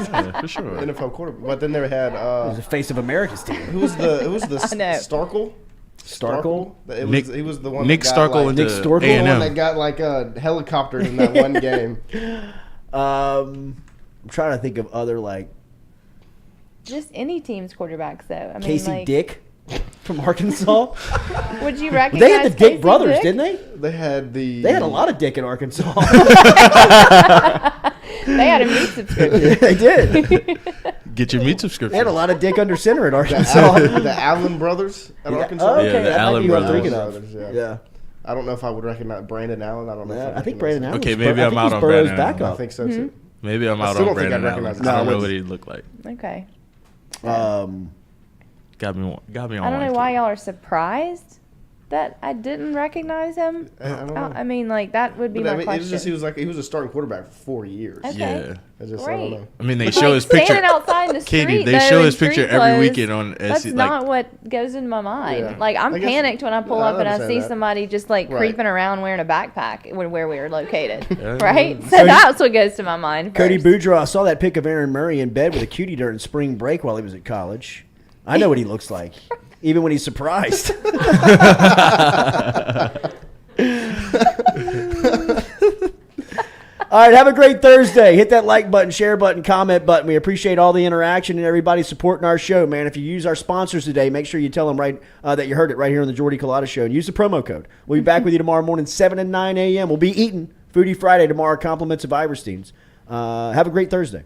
Yeah, for sure. NFL quarterback. But then they had He was the face of America's team. who was the I know. Starkle? Starkle? He was the one. Nick that got, Starkle like, Nick into Storkle? the one that A&M. got like helicoptered in that one game. I'm trying to think of other like Just any team's quarterbacks, though. I mean, Casey like, Dick from Arkansas. would you recognize? They had the Dick Casey brothers, Dick? didn't they? They had They had a lot of Dick in Arkansas. They had a meat subscription. They did. Get your meat They subscription. had a lot of Dick under center at the, Arkansas. the Allen brothers at Arkansas. Oh, okay, Yeah, the that might Allen be who I'm brothers. thinking of. Brothers, Yeah. I don't know if I would recognize Brandon Allen. I don't know. Yeah, if I think recognize Brandon him. Allen. Okay, was maybe I I'm think out he's on Burrow's Brandon Allen. backup. I think so too. Maybe I'm I out still on don't think I'd Brandon Allen. recognize him. I don't No, know I what he looked like. Okay. Got me on. I don't know why y'all are surprised that I didn't recognize him. I don't know. I mean, like that would be But I my mean, it was just question. he was a starting quarterback for 4 years. Okay. Yeah. I just I Great. don't know. I mean, they But, show like, his picture. standing outside in the street, Katie, they though, show in his picture street every clothes, weekend on That's SC. not what goes in my mind. Yeah. Like I'm I guess- panicked when I pull No, I up and I understand see that. somebody just like Right. creeping around wearing a backpack where we are located, Yeah. right? So that's what goes to my mind. Cody first. Boudreaux, I saw that pic of Aaron Murray in bed with a cutie during spring break while he was at college. I know what he looks like. even when he's surprised. All right, have a great Thursday. Hit that like button, share button, comment button. We appreciate all the interaction and everybody supporting our show, man. If you use our sponsors today, make sure you tell them that you heard it right here on the Jordy Culotta Show, and use the promo code. We'll be back with you tomorrow morning, 7 and 9 a.m. We'll be eating Foodie Friday tomorrow, compliments of Iverstein's. Have a great Thursday.